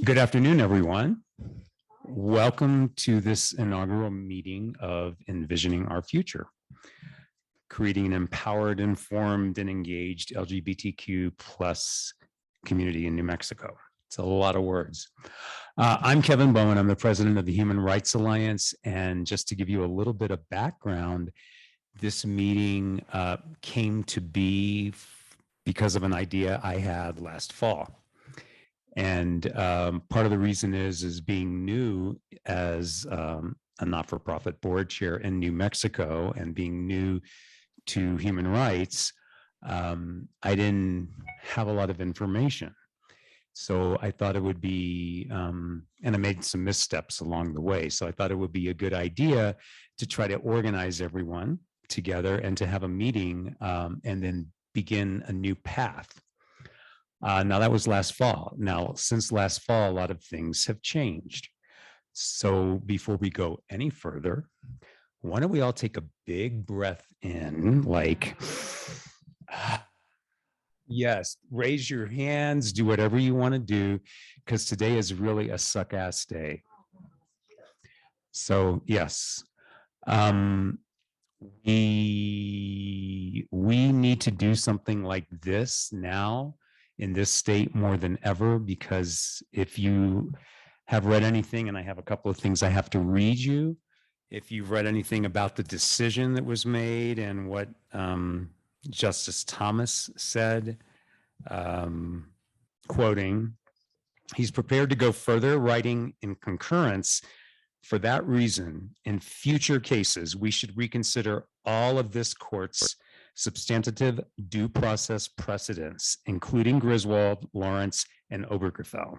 Good afternoon, everyone. Welcome to this inaugural meeting of EnVisioning Our Future, creating an empowered, informed, and engaged LGBTQ plus community in New Mexico. It's a lot of words. I'm Kevin Bowen. I'm the president of the Human Rights Alliance. And just to give you a little bit of background, this meeting came to be because of an idea I had last fall. And part of the reason is being new as a not-for-profit board chair in New Mexico and being new to human rights, I didn't have a lot of information. So I thought it would be, and I made some missteps along the way. So I thought it would be a good idea to try to organize everyone together and to have a meeting and then begin a new path. Now that was last fall. Now, since last fall, a lot of things have changed. So before we go any further, why don't we all take a big breath in, like, yes, raise your hands, do whatever you want to do, because today is really a suck-ass day. So yes, we need to do something like this now in this state more than ever, because if you have read anything, and I have a couple of things I have to read you, if you've read anything about the decision that was made and what Justice Thomas said, quoting, he's prepared to go further, writing in concurrence, for that reason, in future cases, we should reconsider all of this court's substantive due process precedents, including Griswold, Lawrence, and Obergefell,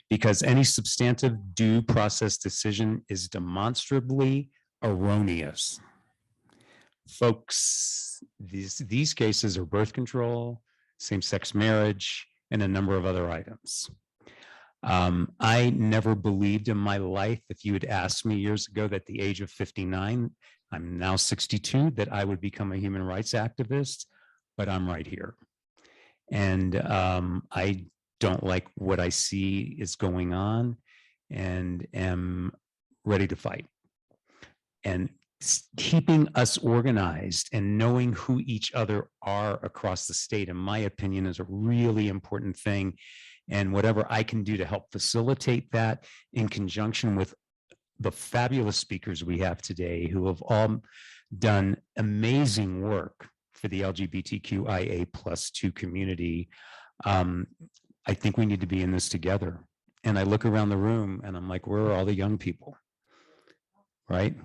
because any substantive due process decision is demonstrably erroneous. Folks, these cases are birth control, same-sex marriage, and a number of other items. I never believed in my life, if you had asked me years ago that at the age of 59, I'm now 62, that I would become a human rights activist, but I'm right here. And I don't like what I see is going on and am ready to fight. And keeping us organized and knowing who each other are across the state, in my opinion, is a really important thing. And whatever I can do to help facilitate that in conjunction with the fabulous speakers we have today who have all done amazing work for the LGBTQIA+2 community, I think we need to be in this together. And I look around the room and I'm like, where are all the young people, right?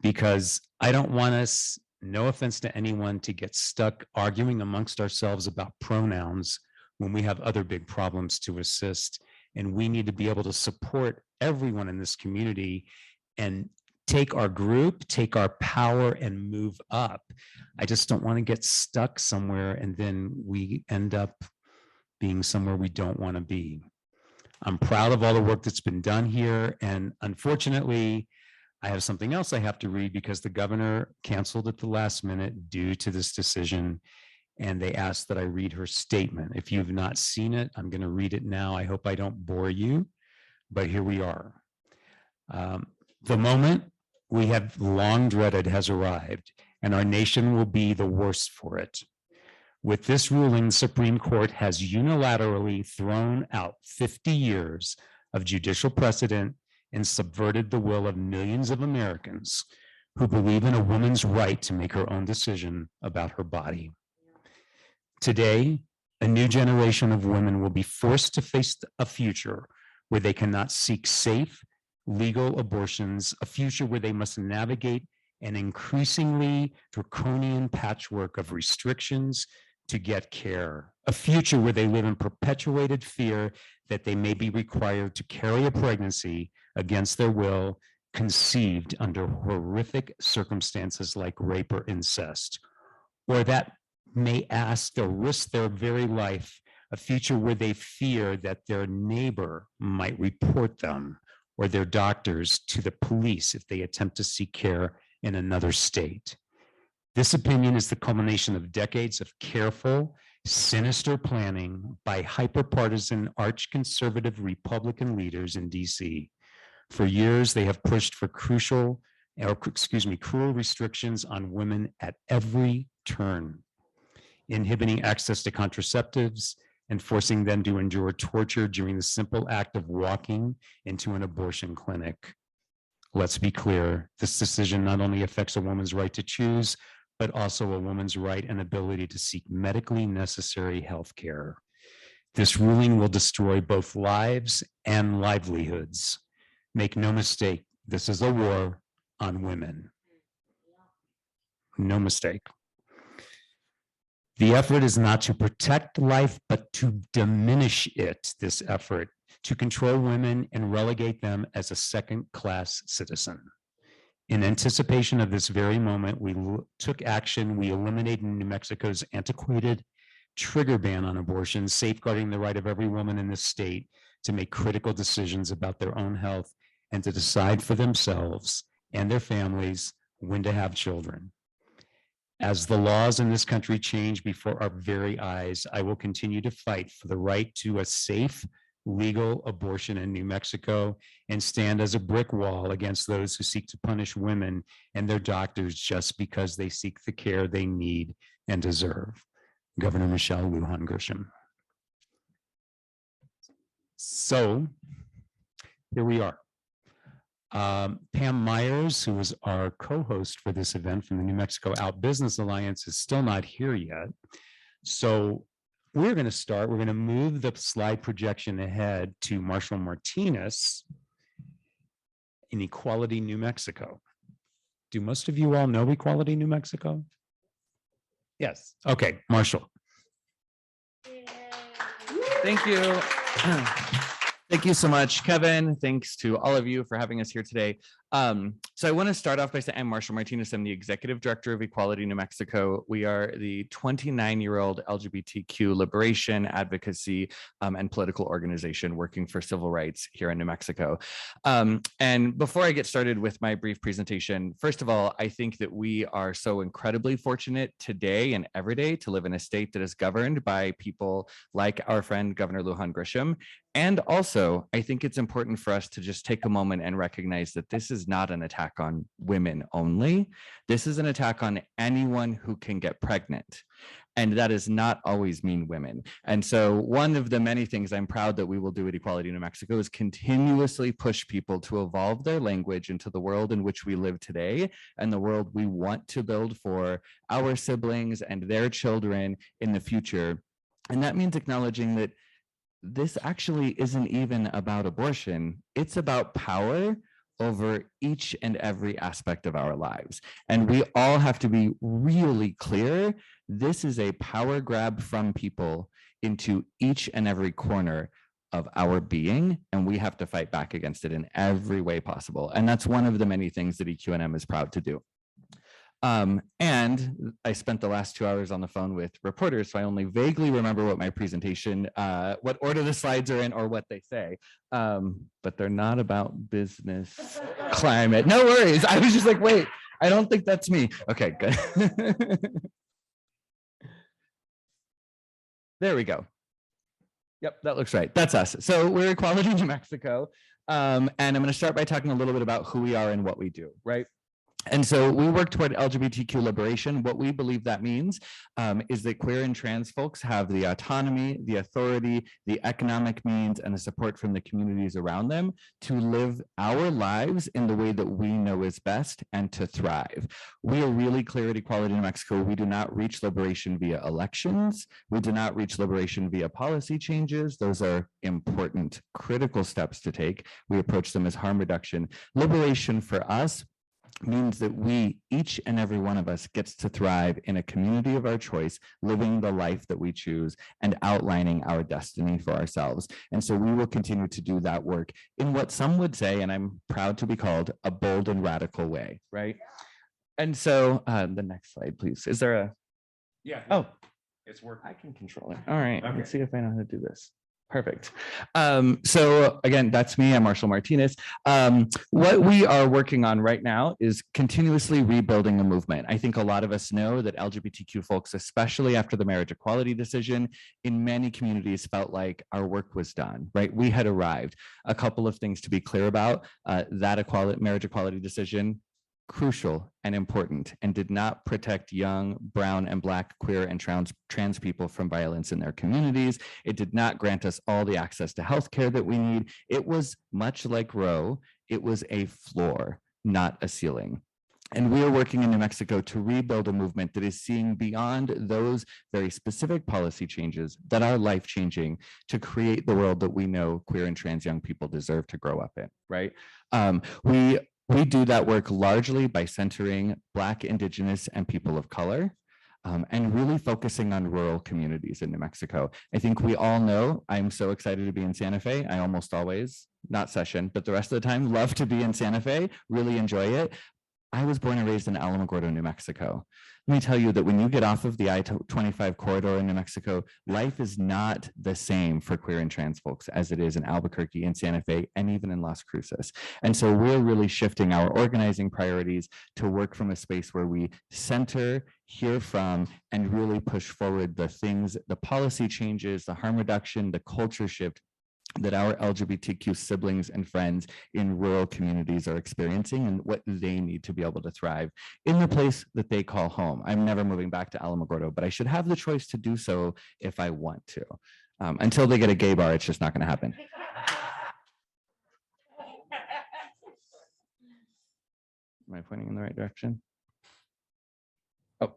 Because I don't want us, no offense to anyone, to get stuck arguing amongst ourselves about pronouns when we have other big problems to assist. And we need to be able to support everyone in this community and take our group, take our power, and move up. I just don't want to get stuck somewhere and then we end up being somewhere we don't want to be. I'm proud of all the work that's been done here. And unfortunately, I have something else I have to read because the governor canceled at the last minute due to this decision. And they asked that I read her statement. If you've not seen it, I'm going to read it now. I hope I don't bore you, but here we are. The moment we have long dreaded has arrived, and our nation will be the worse for it. With this ruling, the Supreme Court has unilaterally thrown out 50 years of judicial precedent and subverted the will of millions of Americans who believe in a woman's right to make her own decision about her body. Today, a new generation of women will be forced to face a future where they cannot seek safe, legal abortions, a future where they must navigate an increasingly draconian patchwork of restrictions to get care, a future where they live in perpetuated fear that they may be required to carry a pregnancy against their will, conceived under horrific circumstances like rape or incest, or that may ask or risk their very life, a future where they fear that their neighbor might report them or their doctors to the police if they attempt to seek care in another state. This opinion is the culmination of decades of careful, Sinister planning by hyperpartisan arch-conservative Republican leaders in DC. For years, they have pushed for cruel restrictions on women at every turn, inhibiting access to contraceptives and forcing them to endure torture during the simple act of walking into an abortion clinic. Let's be clear, this decision not only affects a woman's right to choose, but also a woman's right and ability to seek medically necessary health care. This ruling will destroy both lives and livelihoods. Make no mistake, this is a war on women. No mistake. The effort is not to protect life, but to diminish it, this effort, to control women and relegate them as a second-class citizen. In anticipation of this very moment, we took action. We eliminated New Mexico's antiquated trigger ban on abortion, safeguarding the right of every woman in this state to make critical decisions about their own health and to decide for themselves and their families when to have children. As the laws in this country change before our very eyes, I will continue to fight for the right to a safe, legal abortion in New Mexico and stand as a brick wall against those who seek to punish women and their doctors just because they seek the care they need and deserve. Governor Michelle Lujan Grisham. So here we are. Pamm Meyers, who is our co-host for this event from the New Mexico Out Business Alliance, is still not here yet. So we're going to move the slide projection ahead to Marshall Martinez in Equality New Mexico. Do most of you all know Equality New Mexico? Yes. Okay, Marshall. Thank you. Thank you so much, Kevin. Thanks to all of you for having us here today. So I want to start off by saying I'm Marshall Martinez. I'm the Executive Director of Equality New Mexico. We are the 29-year-old LGBTQ liberation, advocacy, and political organization working for civil rights here in New Mexico. And before I get started with my brief presentation, first of all, I think that we are so incredibly fortunate today and every day to live in a state that is governed by people like our friend Governor Lujan Grisham. And also, I think it's important for us to just take a moment and recognize that this is not an attack on women only. This is an attack on anyone who can get pregnant. And that does not always mean women. And so one of the many things I'm proud that we will do at Equality New Mexico is continuously push people to evolve their language into the world in which we live today and the world we want to build for our siblings and their children in the future. And that means acknowledging that this actually isn't even about abortion. It's about power over each and every aspect of our lives. And we all have to be really clear. This is a power grab from people into each and every corner of our being, and we have to fight back against it in every way possible. And that's one of the many things that EQNM is proud to do. And I spent the last 2 hours on the phone with reporters, so I only vaguely remember what my presentation, what order the slides are in or what they say, but they're not about business climate. No worries. I was just like, wait, I don't think that's me. Okay, good. There we go. Yep, that looks right. That's us. So we're Equality New Mexico. And I'm going to start by talking a little bit about who we are and what we do, right? And so we work toward LGBTQ liberation. What we believe that means is that queer and trans folks have the autonomy, the authority, the economic means, and the support from the communities around them to live our lives in the way that we know is best and to thrive. We are really clear at Equality New Mexico. We do not reach liberation via elections. We do not reach liberation via policy changes. Those are important, critical steps to take. We approach them as harm reduction. Liberation for us means that we, each and every one of us, gets to thrive in a community of our choice, living the life that we choose and outlining our destiny for ourselves. And so we will continue to do that work in what some would say, and I'm proud to be called, a bold and radical way, right? And so the next slide, please. Is there a... Yeah. Oh, it's working. I can control it. All right, okay. Let's see if I know how to do this. Perfect. So again, that's me. I'm Marshall Martinez. What we are working on right now is continuously rebuilding a movement. I think a lot of us know that LGBTQ folks, especially after the marriage equality decision, in many communities felt like our work was done, right? We had arrived. A couple of things to be clear about. That marriage equality decision, crucial and important, and did not protect young, brown, and Black, queer, and trans people from violence in their communities. It did not grant us all the access to healthcare that we need. It was much like Roe, it was a floor, not a ceiling. And we are working in New Mexico to rebuild a movement that is seeing beyond those very specific policy changes that are life-changing to create the world that we know queer and trans young people deserve to grow up in, right? We do that work largely by centering Black, Indigenous, and people of color, and really focusing on rural communities in New Mexico. I think we all know I'm so excited to be in Santa Fe. I almost always, not session, but the rest of the time, love to be in Santa Fe, really enjoy it. I was born and raised in Alamogordo, New Mexico. Let me tell you that when you get off of the I-25 corridor in New Mexico, life is not the same for queer and trans folks as it is in Albuquerque and Santa Fe and even in Las Cruces. And so we're really shifting our organizing priorities to work from a space where we center, hear from, and really push forward the things, the policy changes, the harm reduction, the culture shift that our LGBTQ siblings and friends in rural communities are experiencing and what they need to be able to thrive in the place that they call home. I'm never moving back to Alamogordo, but I should have the choice to do so if I want to. Until they get a gay bar, it's just not going to happen. Am I pointing in the right direction? Oh.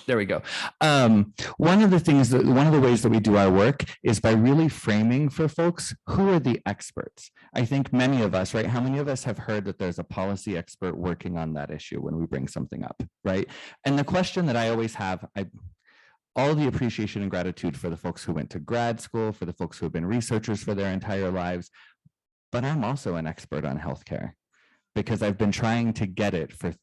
There we go. One of the ways that we do our work is by really framing for folks who are the experts. I think many of us, right? How many of us have heard that there's a policy expert working on that issue when we bring something up, right? And the question that I always have, all the appreciation and gratitude for the folks who went to grad school, for the folks who have been researchers for their entire lives, but I'm also an expert on healthcare because I've been trying to get it for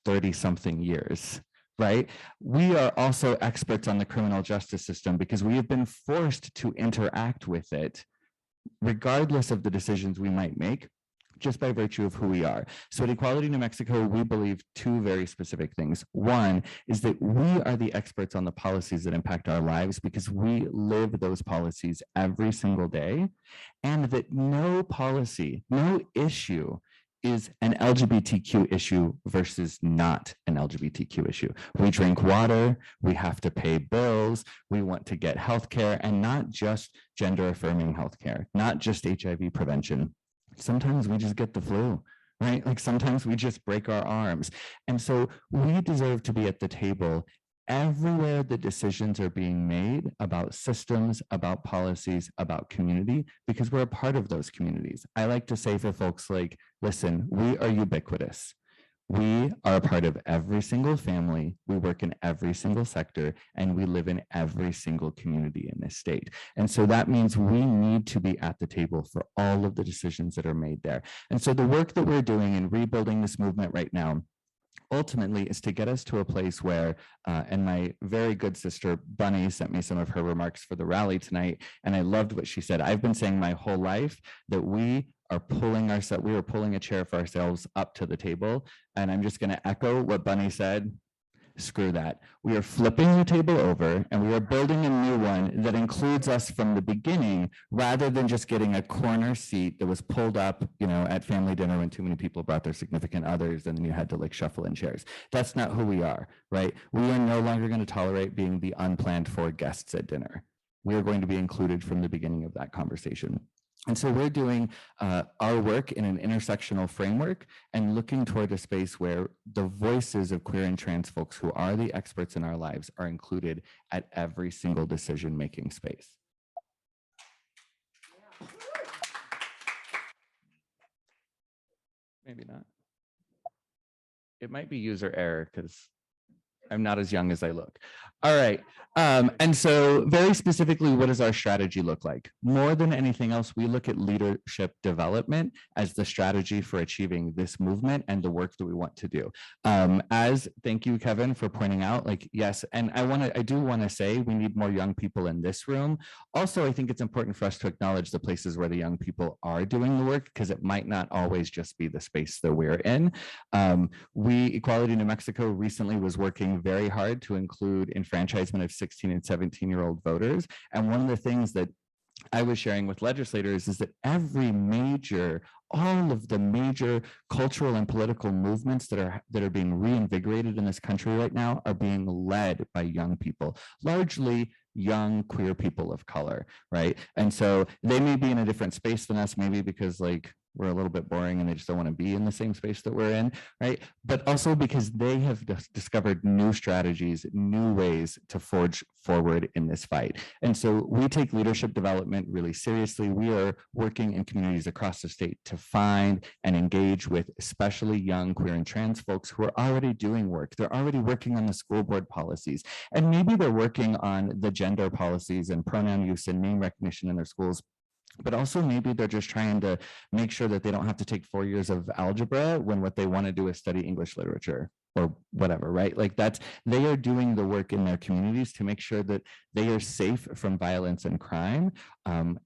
30-something years. Right? We are also experts on the criminal justice system because we have been forced to interact with it, regardless of the decisions we might make, just by virtue of who we are. So at Equality New Mexico, we believe two very specific things. One is that we are the experts on the policies that impact our lives because we live those policies every single day, and that no policy, no issue is an LGBTQ issue versus not an LGBTQ issue. We drink water, we have to pay bills, we want to get healthcare, and not just gender affirming healthcare, not just HIV prevention. Sometimes we just get the flu, right? Like sometimes we just break our arms. And so we deserve to be at the table everywhere the decisions are being made about systems, about policies, about community, because we're a part of those communities. I like to say for folks like, listen, we are ubiquitous. We are a part of every single family, we work in every single sector, and we live in every single community in this state. And so that means we need to be at the table for all of the decisions that are made there. And so the work that we're doing in rebuilding this movement right now ultimately is to get us to a place where, and my very good sister Bunny sent me some of her remarks for the rally tonight, and I loved what she said. I've been saying my whole life that we are pulling a chair for ourselves up to the table, and I'm just going to echo what Bunny said. Screw that. We are flipping the table over and we are building a new one that includes us from the beginning rather than just getting a corner seat that was pulled up, at family dinner when too many people brought their significant others and then you had to like shuffle in chairs. That's not who we are, right? We are no longer going to tolerate being the unplanned for guests at dinner. We are going to be included from the beginning of that conversation. And so we're doing our work in an intersectional framework and looking toward a space where the voices of queer and trans folks who are the experts in our lives are included at every single decision-making space. Maybe not. It might be user error because I'm not as young as I look. All right. And so very specifically, what does our strategy look like? More than anything else, we look at leadership development as the strategy for achieving this movement and the work that we want to do. Thank you, Kevin, for pointing out, like, yes, and I do want to say we need more young people in this room. Also, I think it's important for us to acknowledge the places where the young people are doing the work, because it might not always just be the space that we're in. Equality New Mexico recently was working very hard to include enfranchisement of 16 and 17-year-old voters. And one of the things that I was sharing with legislators is that all of the major cultural and political movements that are being reinvigorated in this country right now are being led by young people, largely young queer people of color, right? And so they may be in a different space than us, maybe because like we're a little bit boring and they just don't want to be in the same space that we're in, right? But also because they have discovered new strategies, new ways to forge forward in this fight. And so we take leadership development really seriously. We are working in communities across the state to find and engage with especially young queer and trans folks who are already doing work. They're already working on the school board policies, and maybe they're working on the gender policies and pronoun use and name recognition in their schools. But also maybe they're just trying to make sure that they don't have to take 4 years of algebra when what they want to do is study English literature or whatever, right? Like they are doing the work in their communities to make sure that they are safe from violence and crime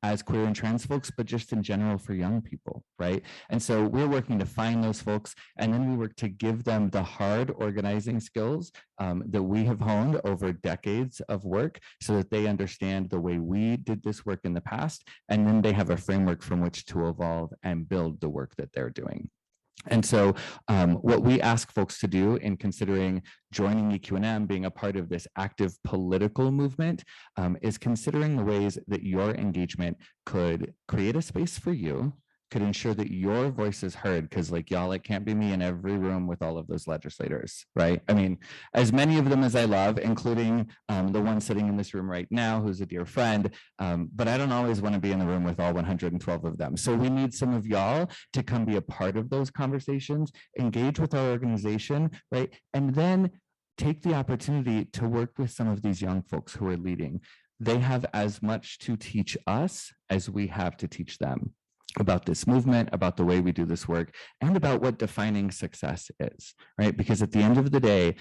as queer and trans folks, but just in general for young people, right? And so we're working to find those folks, and then we work to give them the hard organizing skills that we have honed over decades of work so that they understand the way we did this work in the past, and then they have a framework from which to evolve and build the work that they're doing. And so what we ask folks to do in considering joining EQNM, being a part of this active political movement, is considering the ways that your engagement could create a space for you, could ensure that your voice is heard, because like y'all, it can't be me in every room with all of those legislators, right? I mean, as many of them as I love, including the one sitting in this room right now, who's a dear friend, but I don't always want to be in the room with all 112 of them. So we need some of y'all to come be a part of those conversations, engage with our organization, right? And then take the opportunity to work with some of these young folks who are leading. They have as much to teach us as we have to teach them about this movement, about the way we do this work, and about what defining success is, right? Because at the end of the day,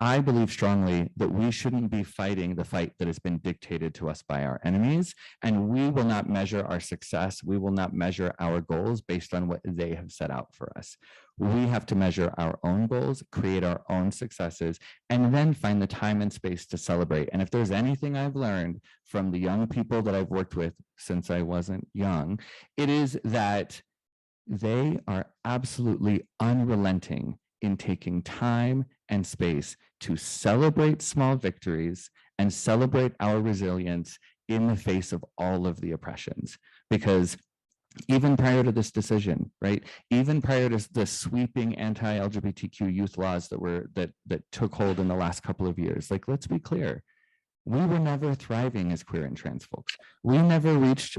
I believe strongly that we shouldn't be fighting the fight that has been dictated to us by our enemies, and we will not measure our success, we will not measure our goals based on what they have set out for us. We have to measure our own goals, create our own successes, and then find the time and space to celebrate. And if there's anything I've learned from the young people that I've worked with since I wasn't young, it is that they are absolutely unrelenting in taking time and space to celebrate small victories and celebrate our resilience in the face of all of the oppressions. Because even prior to this decision, right? Even prior to the sweeping anti-LGBTQ youth laws that took hold in the last couple of years, like, let's be clear, we were never thriving as queer and trans folks. We never reached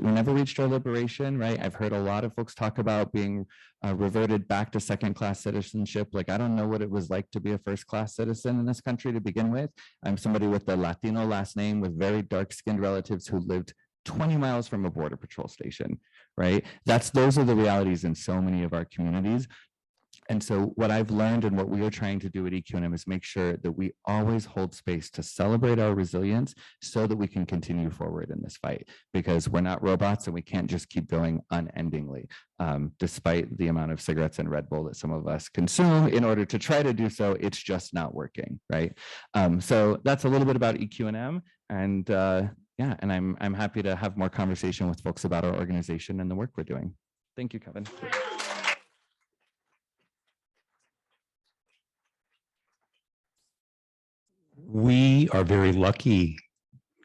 our liberation, right? I've heard a lot of folks talk about being reverted back to second-class citizenship. Like, I don't know what it was like to be a first-class citizen in this country to begin with. I'm somebody with a Latino last name with very dark-skinned relatives who lived 20 miles from a border patrol station, right? Those are the realities in so many of our communities. And so what I've learned and what we are trying to do at EQNM is make sure that we always hold space to celebrate our resilience so that we can continue forward in this fight, because we're not robots and we can't just keep going unendingly, despite the amount of cigarettes and Red Bull that some of us consume in order to try to do so. It's just not working, right? So that's a little bit about EQNM, and yeah, and I'm happy to have more conversation with folks about our organization and the work we're doing. Thank you, Kevin. We are very lucky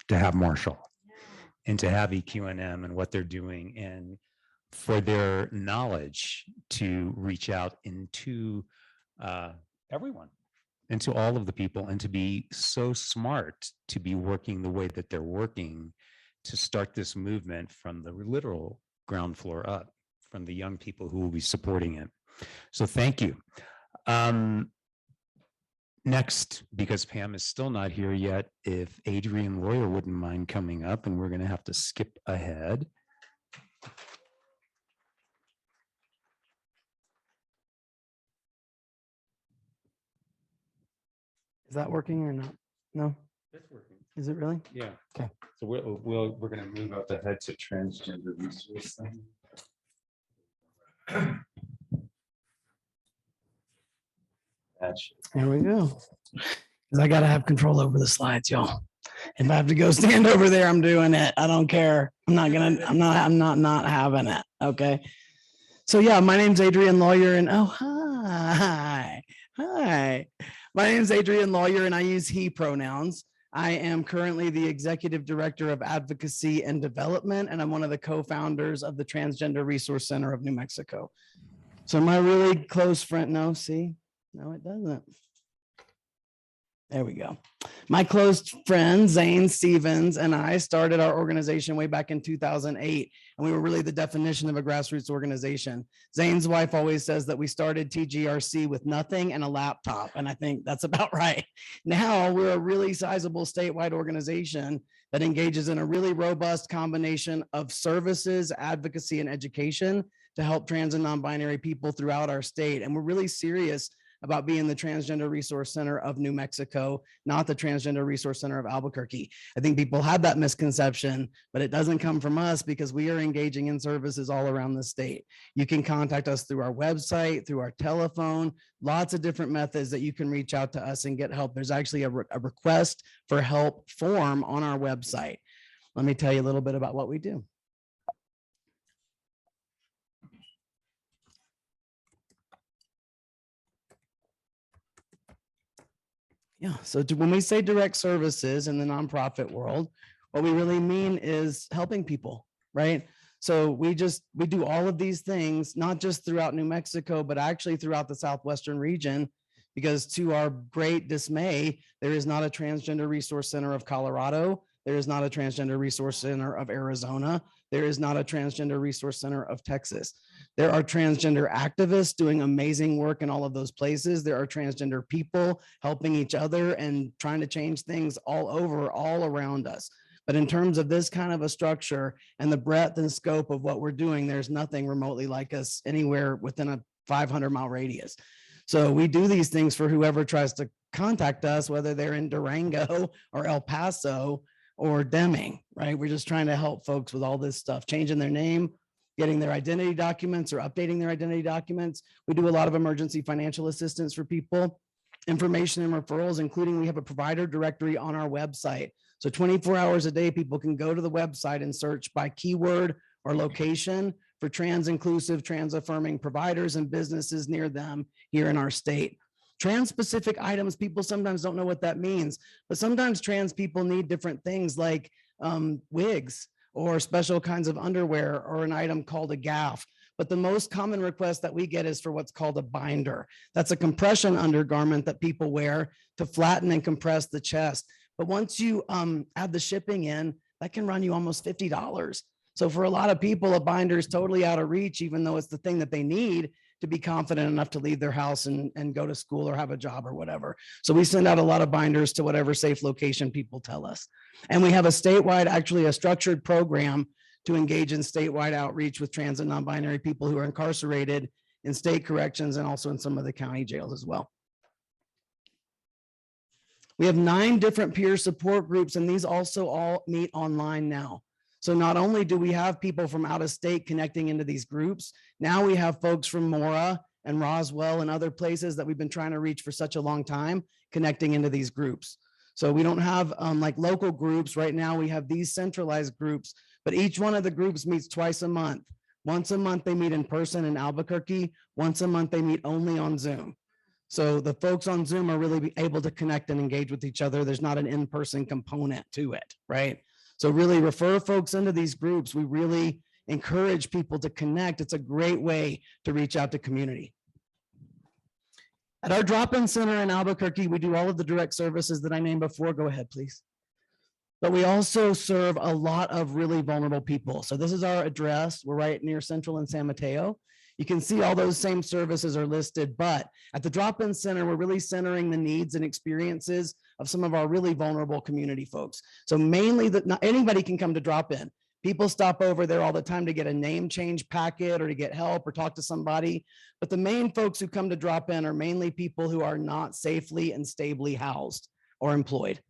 to have Marshall and to have EQNM and what they're doing, and for their knowledge to reach out into everyone, into all of the people, and to be so smart to be working the way that they're working to start this movement from the literal ground floor up, from the young people who will be supporting it. So thank you. Next, because Pam is still not here yet, if Adrien Lawyer wouldn't mind coming up, and we're going to have to skip ahead. Is that working or not? No, It's working. is it really? Yeah. Okay. So we're going to move up ahead to transgender resource thing. There we go. Because I got to have control over the slides, y'all. If I have to go stand over there, I'm doing it. I don't care. I'm not having it. Okay. So yeah, my name's Adrien Lawyer, and oh, hi. Hi. My name's Adrien Lawyer, and I use he pronouns. I am currently the Executive Director of Advocacy and Development, and I'm one of the co-founders of the Transgender Resource Center of New Mexico. So my really close friend, no, see, no, it doesn't. There we go. My close friend, Zane Stevens, and I started our organization way back in 2008, and we were really the definition of a grassroots organization. Zane's wife always says that we started TGRC with nothing and a laptop, and I think that's about right. Now we're a really sizable statewide organization that engages in a really robust combination of services, advocacy, and education to help trans and non-binary people throughout our state, and we're really serious about being the Transgender Resource Center of New Mexico, not the Transgender Resource Center of Albuquerque. I think people have that misconception, but it doesn't come from us because we are engaging in services all around the state. You can contact us through our website, through our telephone, lots of different methods that you can reach out to us and get help. There's actually a request for help form on our website. Let me tell you a little bit about what we do. Yeah, so when we say direct services in the nonprofit world, what we really mean is helping people, right? So we do all of these things, not just throughout New Mexico, but actually throughout the Southwestern region, because to our great dismay, there is not a Transgender Resource Center of Colorado. There is not a Transgender Resource Center of Arizona. There is not a Transgender Resource Center of Texas. There are transgender activists doing amazing work in all of those places. There are transgender people helping each other and trying to change things all around us. But in terms of this kind of a structure and the breadth and scope of what we're doing, there's nothing remotely like us anywhere within a 500-mile radius. So we do these things for whoever tries to contact us, whether they're in Durango or El Paso or Deming, right? We're just trying to help folks with all this stuff, changing their name, getting their identity documents or updating their identity documents. We do a lot of emergency financial assistance for people, information and referrals, including we have a provider directory on our website. So 24 hours a day, people can go to the website and search by keyword or location for trans inclusive, trans affirming providers and businesses near them here in our state. Trans specific items, people sometimes don't know what that means, but sometimes trans people need different things like wigs or special kinds of underwear or an item called a gaff. But the most common request that we get is for what's called a binder. That's a compression undergarment that people wear to flatten and compress the chest. But once you add the shipping in, that can run you almost $50. So for a lot of people, a binder is totally out of reach, even though it's the thing that they need to be confident enough to leave their house and go to school or have a job or whatever. So we send out a lot of binders to whatever safe location people tell us. And we have a statewide, actually a structured program to engage in statewide outreach with trans and non-binary people who are incarcerated in state corrections and also in some of the county jails as well. We have 9 different peer support groups, and these also all meet online now. So not only do we have people from out of state connecting into these groups, now we have folks from Mora and Roswell and other places that we've been trying to reach for such a long time connecting into these groups. So we don't have like local groups. Right now we have these centralized groups, but each one of the groups meets twice a month. Once a month they meet in person in Albuquerque. Once a month they meet only on Zoom. So the folks on Zoom are really able to connect and engage with each other. There's not an in-person component to it, right? So really refer folks into these groups. We really encourage people to connect. It's a great way to reach out to community. At our drop-in center in Albuquerque, we do all of the direct services that I named before. Go ahead, please. But we also serve a lot of really vulnerable people. So this is our address. We're right near Central and San Mateo. You can see all those same services are listed, but at the drop-in center, we're really centering the needs and experiences of some of our really vulnerable community folks. So mainly that not anybody can come to drop in. People stop over there all the time to get a name change packet or to get help or talk to somebody. But the main folks who come to drop in are mainly people who are not safely and stably housed or employed.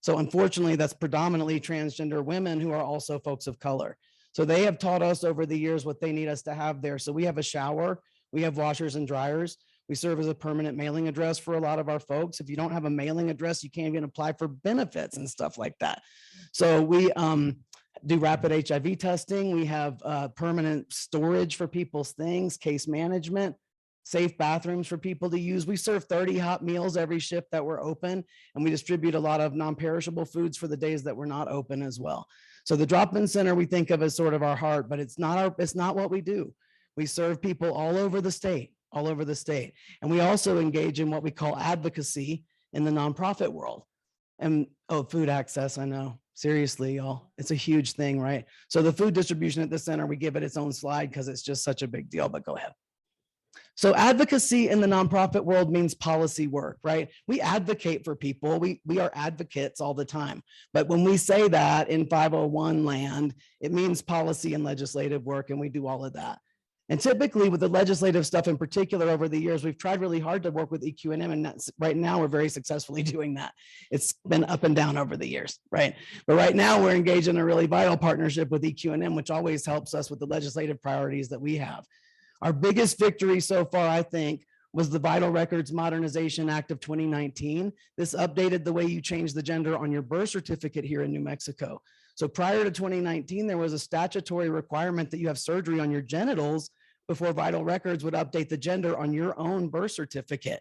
So unfortunately, that's predominantly transgender women who are also folks of color. So they have taught us over the years what they need us to have there. So we have a shower, we have washers and dryers. We serve as a permanent mailing address for a lot of our folks. If you don't have a mailing address, you can't even apply for benefits and stuff like that. So we do rapid HIV testing. We have permanent storage for people's things, case management, safe bathrooms for people to use. We serve 30 hot meals every shift that we're open, and we distribute a lot of non-perishable foods for the days that we're not open as well. So the drop-in center we think of as sort of our heart, but it's not what we do. We serve people all over the state. And we also engage in what we call advocacy in the nonprofit world. And food access, I know, seriously, y'all, it's a huge thing, right? So the food distribution at the center, we give it its own slide because it's just such a big deal, but go ahead. So advocacy in the nonprofit world means policy work, right? We advocate for people. We are advocates all the time. But when we say that in 501 land, it means policy and legislative work, and we do all of that. And typically with the legislative stuff in particular over the years, we've tried really hard to work with EQNM, and that's, right now we're very successfully doing that. It's been up and down over the years, right? But right now we're engaged in a really vital partnership with EQNM, which always helps us with the legislative priorities that we have. Our biggest victory so far, I think, was the Vital Records Modernization Act of 2019. This updated the way you change the gender on your birth certificate here in New Mexico. So prior to 2019, there was a statutory requirement that you have surgery on your genitals before Vital Records would update the gender on your own birth certificate.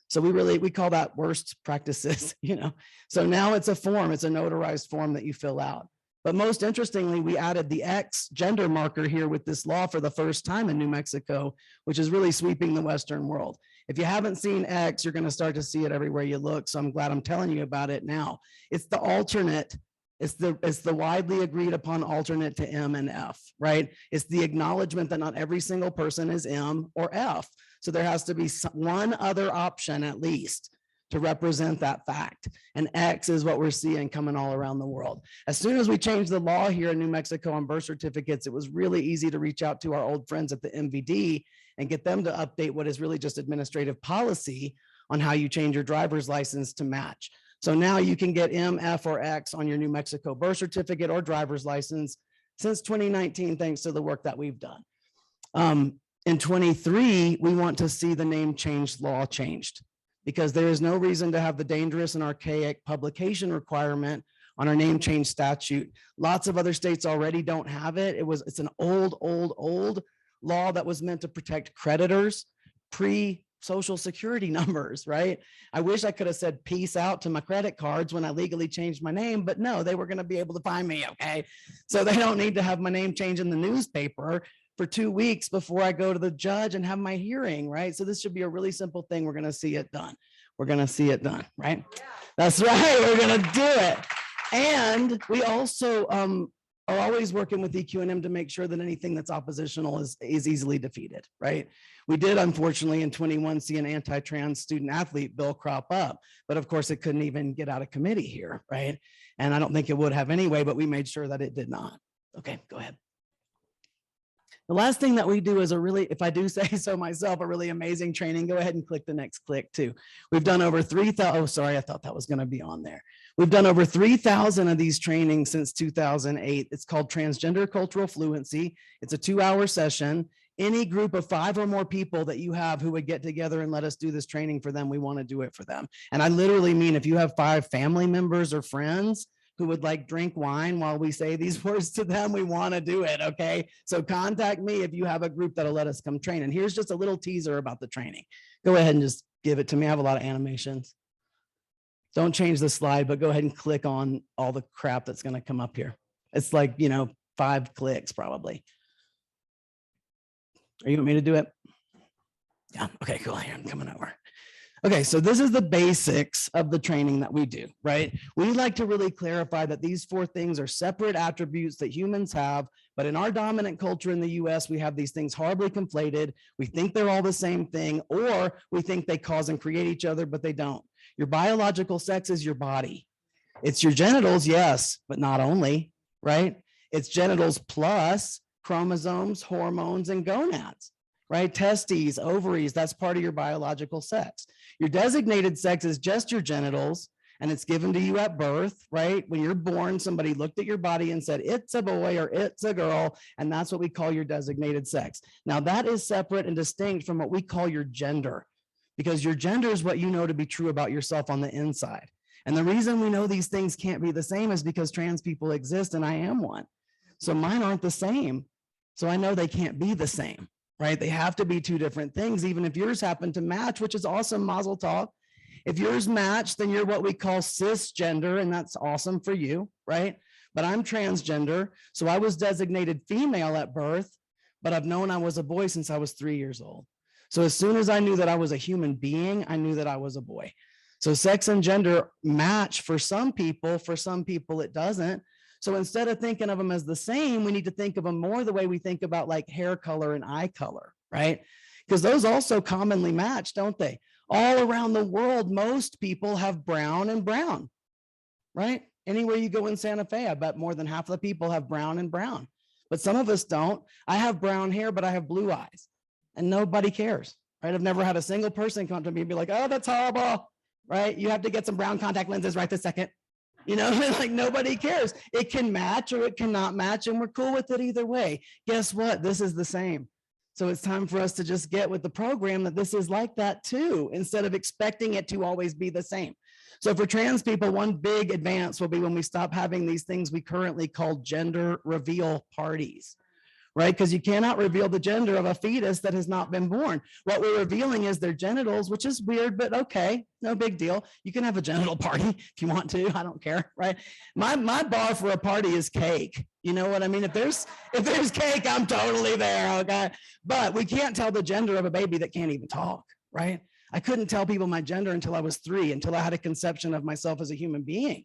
So we call that worst practices, you know. So now it's a form, it's a notarized form that you fill out. But most interestingly, we added the X gender marker here with this law for the first time in New Mexico, which is really sweeping the Western world. If you haven't seen X, you're going to start to see it everywhere you look. So I'm glad I'm telling you about it now. It's the alternate. It's the widely agreed upon alternate to M and F, right? It's the acknowledgement that not every single person is M or F. So there has to be one other option at least to represent that fact. And X is what we're seeing coming all around the world. As soon as we changed the law here in New Mexico on birth certificates, it was really easy to reach out to our old friends at the MVD and get them to update what is really just administrative policy on how you change your driver's license to match. So now you can get M, F, or X on your New Mexico birth certificate or driver's license since 2019, thanks to the work that we've done. In 23, we want to see the name change law changed, because there is no reason to have the dangerous and archaic publication requirement on our name change statute. Lots of other states already don't have it. It's an old law that was meant to protect creditors pre-Social Security numbers, right? I wish I could have said peace out to my credit cards when I legally changed my name, but no, they were going to be able to find me, okay? So they don't need to have my name change in the newspaper for 2 weeks before I go to the judge and have my hearing, right? So this should be a really simple thing. We're going to see it done. We're going to see it done, right? Yeah. That's right. We're going to do it. And we also are always working with EQNM to make sure that anything that's oppositional is easily defeated, right? We did, unfortunately, in 21 see an anti-trans student athlete bill crop up, but of course it couldn't even get out of committee here, right? And I don't think it would have anyway, but we made sure that it did not. Okay, go ahead. The last thing that we do is a really, if I do say so myself, a really amazing training. Go ahead and click the next click too. We've done over 3,000. Oh, sorry, I thought that was going to be on there. We've done over 3,000 of these trainings since 2008. It's called Transgender Cultural Fluency. It's a 2-hour session. Any group of 5 or more people that you have who would get together and let us do this training for them, we want to do it for them. And I literally mean if you have 5 family members or friends who would like drink wine while we say these words to them, we want to do it, okay? So contact me if you have a group that'll let us come train. And here's just a little teaser about the training. Go ahead and just give it to me. I have a lot of animations. Don't change the slide, but go ahead and click on all the crap that's going to come up here. It's like, 5 clicks probably. Are you want me to do it? Yeah, okay, cool. Here, I'm coming over. Okay, so this is the basics of the training that we do, right? We like to really clarify that these 4 things are separate attributes that humans have, But in our dominant culture in the US, we have these things horribly conflated. We think they're all the same thing, or we think they cause and create each other, but they don't. Your biological sex is your body. It's your genitals, yes, but not only, right? It's genitals plus chromosomes, hormones, and gonads, right? Testes, ovaries, that's part of your biological sex. Your designated sex is just your genitals, and it's given to you at birth, right? When you're born, somebody looked at your body and said, it's a boy or it's a girl, and that's what we call your designated sex. Now, that is separate and distinct from what we call your gender, because your gender is what you know to be true about yourself on the inside. And the reason we know these things can't be the same is because trans people exist, and I am one. So mine aren't the same. So I know they can't be the same, right? They have to be two different things, even if yours happen to match, which is awesome, mazel tov. If yours match, then you're what we call cisgender, and that's awesome for you, right? But I'm transgender, so I was designated female at birth, but I've known I was a boy since I was 3 years old. So as soon as I knew that I was a human being, I knew that I was a boy. So sex and gender match for some people it doesn't. So instead of thinking of them as the same, we need to think of them more the way we think about like hair color and eye color, right? Because those also commonly match, don't they? All around the world, most people have brown and brown, right? Anywhere you go in Santa Fe, I bet more than half of the people have brown and brown, but some of us don't. I have brown hair, but I have blue eyes, and nobody cares, right? I've never had a single person come to me and be like, oh, that's horrible, right? You have to get some brown contact lenses right this second. You know, like nobody cares. It can match or it cannot match, and we're cool with it either way. Guess what? This is the same. So it's time for us to just get with the program that this is like that too, instead of expecting it to always be the same. So for trans people, one big advance will be when we stop having these things we currently call gender reveal parties, right? Because you cannot reveal the gender of a fetus that has not been born. What we're revealing is their genitals, which is weird, but okay, no big deal. You can have a genital party if you want to, I don't care, right? My bar for a party is cake. You know what I mean? If there's cake, I'm totally there, okay? But we can't tell the gender of a baby that can't even talk, right? I couldn't tell people my gender until I was 3, until I had a conception of myself as a human being.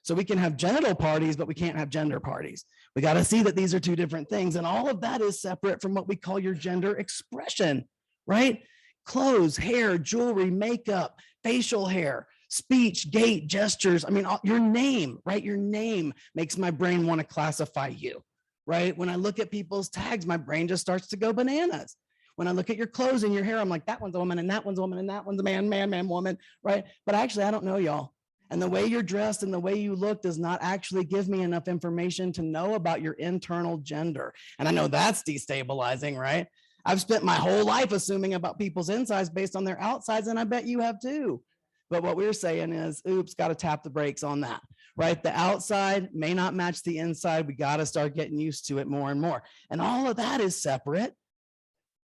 So we can have genital parties, but we can't have gender parties. We got to see that these are two different things. And all of that is separate from what we call your gender expression, right? Clothes, hair, jewelry, makeup, facial hair, speech, gait, gestures. I mean, your name, right? Your name makes my brain want to classify you, right? When I look at people's tags, my brain just starts to go bananas. When I look at your clothes and your hair, I'm like, that one's a woman and that one's a woman and that one's a man, woman, right? But actually, I don't know y'all. And the way you're dressed and the way you look does not actually give me enough information to know about your internal gender. And I know that's destabilizing, right? I've spent my whole life assuming about people's insides based on their outsides, and I bet you have too. But what we're saying is, oops, got to tap the brakes on that, right? The outside may not match the inside. We got to start getting used to it more and more. And all of that is separate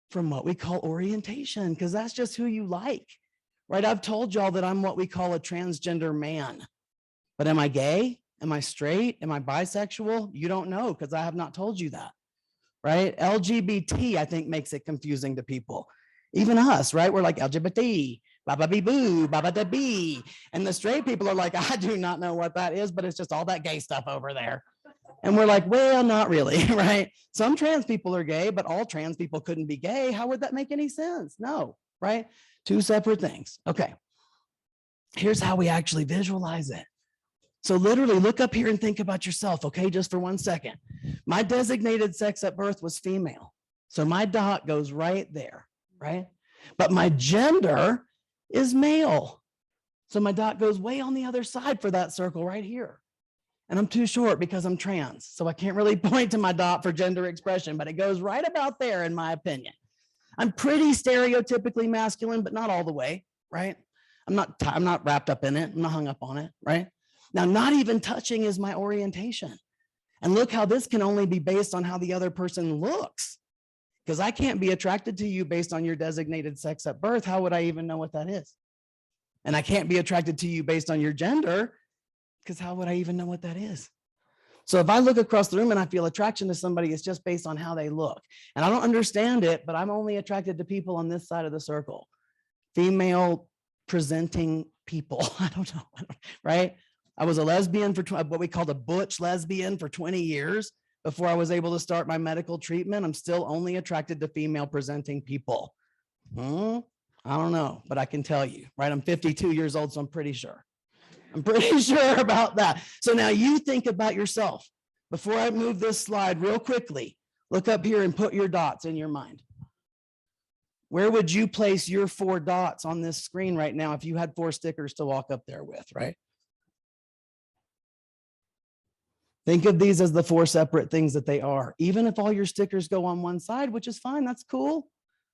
from what we call orientation, because that's just who you like. Right? I've told y'all that I'm what we call a transgender man, but am I gay? Am I straight? Am I bisexual? You don't know, because I have not told you that, right? LGBT, I think, makes it confusing to people, even us, right? We're like LGBT, baba bee boo, baba da bee. And the straight people are like, I do not know what that is, but it's just all that gay stuff over there. And we're like, well, not really, right? Some trans people are gay, but all trans people couldn't be gay. How would that make any sense? No, right? Two separate things. Okay. Here's how we actually visualize it. So literally look up here and think about yourself, okay, just for 1 second. My designated sex at birth was female. So my dot goes right there, right? But my gender is male. So my dot goes way on the other side for that circle right here. And I'm too short because I'm trans. So I can't really point to my dot for gender expression, but it goes right about there in my opinion. I'm pretty stereotypically masculine, but not all the way, right? I'm not wrapped up in it. I'm not hung up on it, right? Now, not even touching is my orientation. And look how this can only be based on how the other person looks, because I can't be attracted to you based on your designated sex at birth. How would I even know what that is? And I can't be attracted to you based on your gender, because how would I even know what that is? So if I look across the room and I feel attraction to somebody, it's just based on how they look. And I don't understand it, but I'm only attracted to people on this side of the circle. Female presenting people. I don't know, right? I was a lesbian for what we called a butch lesbian for 20 years. before I was able to start my medical treatment. I'm still only attracted to female presenting people. I don't know, but I can tell you, right? I'm 52 years old, so I'm pretty sure. I'm pretty sure about that. So now you think about yourself. Before I move this slide real quickly, look up here and put your dots in your mind. Where would you place your 4 dots on this screen right now if you had 4 stickers to walk up there with, right? Think of these as the 4 separate things that they are. Even if all your stickers go on one side, which is fine, that's cool.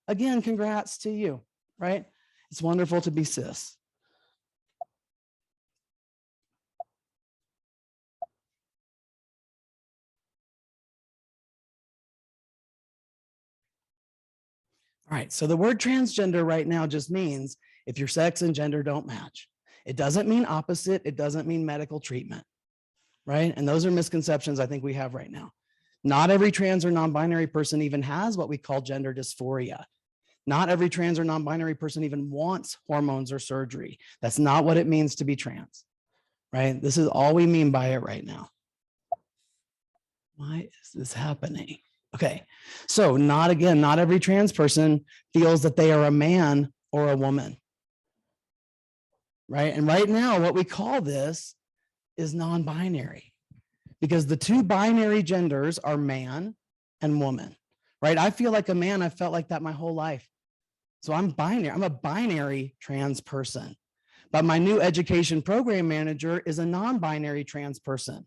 Again, congrats to you, right? It's wonderful to be cis. All right, so the word transgender right now just means if your sex and gender don't match. It doesn't mean opposite. It doesn't mean medical treatment, right? And those are misconceptions I think we have right now. Not every trans or non-binary person even has what we call gender dysphoria. Not every trans or non-binary person even wants hormones or surgery. That's not what it means to be trans, right? This is all we mean by it right now. Why is this happening? Okay, so not every trans person feels that they are a man or a woman, right? And right now, what we call this is non-binary, because the 2 binary genders are man and woman, right? I feel like a man. I've felt like that my whole life. So I'm binary. I'm a binary trans person, but my new education program manager is a non-binary trans person.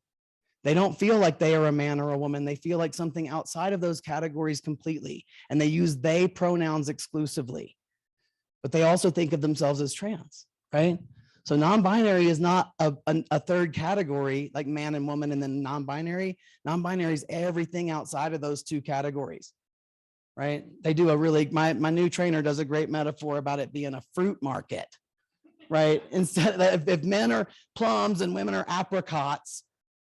They don't feel like they are a man or a woman. They feel like something outside of those categories completely. And they use they pronouns exclusively, but they also think of themselves as trans, right? So non-binary is not a third category like man and woman and then non-binary. Non-binary is everything outside of those 2 categories, right? They do my new trainer does a great metaphor about it being a fruit market, right? Instead of if men are plums and women are apricots,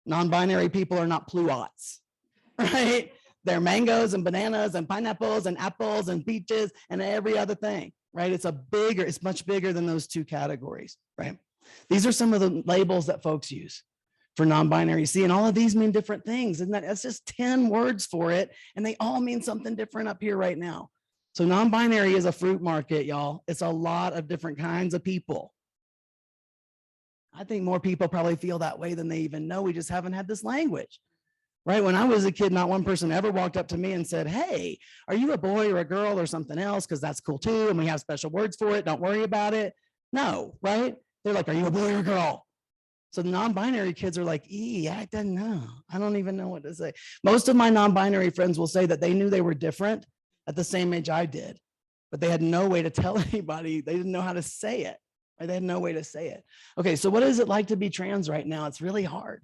non-binary people are not pluots, right? They're mangoes and bananas and pineapples and apples and peaches and every other thing, right? It's much bigger than those 2 categories, right? These are some of the labels that folks use for non-binary. See, and all of these mean different things. Isn't that? That's just 10 words for it. And they all mean something different up here right now. So non-binary is a fruit market, y'all. It's a lot of different kinds of people. I think more people probably feel that way than they even know. We just haven't had this language, right? When I was a kid, not one person ever walked up to me and said, hey, are you a boy or a girl or something else? Because that's cool too. And we have special words for it. Don't worry about it. No, right? They're like, are you a boy or a girl? So the non-binary kids are like, I don't know. I don't even know what to say. Most of my non-binary friends will say that they knew they were different at the same age I did, but they had no way to tell anybody. They didn't know how to say it. They had no way to say it. Okay, so what is it like to be trans right now? It's really hard,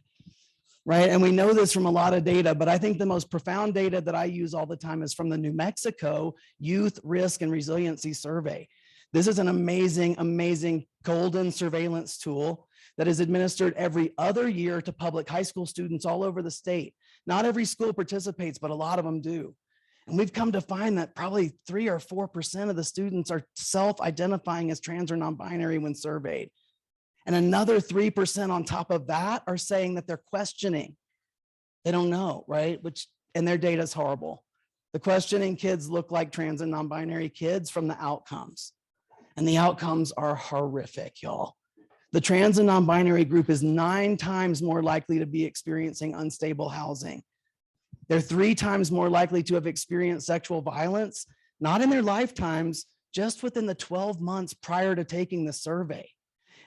right? And we know this from a lot of data, but I think the most profound data that I use all the time is from the New Mexico Youth Risk and Resiliency Survey. This is an amazing, amazing golden surveillance tool that is administered every other year to public high school students all over the state. Not every school participates, but a lot of them do. And we've come to find that probably 3 or 4% of the students are self-identifying as trans or non-binary when surveyed. And another 3% on top of that are saying that they're questioning. They don't know, right? And their data is horrible. The questioning kids look like trans and non-binary kids from the outcomes. And the outcomes are horrific, y'all. The trans and non-binary group is 9 times more likely to be experiencing unstable housing. They're 3 times more likely to have experienced sexual violence, not in their lifetimes, just within the 12 months prior to taking the survey.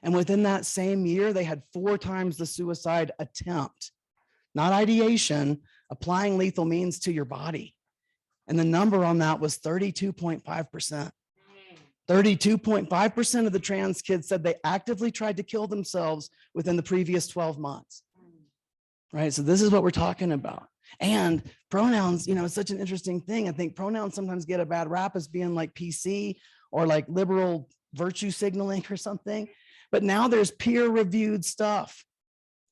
And within that same year, they had 4 times the suicide attempt, not ideation, applying lethal means to your body. And the number on that was 32.5%. 32.5% of the trans kids said they actively tried to kill themselves within the previous 12 months. Right, so this is what we're talking about. And pronouns, it's such an interesting thing. I think pronouns sometimes get a bad rap as being like PC or like liberal virtue signaling or something. But now there's peer-reviewed stuff,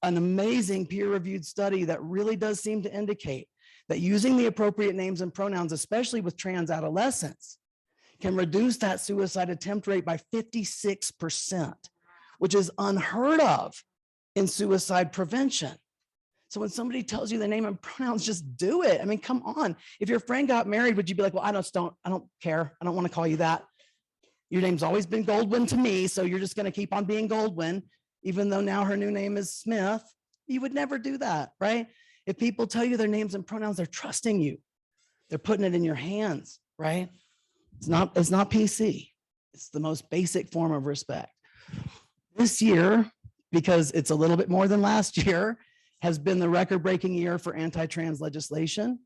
an amazing peer-reviewed study that really does seem to indicate that using the appropriate names and pronouns, especially with trans adolescents, can reduce that suicide attempt rate by 56%, which is unheard of in suicide prevention. So when somebody tells you their name and pronouns, just do it. I mean, come on. If your friend got married, would you be like, well, I don't care. I don't want to call you that. Your name's always been Goldwyn to me, so you're just going to keep on being Goldwyn, even though now her new name is Smith. You would never do that, right? If people tell you their names and pronouns, they're trusting you. They're putting it in your hands, right? It's not PC. It's the most basic form of respect. This year, because it's a little bit more than last year, has been the record-breaking year for anti-trans legislation.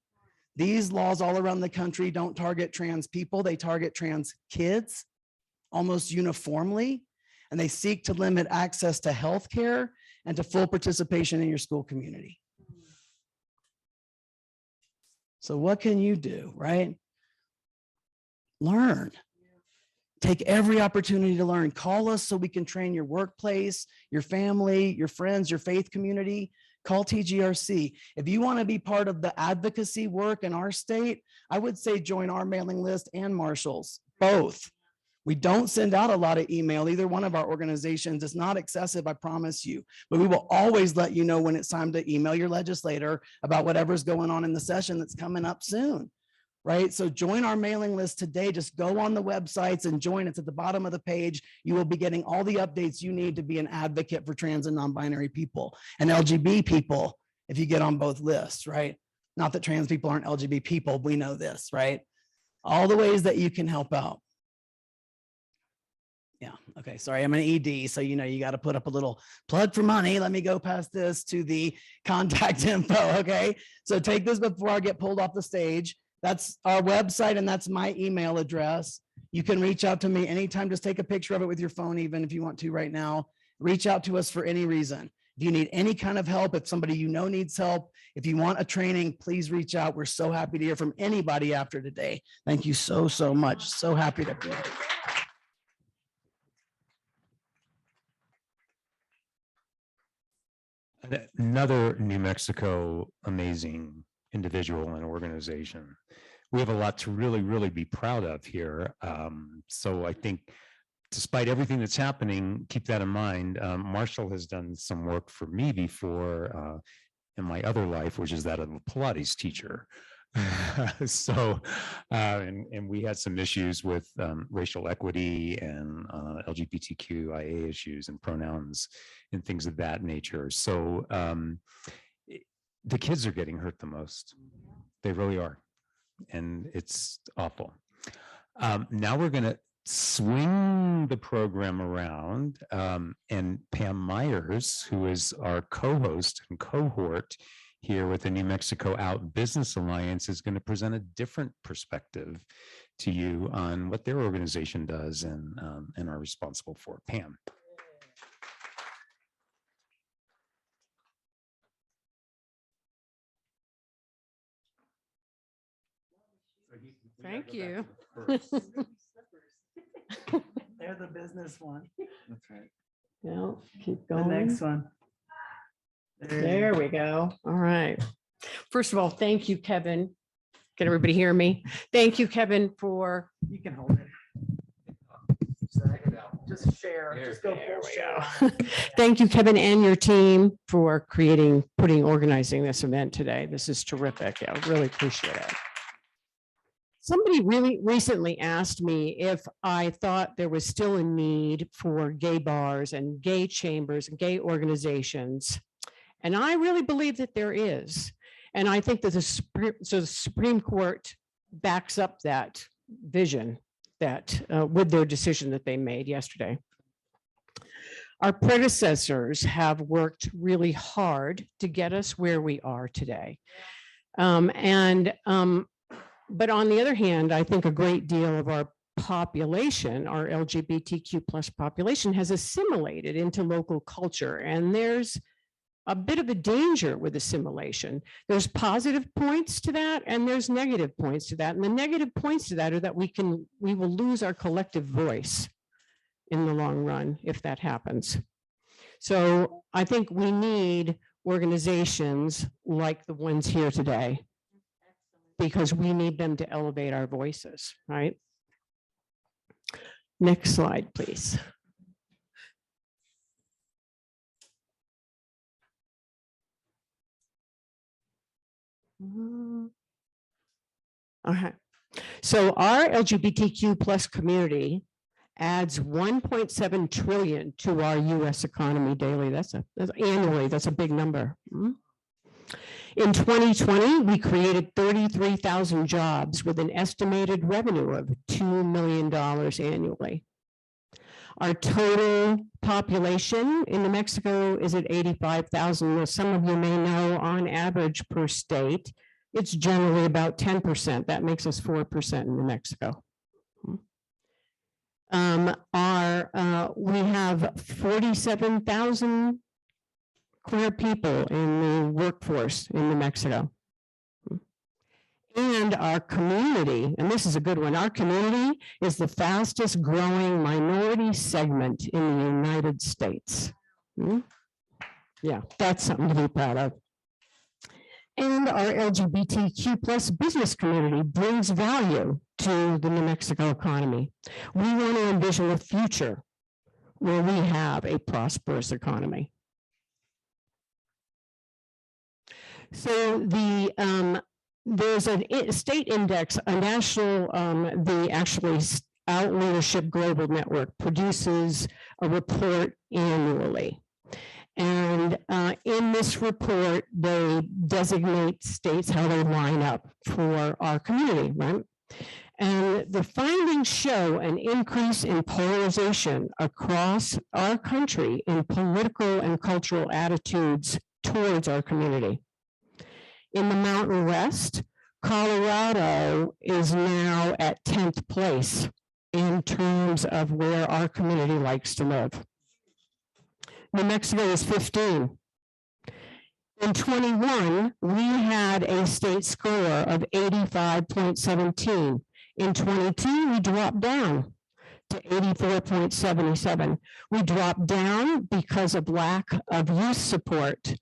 These laws all around the country don't target trans people, they target trans kids almost uniformly, and they seek to limit access to health care and to full participation in your school community. So what can you do, right? Learn. Take every opportunity to learn. Call us so we can train your workplace, your family, your friends, your faith community. Call TGRC. If you want to be part of the advocacy work in our state, I would say join our mailing list and Marshall's, both. We don't send out a lot of email, either one of our organizations. It's not excessive, I promise you, but we will always let you know when it's time to email your legislator about whatever's going on in the session that's coming up soon, right? So join our mailing list today. Just go on the websites and join. It's at the bottom of the page. You will be getting all the updates you need to be an advocate for trans and non-binary people and LGBT people if you get on both lists, right? Not that trans people aren't LGBT people, we know this, right? All the ways that you can help out. Yeah, okay, sorry, I'm an ED, so you know you got to put up a little plug for money. Let me go past this to the contact info, okay? So take this before I get pulled off the stage. That's our website and that's my email address. You can reach out to me anytime. Just take a picture of it with your phone, even if you want to right now. Reach out to us for any reason. If you need any kind of help, if somebody you know needs help, if you want a training, please reach out. We're so happy to hear from anybody after today. Thank you so, so much. So happy to be here. Another New Mexico amazing individual and organization. We have a lot to really be proud of here. So I think despite everything that's happening, keep that in mind. Marshall has done some work for me before in my other life, which is that of a Pilates teacher. And we had some issues with racial equity and LGBTQIA issues and pronouns and things of that nature. So the kids are getting hurt the most. They really are. And it's awful. Now we're going to swing the program around and Pamm Meyers, who is our co-host and cohort here with the New Mexico Out Business Alliance, is going to present a different perspective to you on what their organization does and are responsible for. Pamm. Thank you. They're the business one. That's right. No, keep The going. next one. There we go. All right. First of all, thank you, Kevin. Can everybody hear me? Thank you, Kevin, for. You can hold it. Just share. Just go full share. Thank you, Kevin, and your team for organizing this event today. This is terrific. I really appreciate it. Somebody really recently asked me if I thought there was still a need for gay bars and gay chambers and gay organizations. And I really believe that there is. And I think that the Supreme Court backs up that vision that with their decision that they made yesterday. Our predecessors have worked really hard to get us where we are today. But on the other hand, I think a great deal of our population, our LGBTQ plus population, has assimilated into local culture. And there's a bit of a danger with assimilation. There's positive points to that, and there's negative points to that. And the negative points to that are that we will lose our collective voice in the long run if that happens. So I think we need organizations like the ones here today, because we need them to elevate our voices, right? Next slide, please. Okay. So our LGBTQ plus community adds 1.7 trillion to our US economy daily. That's annually, that's a big number. In 2020, we created 33,000 jobs with an estimated revenue of $2 million annually. Our total population in New Mexico is at 85,000. As some of you may know, on average per state, it's generally about 10%. That makes us 4% in New Mexico. We have 47,000 queer people in the workforce in New Mexico. And our community, and this is a good one, our community is the fastest growing minority segment in the United States. Yeah, that's something to be proud of. And our LGBTQ plus business community brings value to the New Mexico economy. We want to envision a future where we have a prosperous economy. So there's a state index, a national, Our Leadership Global Network produces a report annually. And in this report, they designate states how they line up for our community, right? And the findings show an increase in polarization across our country in political and cultural attitudes towards our community. In the Mountain West, Colorado is now at 10th place in terms of where our community likes to live. New Mexico is 15. In 21, we had a state score of 85.17. In 22, we dropped down to 84.77. We dropped down because of lack of youth support,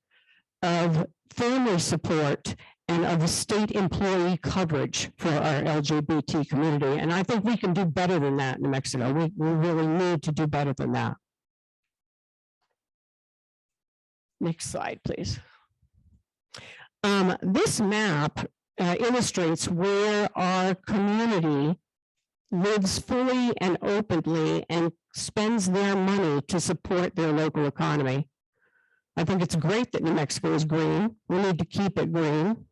of family support, and of state employee coverage for our LGBT community. And I think we can do better than that in New Mexico. We really need to do better than that. Next slide, please. This map illustrates where our community lives fully and openly and spends their money to support their local economy. I think it's great that New Mexico is green. We need to keep it green.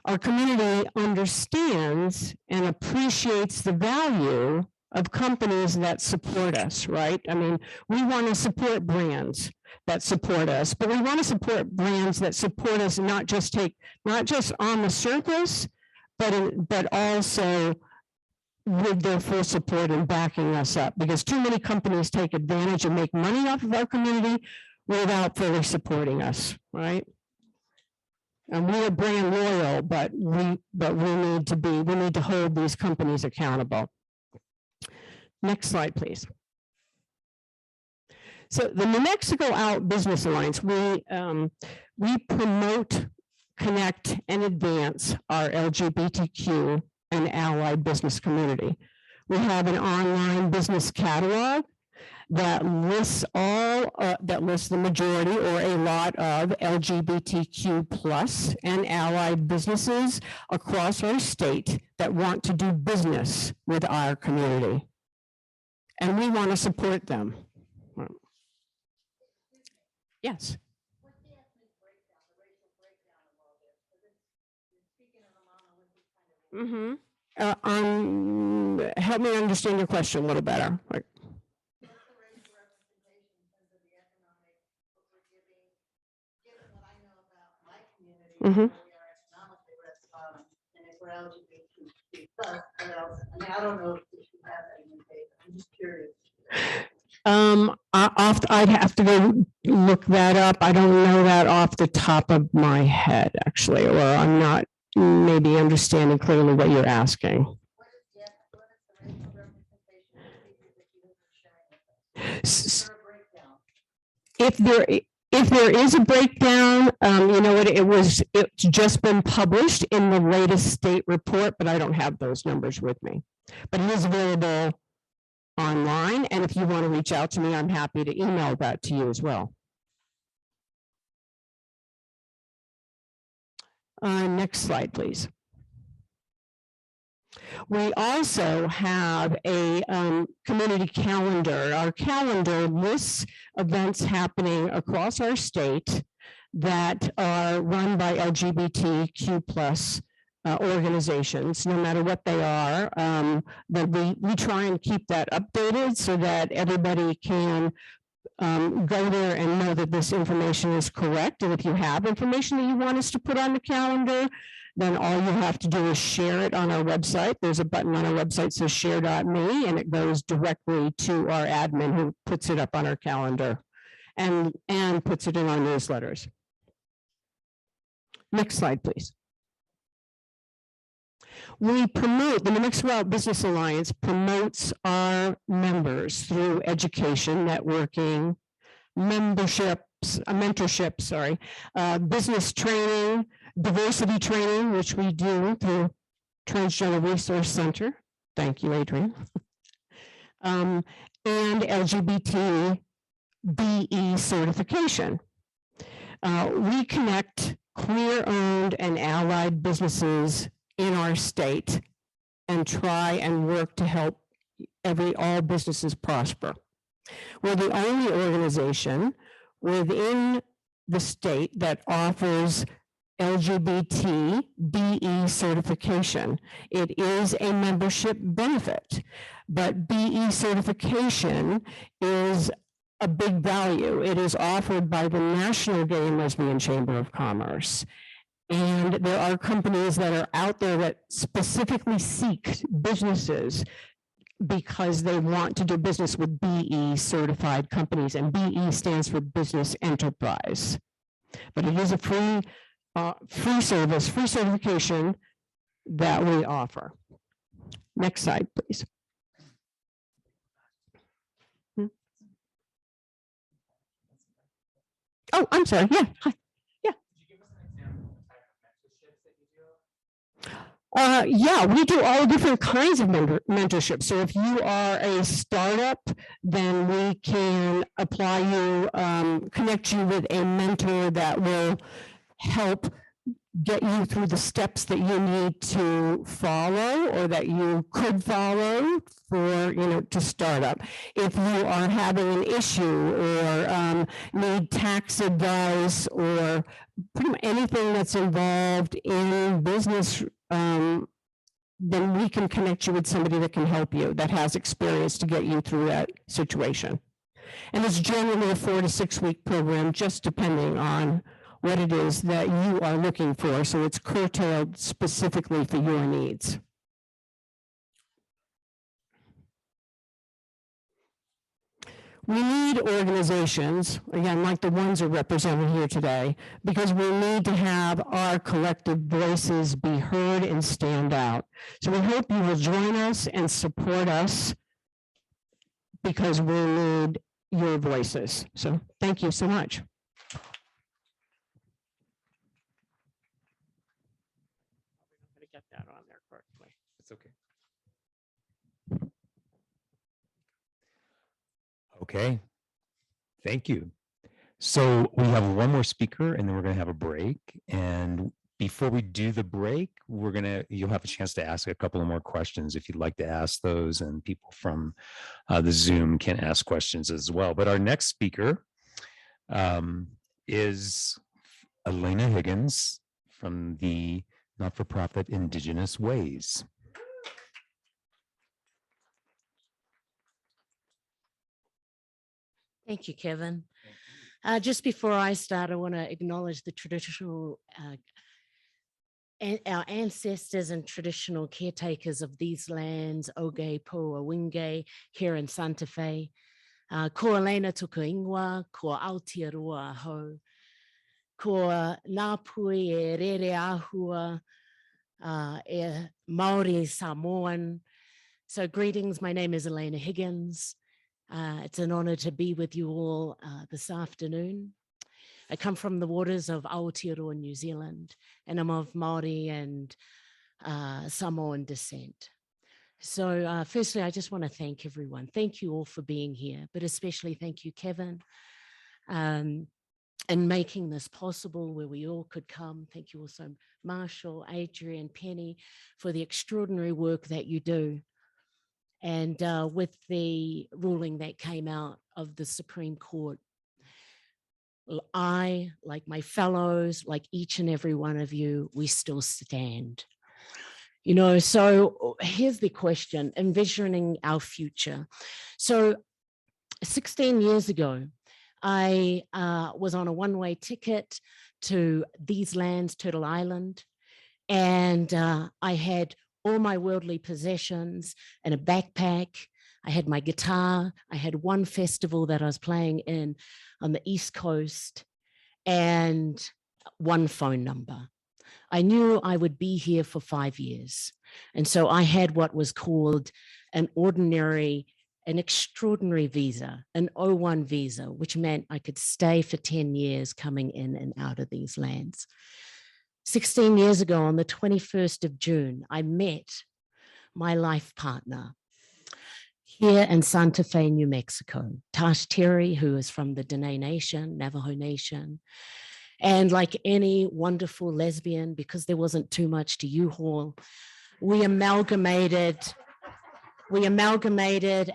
Our community understands and appreciates the value of companies that support us, right? I mean, we want to support brands that support us, but we want to support brands that support us and not just on the surface, but also with their full support and backing us up, because too many companies take advantage and make money off of our community without fully supporting us, right? And we are brand loyal, but we need to hold these companies accountable. Next slide, please. So the New Mexico Out Business Alliance, we promote, connect, and advance our LGBTQ and allied business community. We have an online business catalog that lists the majority or a lot of LGBTQ plus and allied businesses across our state that want to do business with our community. And we want to support them. Yes. Help me understand your question a little better. Like, I don't know if you have that in your paper. I'm just curious. I'd have to go look that up. I don't know that off the top of my head, actually, or I'm not maybe understanding clearly what you're asking. If there is a breakdown, you know what, it's just been published in the latest state report, but I don't have those numbers with me. But it is available online, and if you want to reach out to me, I'm happy to email that to you as well. Next slide, please. We also have a community calendar. Our calendar lists events happening across our state that are run by LGBTQ plus organizations, no matter what they are. That we try and keep that updated so that everybody can go there and know that this information is correct. And if you have information that you want us to put on the calendar, then all you have to do is share it on our website. There's a button on our website that says share.me, and it goes directly to our admin who puts it up on our calendar and puts it in our newsletters. Next slide, please. We promote, the New Mexico Business Alliance promotes our members through education, networking, mentorship, business training, diversity training, which we do through Transgender Resource Center. Thank you, Adrien. And LGBT BE certification. We connect queer-owned and allied businesses in our state and try and work to help all businesses prosper. We're the only organization within the state that offers LGBT BE certification. It is a membership benefit, but BE certification is a big value. It is offered by the National Gay and Lesbian Chamber of Commerce. And there are companies that are out there that specifically seek businesses because they want to do business with BE certified companies, and BE stands for business enterprise. But it is a free service, free certification that we offer. Next slide, please. Oh, I'm sorry. Yeah. Hi. Yeah, we do all different kinds of mentorship. So if you are a startup, then we can apply you, connect you with a mentor that will help get you through the steps that you need to follow or that you could follow for, to start up. If you are having an issue or need tax advice or pretty much anything that's involved in business, then we can connect you with somebody that can help you, that has experience to get you through that situation. And it's generally a 4 to 6 week program, just depending on what it is that you are looking for. So it's curtailed specifically for your needs. We need organizations, again, like the ones that are represented here today, because we need to have our collective voices be heard and stand out. So we hope you will join us and support us because we need your voices. So thank you so much. Get that on there correctly. It's okay. Okay, thank you. So we have one more speaker and then we're going to have a break. And before we do the break, you'll have a chance to ask a couple of more questions if you'd like to ask those, and people from the Zoom can ask questions as well. But our next speaker is Elena Higgins from the not-for-profit Indigenous Ways. Thank you, Kevin. Just before I start, I want to acknowledge the traditional, our ancestors and traditional caretakers of these lands, Oge, Pua, Wingay, here in Santa Fe. Ko Elena tuku ingoa, ko Aotearoa ho, ko Ngāpui e rere ahua, e Māori Samoan. So greetings, my name is Elena Higgins. It's an honor to be with you all this afternoon. I come from the waters of Aotearoa, New Zealand, and I'm of Māori and Samoan descent. So firstly, I just want to thank everyone. Thank you all for being here, but especially thank you, Kevin. and making this possible where we all could come. Thank you also, Marshall, Adrien, Penny, for the extraordinary work that you do. And with the ruling that came out of the Supreme Court, I, like my fellows, like each and every one of you, we still stand. You know, so here's the question, envisioning our future. So 16 years ago, I was on a one-way ticket to these lands, Turtle Island, and I had all my worldly possessions and a backpack. I had my guitar. I had one festival that I was playing in on the East Coast and one phone number. I knew I would be here for 5 years. And so I had what was called an extraordinary visa, an O1 visa, which meant I could stay for 10 years coming in and out of these lands. 16 years ago, on the 21st of June, I met my life partner here in Santa Fe, New Mexico, Tash Terry, who is from the Dene Nation, Navajo Nation. And like any wonderful lesbian, because there wasn't too much to U-Haul, we amalgamated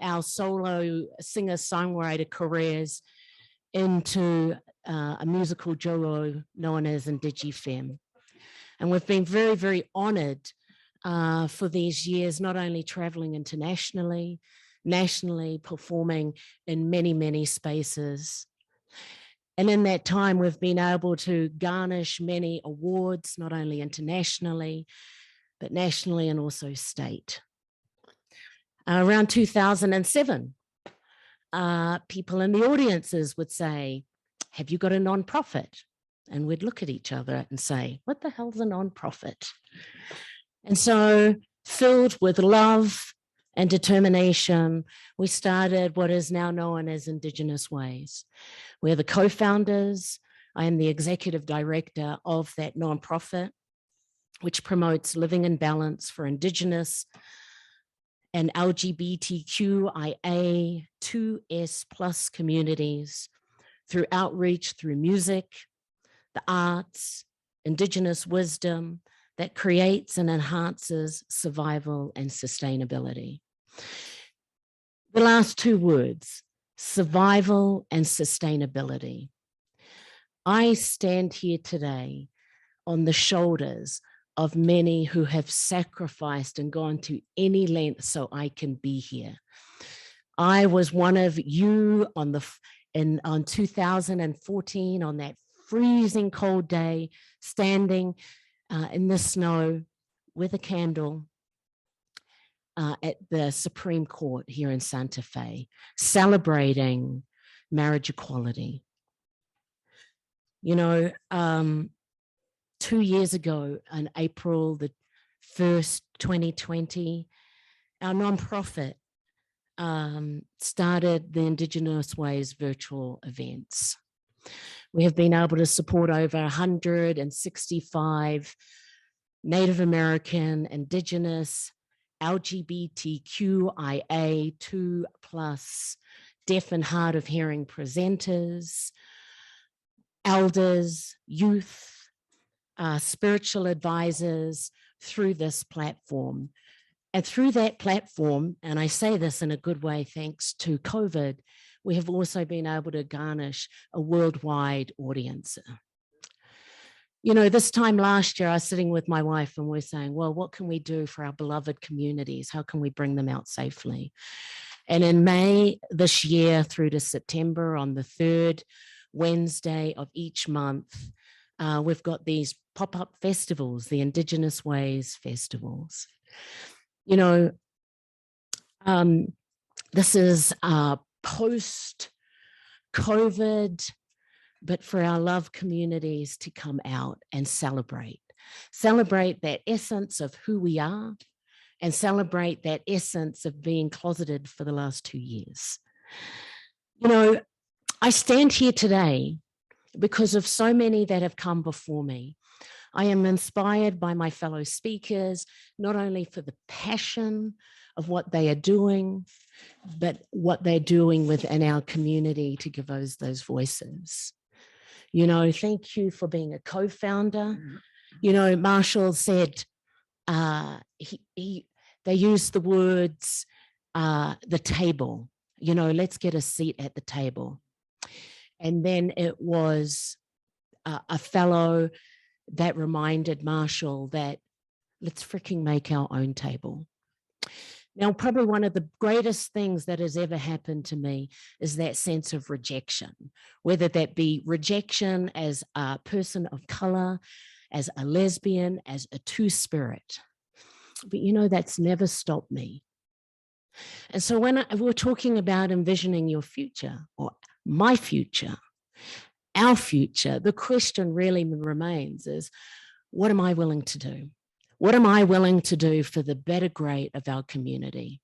our solo singer-songwriter careers into a musical duo known as IndigiFem. And we've been very, very honored for these years, not only traveling internationally, nationally, performing in many, many spaces. And in that time, we've been able to garnish many awards, not only internationally, but nationally and also state. Around 2007, people in the audiences would say, have you got a nonprofit? And we'd look at each other and say, what the hell's a nonprofit? And so, filled with love and determination, we started what is now known as Indigenous Ways. We're the co-founders. I am the executive director of that nonprofit, which promotes living in balance for Indigenous and LGBTQIA 2S+ communities through outreach, through music, the arts, Indigenous wisdom that creates and enhances survival and sustainability. The last two words, survival and sustainability. I stand here today on the shoulders of many who have sacrificed and gone to any length so I can be here. I was one of you on 2014 on that freezing cold day, standing in the snow with a candle at the Supreme Court here in Santa Fe, celebrating marriage equality. You know, 2 years ago, on April the 1st, 2020, our nonprofit started the Indigenous Ways virtual events. We have been able to support over 165 Native American, Indigenous, LGBTQIA 2+, deaf and hard of hearing presenters, elders, youth, spiritual advisors through this platform. And through that platform, and I say this in a good way, thanks to COVID, we have also been able to garnish a worldwide audience. You know, this time last year, I was sitting with my wife and we're saying, well, what can we do for our beloved communities? How can we bring them out safely? And in May this year through to September, on the 3rd Wednesday of each month, we've got these pop-up festivals, the Indigenous Ways festivals. You know, this is post-COVID, but for our love communities to come out and celebrate that essence of who we are and celebrate that essence of being closeted for the last 2 years. You know, I stand here today because of so many that have come before me. I am inspired by my fellow speakers, not only for the passion of what they are doing, but what they're doing within our community to give those voices. You know, thank you for being a co-founder. You know, Marshall said they used the words, the table, you know, let's get a seat at the table. And then it was a fellow that reminded Marshall that let's freaking make our own table. Now, probably one of the greatest things that has ever happened to me is that sense of rejection, whether that be rejection as a person of color, as a lesbian, as a two-spirit. But you know, that's never stopped me. And so when we're talking about envisioning your future or my future, our future, the question really remains is, what am I willing to do? What am I willing to do for the better great of our community?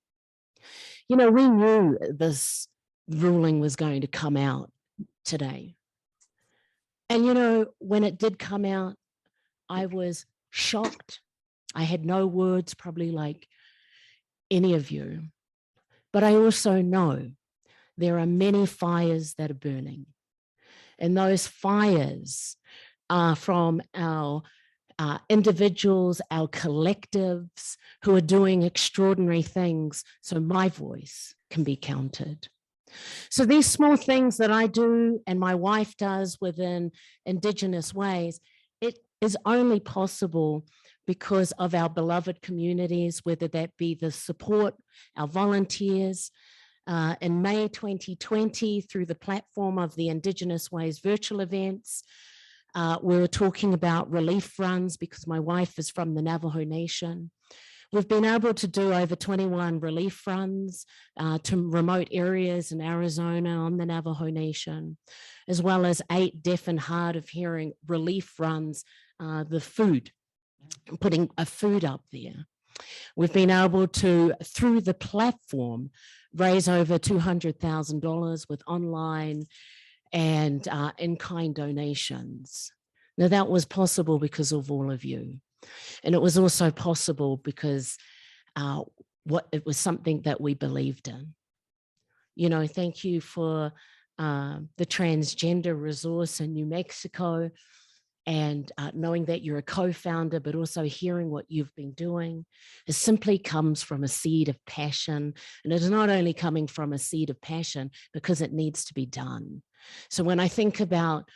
You know, we knew this ruling was going to come out today. And, you know, when it did come out, I was shocked. I had no words, probably like any of you. But I also know there are many fires that are burning. And those fires are from our individuals, our collectives who are doing extraordinary things so my voice can be counted. So these small things that I do and my wife does within Indigenous ways, it is only possible because of our beloved communities, whether that be the support, our volunteers. In May 2020, through the platform of the Indigenous Ways virtual events, we were talking about relief runs because my wife is from the Navajo Nation. We've been able to do over 21 relief runs to remote areas in Arizona on the Navajo Nation, as well as 8 deaf and hard of hearing relief runs, the food, putting a food up there. We've been able to, through the platform, raise over $200,000 with online and in-kind donations. Now that was possible because of all of you. And it was also possible because it was something that we believed in. You know, thank you for the Transgender resource in New Mexico, and knowing that you're a co-founder, but also hearing what you've been doing. It simply comes from a seed of passion. And it is not only coming from a seed of passion because it needs to be done. So when I think about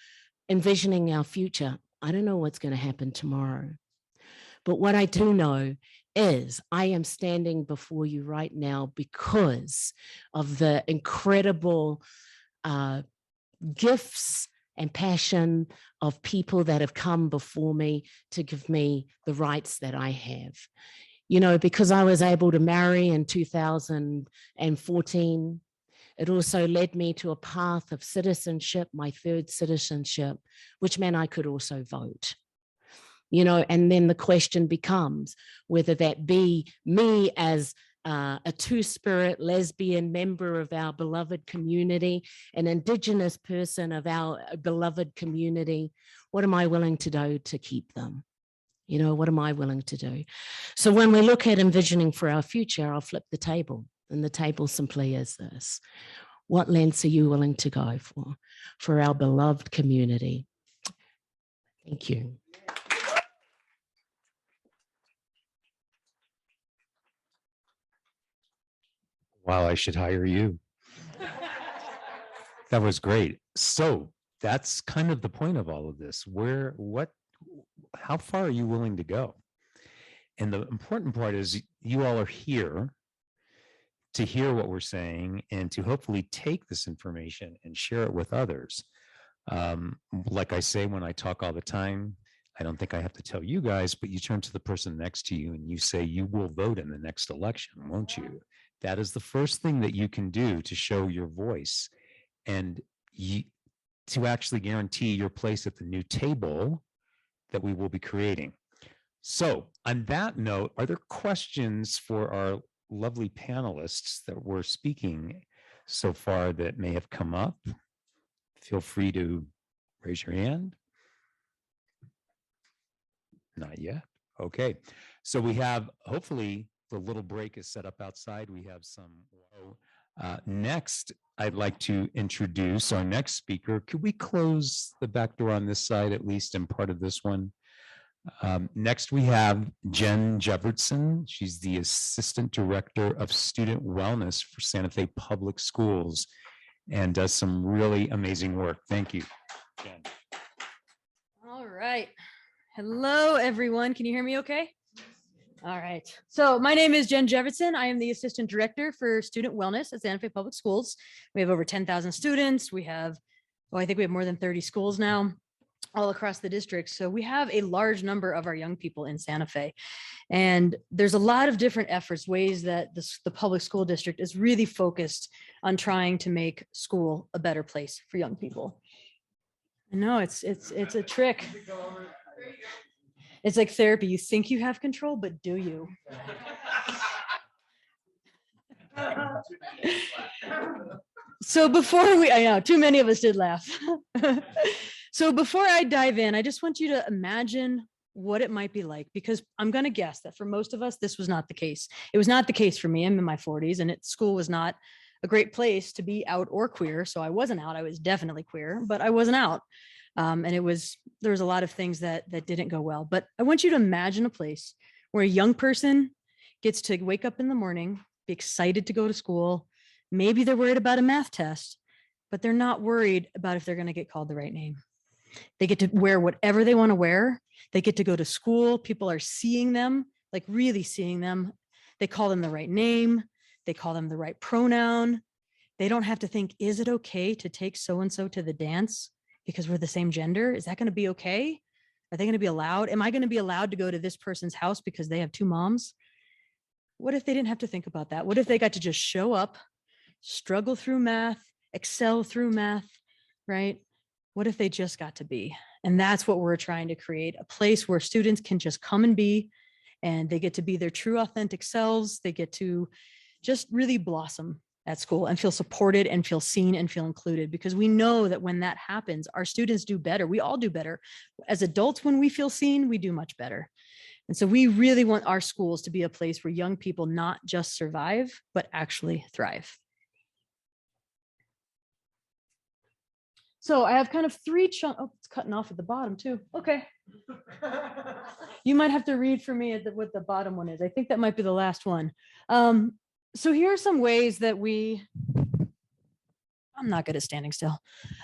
envisioning our future, I don't know what's going to happen tomorrow. But what I do know is I am standing before you right now because of the incredible gifts and passion of people that have come before me to give me the rights that I have. You know, because I was able to marry in 2014, it also led me to a path of citizenship, my 3rd citizenship, which meant I could also vote. You know, and then the question becomes whether that be me as a two-spirit lesbian member of our beloved community, an Indigenous person of our beloved community. What am I willing to do to keep them? You know, what am I willing to do? So when we look at envisioning for our future, I'll flip the table. And the table simply is this. What lengths are you willing to go for our beloved community? Thank you. Wow, I should hire you. That was great. So that's kind of the point of all of this. How far are you willing to go? And the important part is you all are here to hear what we're saying and to hopefully take this information and share it with others. Like I say, when I talk all the time, I don't think I have to tell you guys, but you turn to the person next to you and you say, you will vote in the next election, won't you? That is the first thing that you can do to show your voice and to actually guarantee your place at the new table that we will be creating. So on that note, are there questions for our lovely panelists that were speaking so far that may have come up? Feel free to raise your hand. Not yet. Okay. So we have, hopefully the little break is set up outside. We have some Next, I'd like to introduce our next speaker. Could we close the back door on this side, at least in part of this one? Next, we have Jen Jevertson. She's the Assistant Director of Student Wellness for Santa Fe Public Schools and does some really amazing work. Thank you, Jen. All right. Hello, everyone. Can you hear me okay? All right. So my name is Jen Jevertson. I am the Assistant Director for Student Wellness at Santa Fe Public Schools. We have over 10,000 students. We have, well, I think we have more than 30 schools now all across the district. So we have a large number of our young people in Santa Fe. And there's a lot of different efforts, ways that the public school district is really focused on trying to make school a better place for young people. I know it's a trick. It's like therapy. You think you have control, but do you? So before I know too many of us did laugh. So before I dive in, I just want you to imagine what it might be like, because I'm going to guess that for most of us, this was not the case. It was not the case for me. I'm in my 40s and school was not a great place to be out or queer. So I wasn't out. I was definitely queer, but I wasn't out. And there was a lot of things that didn't go well. But I want you to imagine a place where a young person gets to wake up in the morning, be excited to go to school. Maybe they're worried about a math test, but they're not worried about if they're going to get called the right name. They get to wear whatever they want to wear. They get to go to school. People are seeing them, like really seeing them. They call them the right name. They call them the right pronoun. They don't have to think, is it okay to take so-and-so to the dance because we're the same gender? Is that going to be okay? Are they going to be allowed? Am I going to be allowed to go to this person's house because they have two moms? What if they didn't have to think about that? What if they got to just show up, struggle through math, excel through math, right? What if they just got to be? And that's what we're trying to create, a place where students can just come and be, and they get to be their true authentic selves. They get to just really blossom at school and feel supported and feel seen and feel included, because we know that when that happens, our students do better. We all do better. As adults, when we feel seen, we do much better. And so we really want our schools to be a place where young people not just survive, but actually thrive. So I have kind of three chunks. Oh, it's cutting off at the bottom too. Okay. You might have to read for me what the bottom one is. I think that might be the last one. So here are some ways that I'm not good at standing still.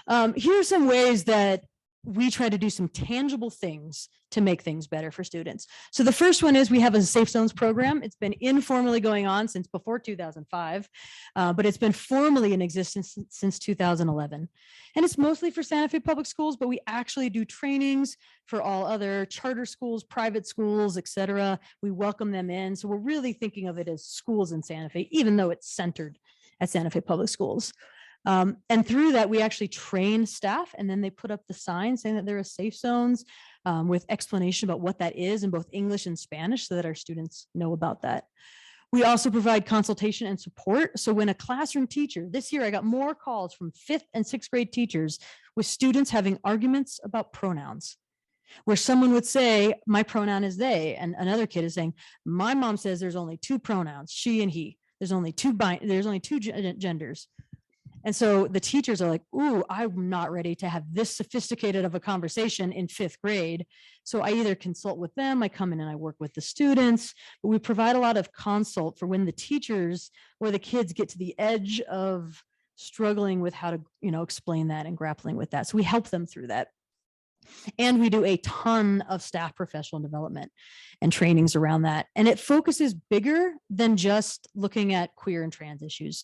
Here are some ways that we try to do some tangible things to make things better for students. So the first one is we have a Safe Zones program. It's been informally going on since before 2005, but it's been formally in existence since 2011. And it's mostly for Santa Fe Public Schools, but we actually do trainings for all other charter schools, private schools, et cetera. We welcome them in. So we're really thinking of it as schools in Santa Fe, even though it's centered at Santa Fe Public Schools. And through that, we actually train staff, and then they put up the sign saying that there are safe zones with explanation about what that is in both English and Spanish, so that our students know about that. We also provide consultation and support. So when a classroom teacher, this year I got more calls from 5th and 6th grade teachers with students having arguments about pronouns, where someone would say, my pronoun is they, and another kid is saying, my mom says there's only two pronouns, she and he. There's only two genders. And so the teachers are like, ooh, I'm not ready to have this sophisticated of a conversation in 5th grade. So I either consult with them, I come in and I work with the students, but we provide a lot of consult for when the teachers or the kids get to the edge of struggling with how to, explain that and grappling with that. So we help them through that. And we do a ton of staff professional development and trainings around that. And it focuses bigger than just looking at queer and trans issues.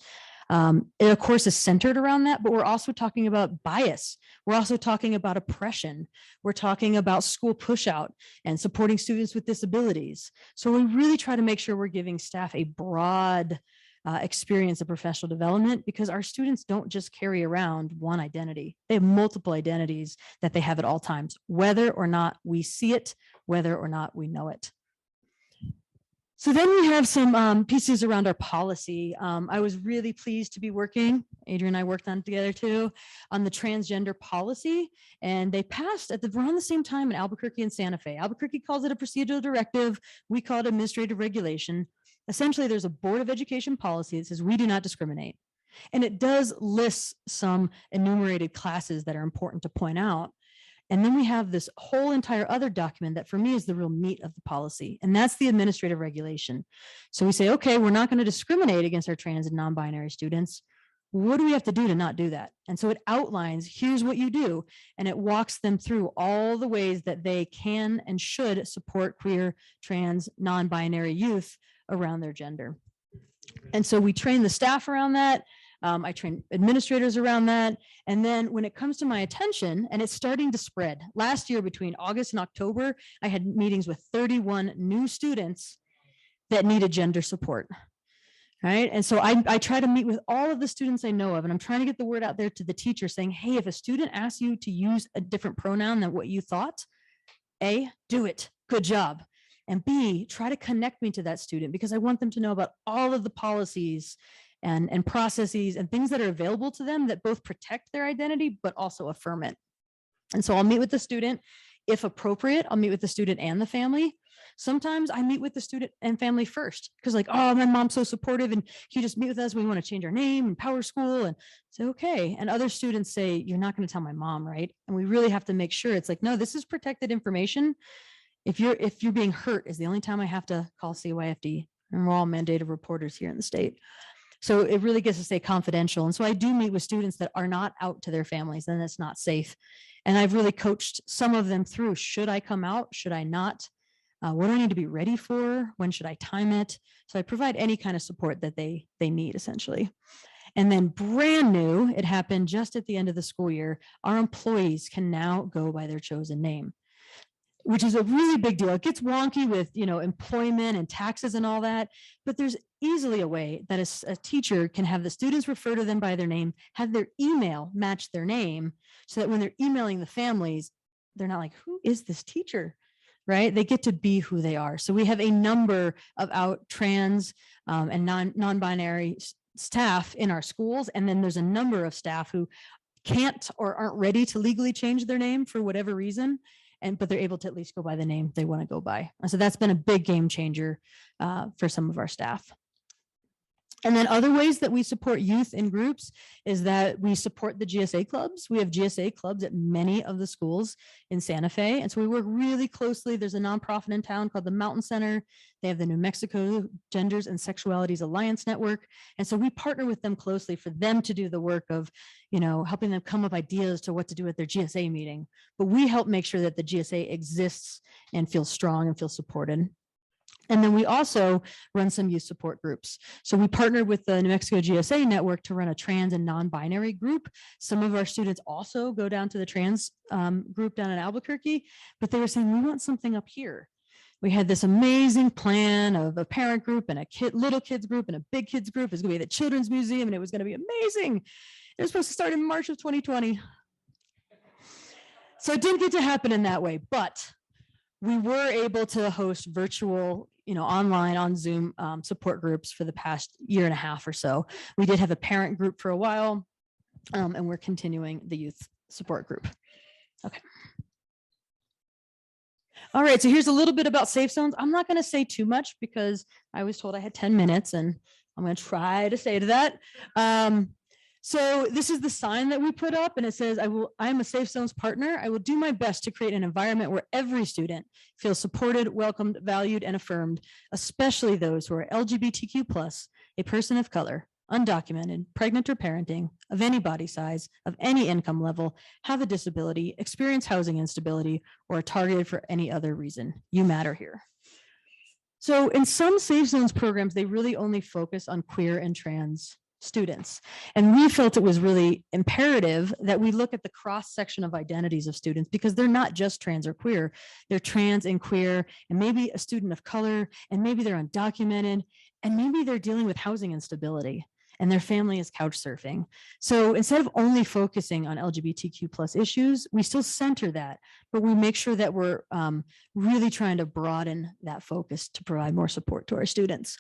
It, of course, is centered around that, but we're also talking about bias. We're also talking about oppression. We're talking about school push out and supporting students with disabilities. So we really try to make sure we're giving staff a broad experience of professional development, because our students don't just carry around one identity. They have multiple identities that they have at all times, whether or not we see it, whether or not we know it. So then we have some pieces around our policy. I was really pleased to be working, Adrien and I worked on it together too, on the transgender policy, and they passed around the same time in Albuquerque and Santa Fe. Albuquerque calls it a procedural directive. We call it administrative regulation. Essentially, there's a Board of Education policy that says we do not discriminate. And it does list some enumerated classes that are important to point out. And then we have this whole entire other document that for me is the real meat of the policy. And that's the administrative regulation. So we say, okay, we're not going to discriminate against our trans and non-binary students. What do we have to do to not do that? And so it outlines, here's what you do. And it walks them through all the ways that they can and should support queer, trans, non-binary youth around their gender. And so we train the staff around that. I train administrators around that. And then when it comes to my attention, and it's starting to spread, last year between August and October, I had meetings with 31 new students that needed gender support. Right. And so I try to meet with all of the students I know of, and I'm trying to get the word out there to the teacher saying, hey, if a student asks you to use a different pronoun than what you thought, A, do it. Good job. And B, try to connect me to that student because I want them to know about all of the policies and processes and things that are available to them that both protect their identity, but also affirm it. And so I'll meet with the student. If appropriate, I'll meet with the student and the family. Sometimes I meet with the student and family first because like, oh, my mom's so supportive and can you just meet with us? We want to change our name and Power School. And say, okay. And other students say, you're not going to tell my mom, right? And we really have to make sure it's like, no, this is protected information. If you're being hurt is the only time I have to call CYFD, and we're all mandated reporters here in the state. So it really gets to stay confidential. And so I do meet with students that are not out to their families and it's not safe. And I've really coached some of them through, should I come out? Should I not? What do I need to be ready for? When should I time it? So I provide any kind of support that they need essentially. And then brand new, it happened just at the end of the school year, our employees can now go by their chosen name, which is a really big deal. It gets wonky with, employment and taxes and all that, but there's easily a way that a teacher can have the students refer to them by their name, have their email match their name so that when they're emailing the families, they're not like, who is this teacher, right? They get to be who they are. So we have a number of out trans and non-binary staff in our schools. And then there's a number of staff who can't or aren't ready to legally change their name for whatever reason. But they're able to at least go by the name they want to go by. And so that's been a big game changer for some of our staff. And then other ways that we support youth in groups is that we support the GSA clubs. We have GSA clubs at many of the schools in Santa Fe. And so we work really closely. There's a nonprofit in town called the Mountain Center. They have the New Mexico Genders and Sexualities Alliance Network. And so we partner with them closely for them to do the work of, helping them come up ideas to what to do at their GSA meeting. But we help make sure that the GSA exists and feels strong and feels supported. And then we also run some youth support groups. So we partnered with the New Mexico GSA network to run a trans and non-binary group. Some of our students also go down to the trans group down in Albuquerque, but they were saying, we want something up here. We had this amazing plan of a parent group and a little kids group and a big kids group. It's going to be at the Children's Museum and it was going to be amazing. It was supposed to start in March of 2020. So it didn't get to happen in that way, but we were able to host virtual, online on Zoom support groups for the past year and a half or so. We did have a parent group for a while, and we're continuing the youth support group. Okay. All right, so here's a little bit about safe zones. I'm not going to say too much because I was told I had 10 minutes, and I'm going to try to say to that. So this is the sign that we put up and it says, I am a Safe Zones partner. I will do my best to create an environment where every student feels supported, welcomed, valued, and affirmed, especially those who are LGBTQ+, a person of color, undocumented, pregnant or parenting, of any body size, of any income level, have a disability, experience housing instability, or are targeted for any other reason. You matter here. So in some Safe Zones programs, they really only focus on queer and trans students. And we felt it was really imperative that we look at the cross section of identities of students because they're not just trans or queer, they're trans and queer, and maybe a student of color, and maybe they're undocumented, and maybe they're dealing with housing instability and their family is couch surfing. So instead of only focusing on LGBTQ+ issues, we still center that, but we make sure that we're really trying to broaden that focus to provide more support to our students.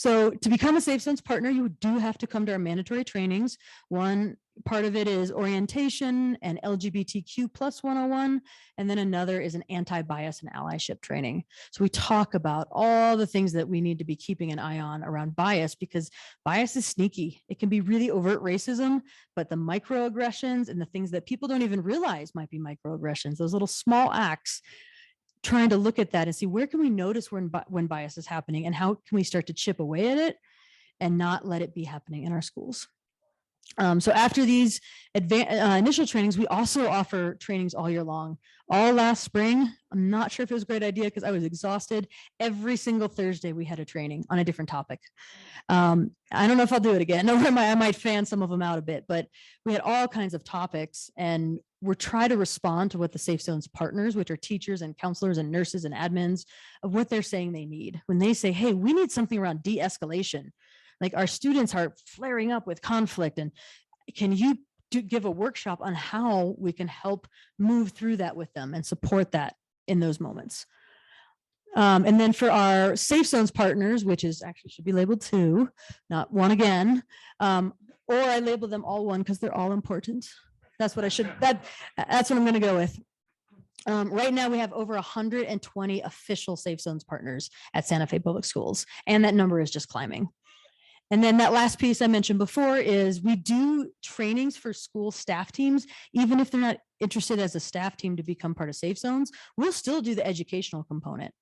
So to become a Safe Zones partner, you do have to come to our mandatory trainings. One part of it is orientation and LGBTQ plus 101. And then another is an anti-bias and allyship training. So we talk about all the things that we need to be keeping an eye on around bias, because bias is sneaky. It can be really overt racism, but the microaggressions and the things that people don't even realize might be microaggressions, those little small acts, trying to look at that and see where can we notice when bias is happening and how can we start to chip away at it and not let it be happening in our schools. So after these initial trainings, we also offer trainings all year long. All last spring, I'm not sure if it was a great idea because I was exhausted. Every single Thursday we had a training on a different topic. I don't know if I'll do it again. I might fan some of them out a bit, but we had all kinds of topics, and we're trying to respond to what the Safe Zones partners, which are teachers and counselors and nurses and admins, of what they're saying they need. When they say, hey, we need something around de-escalation, like our students are flaring up with conflict, and can you give a workshop on how we can help move through that with them and support that in those moments. And then for our Safe Zones partners, which is actually should be labeled 2, not 1 again, or I label them all 1 because they're all important. That's what I should, that's what I'm going to go with. Right now we have over 120 official Safe Zones partners at Santa Fe Public Schools, and that number is just climbing. And then that last piece I mentioned before is we do trainings for school staff teams. Even if they're not interested as a staff team to become part of Safe Zones, we'll still do the educational component.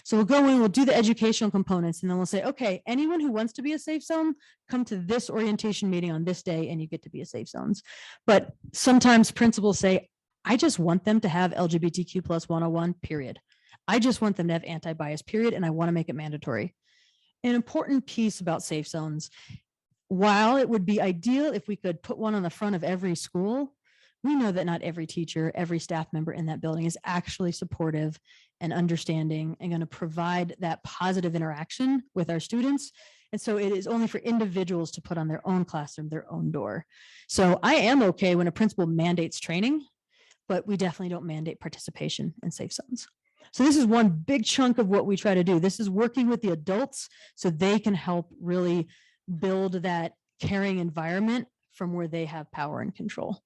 So we'll go in, we'll do the educational components, and then we'll say, okay, anyone who wants to be a Safe Zone, come to this orientation meeting on this day and you get to be a Safe Zones. But sometimes principals say, I just want them to have LGBTQ plus 101, period. I just want them to have anti-bias, period, and I want to make it mandatory. An important piece about Safe Zones, while it would be ideal if we could put one on the front of every school, we know that not every teacher, every staff member in that building is actually supportive and understanding and going to provide that positive interaction with our students. And so it is only for individuals to put on their own classroom, their own door. So I am okay when a principal mandates training, but we definitely don't mandate participation in Safe Zones. So this is one big chunk of what we try to do. This is working with the adults so they can help really build that caring environment from where they have power and control.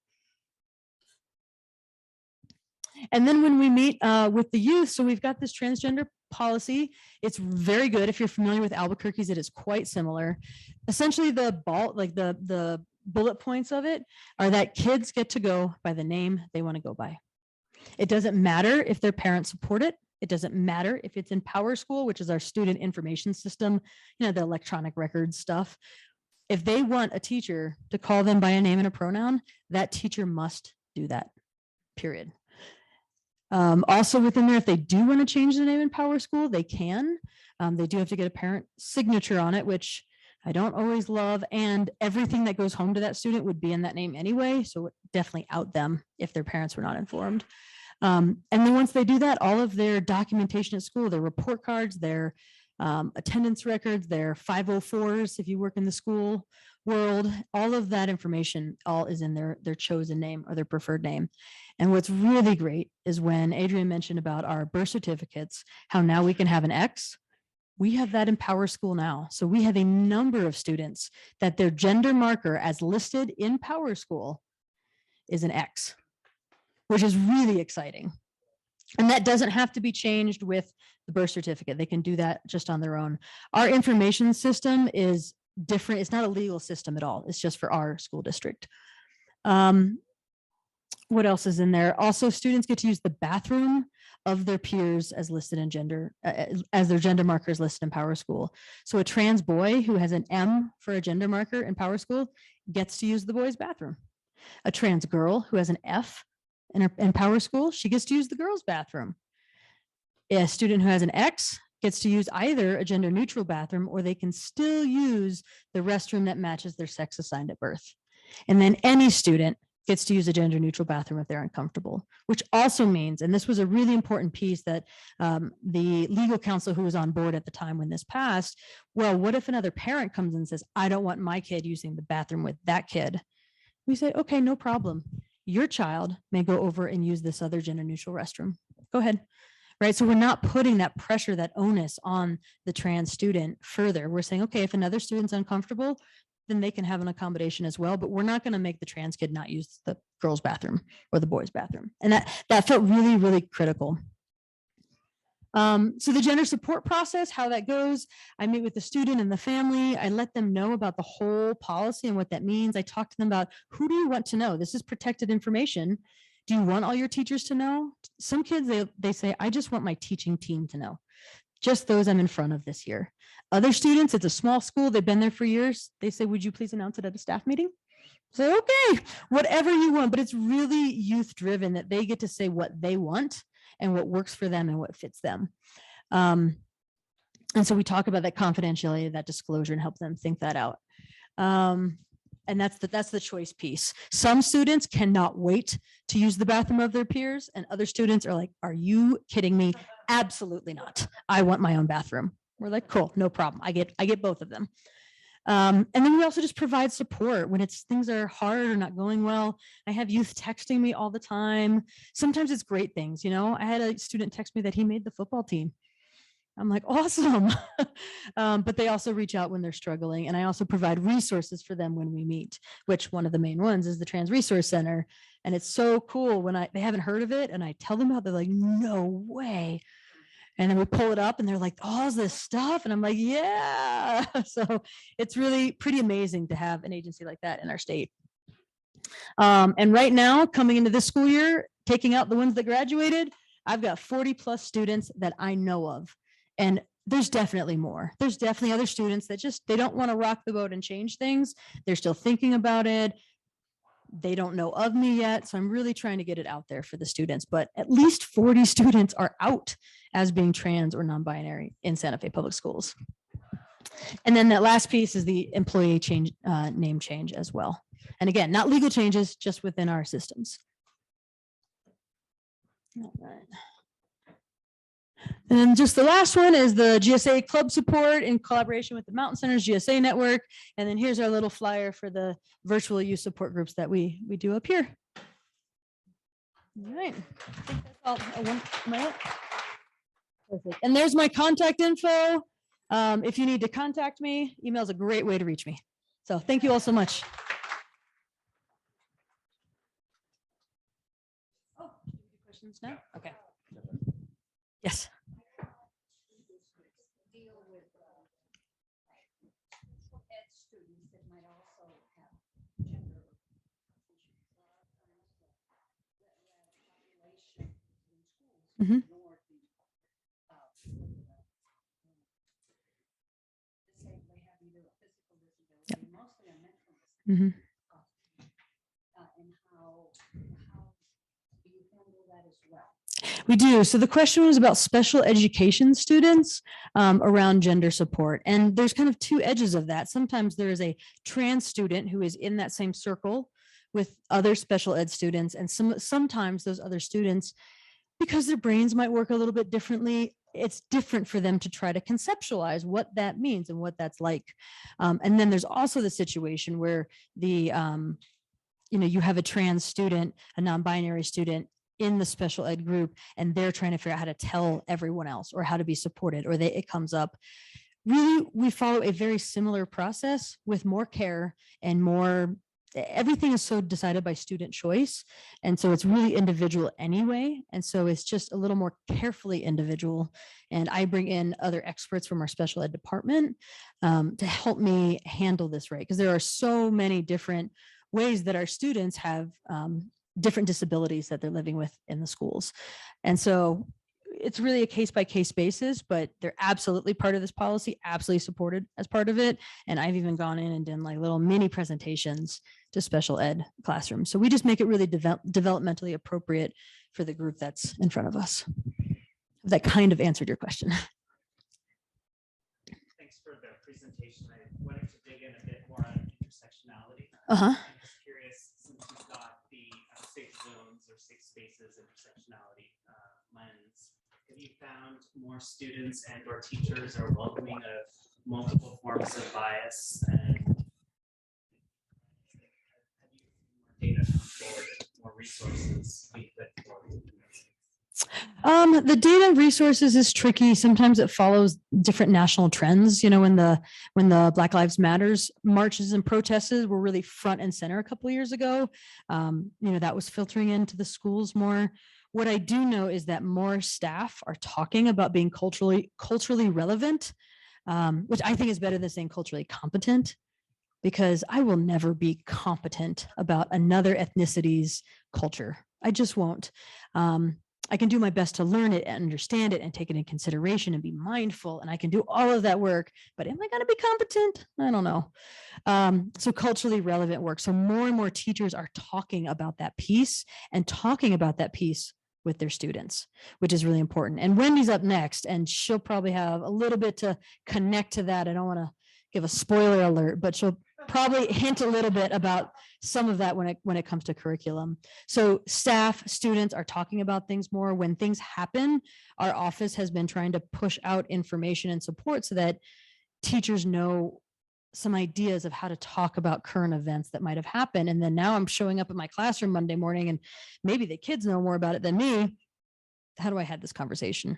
And then when we meet with the youth, so we've got this transgender policy. It's very good. If you're familiar with Albuquerque's, it is quite similar. Essentially the bullet points of it are that kids get to go by the name they want to go by. It doesn't matter if their parents support it. It doesn't matter if it's in Power School, which is our student information system, you know, the electronic records stuff. If they want a teacher to call them by a name and a pronoun, that teacher must do that, period. Also within there, if they do want to change the name in Power School, they can. They do have to get a parent signature on it, which I don't always love. And everything that goes home to that student would be in that name anyway. So definitely out them if their parents were not informed. And then once they do that, all of their documentation at school, their report cards, their attendance records, their 504s, if you work in the school world, all of that information all is in their chosen name or their preferred name. And what's really great is when Adrien mentioned about our birth certificates, how now we can have an X. We have that in Power School now. So we have a number of students that their gender marker as listed in Power School is an X, which is really exciting. And that doesn't have to be changed with the birth certificate. They can do that just on their own. Our information system is different. It's not a legal system at all. It's just for our school district. What else is in there? Also, students get to use the bathroom of their peers as listed in gender, as their gender markers listed in Power School. So a trans boy who has an M for a gender marker in Power School gets to use the boys' bathroom. A trans girl who has an F in Power School, she gets to use the girls' bathroom. A student who has an X gets to use either a gender neutral bathroom, or they can still use the restroom that matches their sex assigned at birth. And then any student gets to use a gender neutral bathroom if they're uncomfortable, which also means, and this was a really important piece that the legal counsel who was on board at the time when this passed, well, what if another parent comes and says, I don't want my kid using the bathroom with that kid? We say, okay, no problem. Your child may go over and use this other gender neutral restroom. Go ahead. right? So we're not putting that pressure, that onus on the trans student further. We're saying, okay, if another student's uncomfortable, then they can have an accommodation as well, but we're not going to make the trans kid not use the girls' bathroom or the boys' bathroom. And that felt really, really critical. So the gender support process, how that goes, I meet with the student and the family. I let them know about the whole policy and what that means. I talk to them about, who do you want to know? This is protected information. Do you want all your teachers to know? Some kids, they say, I just want my teaching team to know. Just those I'm in front of this year. Other students, it's a small school, they've been there for years. They say, would you please announce it at a staff meeting? Say, okay, whatever you want, but it's really youth driven, that they get to say what they want and what works for them and what fits them. And so we talk about that confidentiality, that disclosure, and help them think that out. And that's the choice piece. Some students cannot wait to use the bathroom of their peers, and other students are like, are you kidding me? Absolutely not. I want my own bathroom. We're like, cool, no problem. I get both of them. And then we also just provide support when things are hard or not going well. I have youth texting me all the time. Sometimes it's great things, you know. I had a student text me that he made the football team. I'm like, awesome. But they also reach out when they're struggling. And I also provide resources for them when we meet, which one of the main ones is the Trans Resource Center. And it's so cool when they haven't heard of it and I tell them about it, they're like, no way. And then we pull it up and they're like, oh, is this stuff? And I'm like, yeah. So it's really pretty amazing to have an agency like that in our state. And right now, coming into this school year, taking out the ones that graduated, I've got 40+ students that I know of. And there's definitely more. There's definitely other students that they don't want to rock the boat and change things. They're still thinking about it. They don't know of me yet. So I'm really trying to get it out there for the students, but at least 40 students are out as being trans or non-binary in Santa Fe Public Schools. And then that last piece is the employee change, name change as well. And again, not legal changes, just within our systems. All right. And then just the last one is the GSA club support in collaboration with the Mountain Centers GSA network. And then here's our little flyer for the virtual youth support groups that we do up here. All right. I think that's all. Perfect. And there's my contact info. If you need to contact me, email is a great way to reach me. So thank you all so much. Oh, questions now? Okay. Yes. Mm-hmm. Yep. Mm-hmm. We do. So the question was about special education students around gender support. And there's kind of two edges of that. Sometimes there is a trans student who is in that same circle with other special ed students. And sometimes those other students, because their brains might work a little bit differently, it's different for them to try to conceptualize what that means and what that's like. And then there's also the situation where you have a trans student, a non-binary student in the special ed group, and they're trying to figure out how to tell everyone else or how to be supported, or it comes up. Really, we follow a very similar process with more care and more. Everything is so decided by student choice. And so it's really individual anyway. And so it's just a little more carefully individual. And I bring in other experts from our special ed department to help me handle this right. Because there are so many different ways that our students have different disabilities that they're living with in the schools. And so it's really a case-by-case basis, but they're absolutely part of this policy, absolutely supported as part of it. And I've even gone in and done like little mini presentations to special ed classrooms. So we just make it really developmentally appropriate for the group that's in front of us. That kind of answered your question. Thanks for the presentation. I wanted to dig in a bit more on intersectionality. Uh-huh. I'm just curious, since you've got the safe zones or safe spaces intersectionality lens, have you found more students and or teachers are welcoming of multiple forms of bias, and have you more data come forward, more resources be put forward? The data resources is tricky. Sometimes it follows different national trends. You know, when the Black Lives Matters marches and protests were really front and center a couple of years ago, you know, that was filtering into the schools more. What I do know is that more staff are talking about being culturally relevant, which I think is better than saying culturally competent, because I will never be competent about another ethnicity's culture. I just won't. I can do my best to learn it and understand it and take it in consideration and be mindful. And I can do all of that work, but am I going to be competent? I don't know. So culturally relevant work. So more and more teachers are talking about that piece and talking about that piece with their students, which is really important. And Wendy's up next, and she'll probably have a little bit to connect to that. I don't want to give a spoiler alert, but she'll probably hint a little bit about some of that when it comes to curriculum. So staff, students are talking about things more. When things happen, our office has been trying to push out information and support so that teachers know some ideas of how to talk about current events that might have happened. And then now I'm showing up at my classroom Monday morning, and maybe the kids know more about it than me. How do I have this conversation?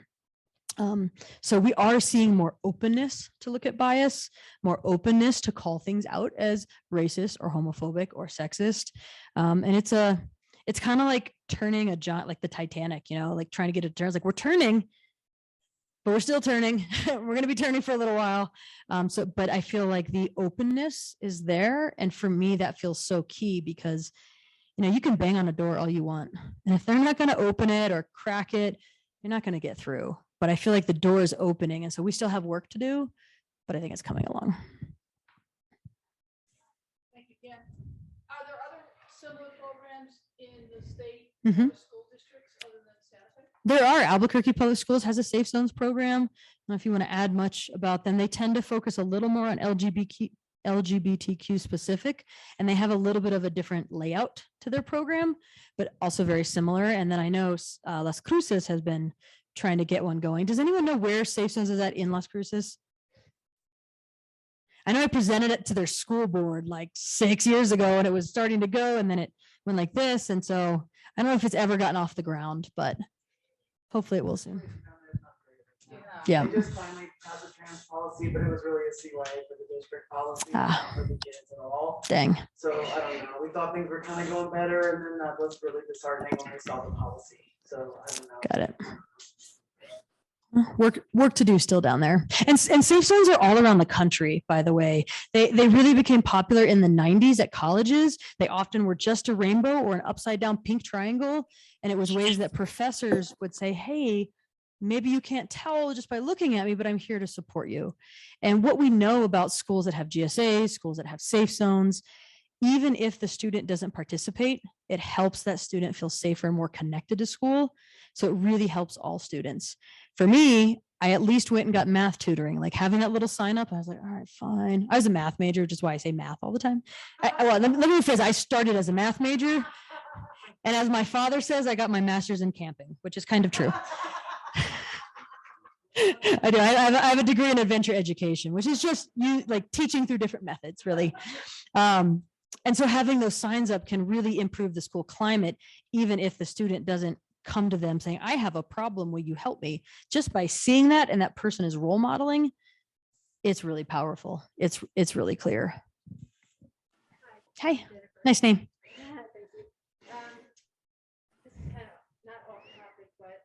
So we are seeing more openness to look at bias, more openness to call things out as racist or homophobic or sexist. And it's kind of like turning a giant, like the Titanic, you know, like trying to get it to turn. It's like we're turning, but we're still turning. We're going to be turning for a little while. But I feel like the openness is there. And for me, that feels so key because, you know, you can bang on a door all you want. And if they're not going to open it or crack it, you're not going to get through. But I feel like the door is opening. And so we still have work to do, but I think it's coming along. Thank you, Ken. Are there other similar programs in the state Mhm. school districts other than Santa Fe? There are. Albuquerque Public Schools has a Safe Zones program. I don't know if you want to add much about them. They tend to focus a little more on LGBTQ specific, and they have a little bit of a different layout to their program, but also very similar. And then I know Las Cruces has been trying to get one going. Does anyone know where Safe Zones is at in Las Cruces? I know I presented it to their school board like 6 years ago and it was starting to go, and then it went like this. And so I don't know if it's ever gotten off the ground, but hopefully it will soon. Yeah. They just finally passed a trans policy, but it was really a CYA for the district policy, Ah. not for the kids at all. Dang. So I don't know. We thought things were kind of going better, and then that was really disheartening when we saw the policy. So I don't know. Got it. Work to do still down there. And safe zones are all around the country, by the way. They really became popular in the 90s at colleges. They often were just a rainbow or an upside down pink triangle. And it was ways that professors would say, hey, maybe you can't tell just by looking at me, but I'm here to support you. And what we know about schools that have GSAs, schools that have safe zones, even if the student doesn't participate, it helps that student feel safer and more connected to school. So it really helps all students. For me, I at least went and got math tutoring, like having that little sign up. I was like, all right, fine. I was a math major, which is why I say math all the time. Let me rephrase. I started as a math major. And as my father says, I got my master's in camping, which is kind of true. I do. I have a degree in adventure education, which is just you like teaching through different methods, really. And so having those signs up can really improve the school climate, even if the student doesn't come to them saying, I have a problem, will you help me? Just by seeing that and that person is role modeling, it's really powerful. It's really clear. Hi, nice name. This is kind of not off topic, but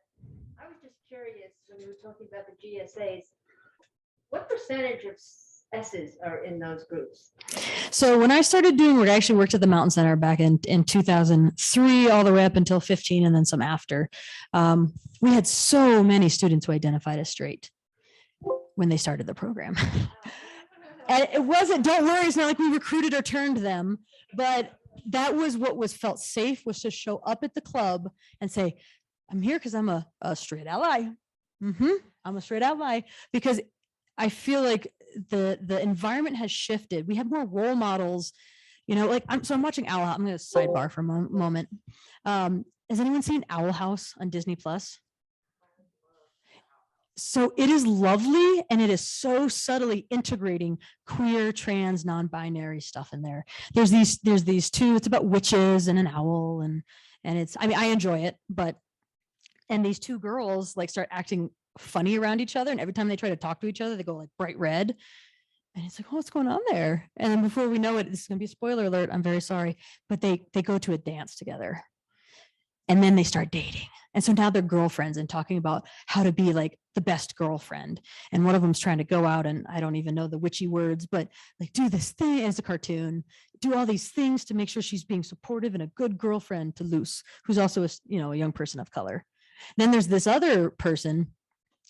I was just curious when you were talking about the GSAs, what percentage of S's are in those groups? So when I started doing work, I actually worked at the Mountain Center back in 2003, all the way up until 15 and then some after. We had so many students who identified as straight when they started the program. And it wasn't, don't worry, it's not like we recruited or turned them, but that was what was felt safe, was to show up at the club and say, I'm here because I'm a straight ally. I'm a straight ally, because I feel like the environment has shifted. We have more role models, you know, like I'm watching Owl House. I'm going to sidebar for a moment. Has anyone seen Owl House on Disney Plus? So it is lovely, and it is so subtly integrating queer, trans, non-binary stuff in there. There's these two. It's about witches and an owl, and it's. I mean, I enjoy it, but And these two girls like start acting funny around each other. And every time they try to talk to each other, they go like bright red. And it's like, oh, what's going on there? And then before we know it, this is going to be a spoiler alert. I'm very sorry. But they go to a dance together. And then they start dating. And so now they're girlfriends and talking about how to be like the best girlfriend. And one of them's trying to go out, and I don't even know the witchy words, but like do this thing as a cartoon, do all these things to make sure she's being supportive and a good girlfriend to Luce, who's also a young person of color. Then there's this other person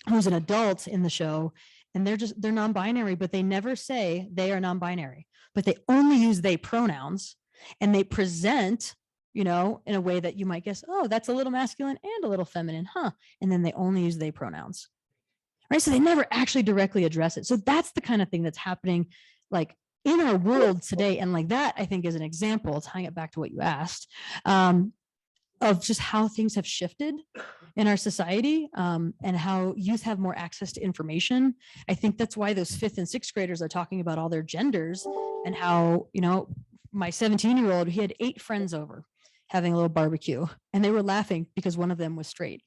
who's an adult in the show, and they're non-binary, but they never say they are non-binary, but they only use they pronouns, and they present in a way that you might guess, oh, that's a little masculine and a little feminine, huh? And then they only use they pronouns, right? So they never actually directly address it. So that's the kind of thing that's happening like in our world today. And like that, I think is an example, tying it back to what you asked, of just how things have shifted in our society, and how youth have more access to information. I think that's why those 5th and 6th graders are talking about all their genders, and how, my 17-year-old, he had 8 friends over having a little barbecue, and they were laughing because one of them was straight,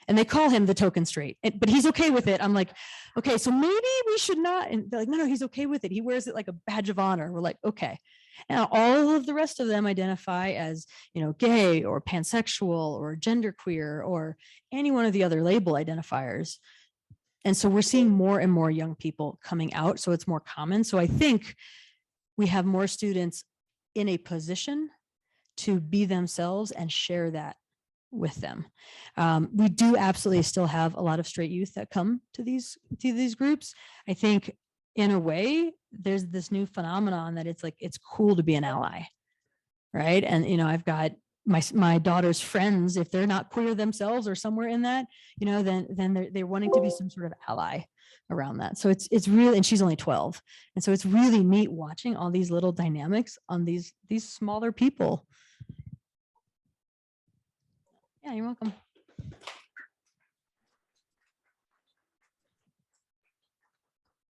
and they call him the token straight, but he's okay with it. I'm like, okay, so maybe we should not. And they're like, no, he's okay with it. He wears it like a badge of honor. We're like, okay. Now all of the rest of them identify as, gay or pansexual or genderqueer or any one of the other label identifiers. And so we're seeing more and more young people coming out. So it's more common. So I think we have more students in a position to be themselves and share that with them. We do absolutely still have a lot of straight youth that come to these groups. I think in a way, there's this new phenomenon that it's like, it's cool to be an ally, right? And, I've got my daughter's friends, if they're not queer themselves or somewhere in that, then they're wanting to be some sort of ally around that. So it's really, and she's only 12. And so it's really neat watching all these little dynamics on these smaller people. Yeah, you're welcome.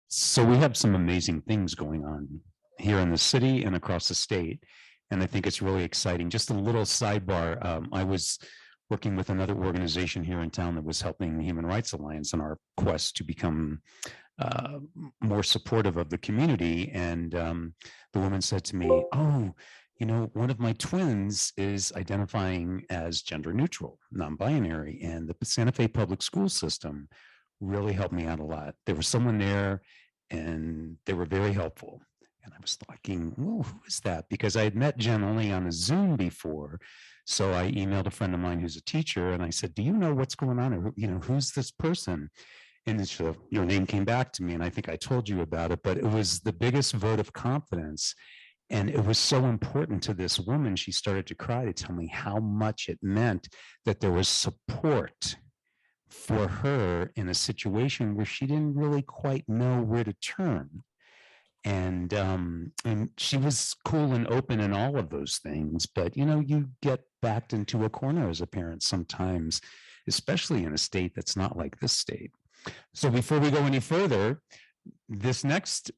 So we have some amazing things going on here in the city and across the state. And I think it's really exciting. Just a little sidebar. I was working with another organization here in town that was helping the Human Rights Alliance in our quest to become more supportive of the community. And the woman said to me, oh, one of my twins is identifying as gender neutral, non-binary, and the Santa Fe public school system really helped me out a lot. There was someone there and they were very helpful. And I was thinking, well, who is that? Because I had met Jen only on a Zoom before. So I emailed a friend of mine who's a teacher and I said, do you know what's going on? Or, who's this person? And your name came back to me, and I think I told you about it, but it was the biggest vote of confidence. And it was so important to this woman. She started to cry to tell me how much it meant that there was support for her in a situation where she didn't really quite know where to turn. And she was cool and open in all of those things. But, you get backed into a corner as a parent sometimes, especially in a state that's not like this state. So before we go any further, this next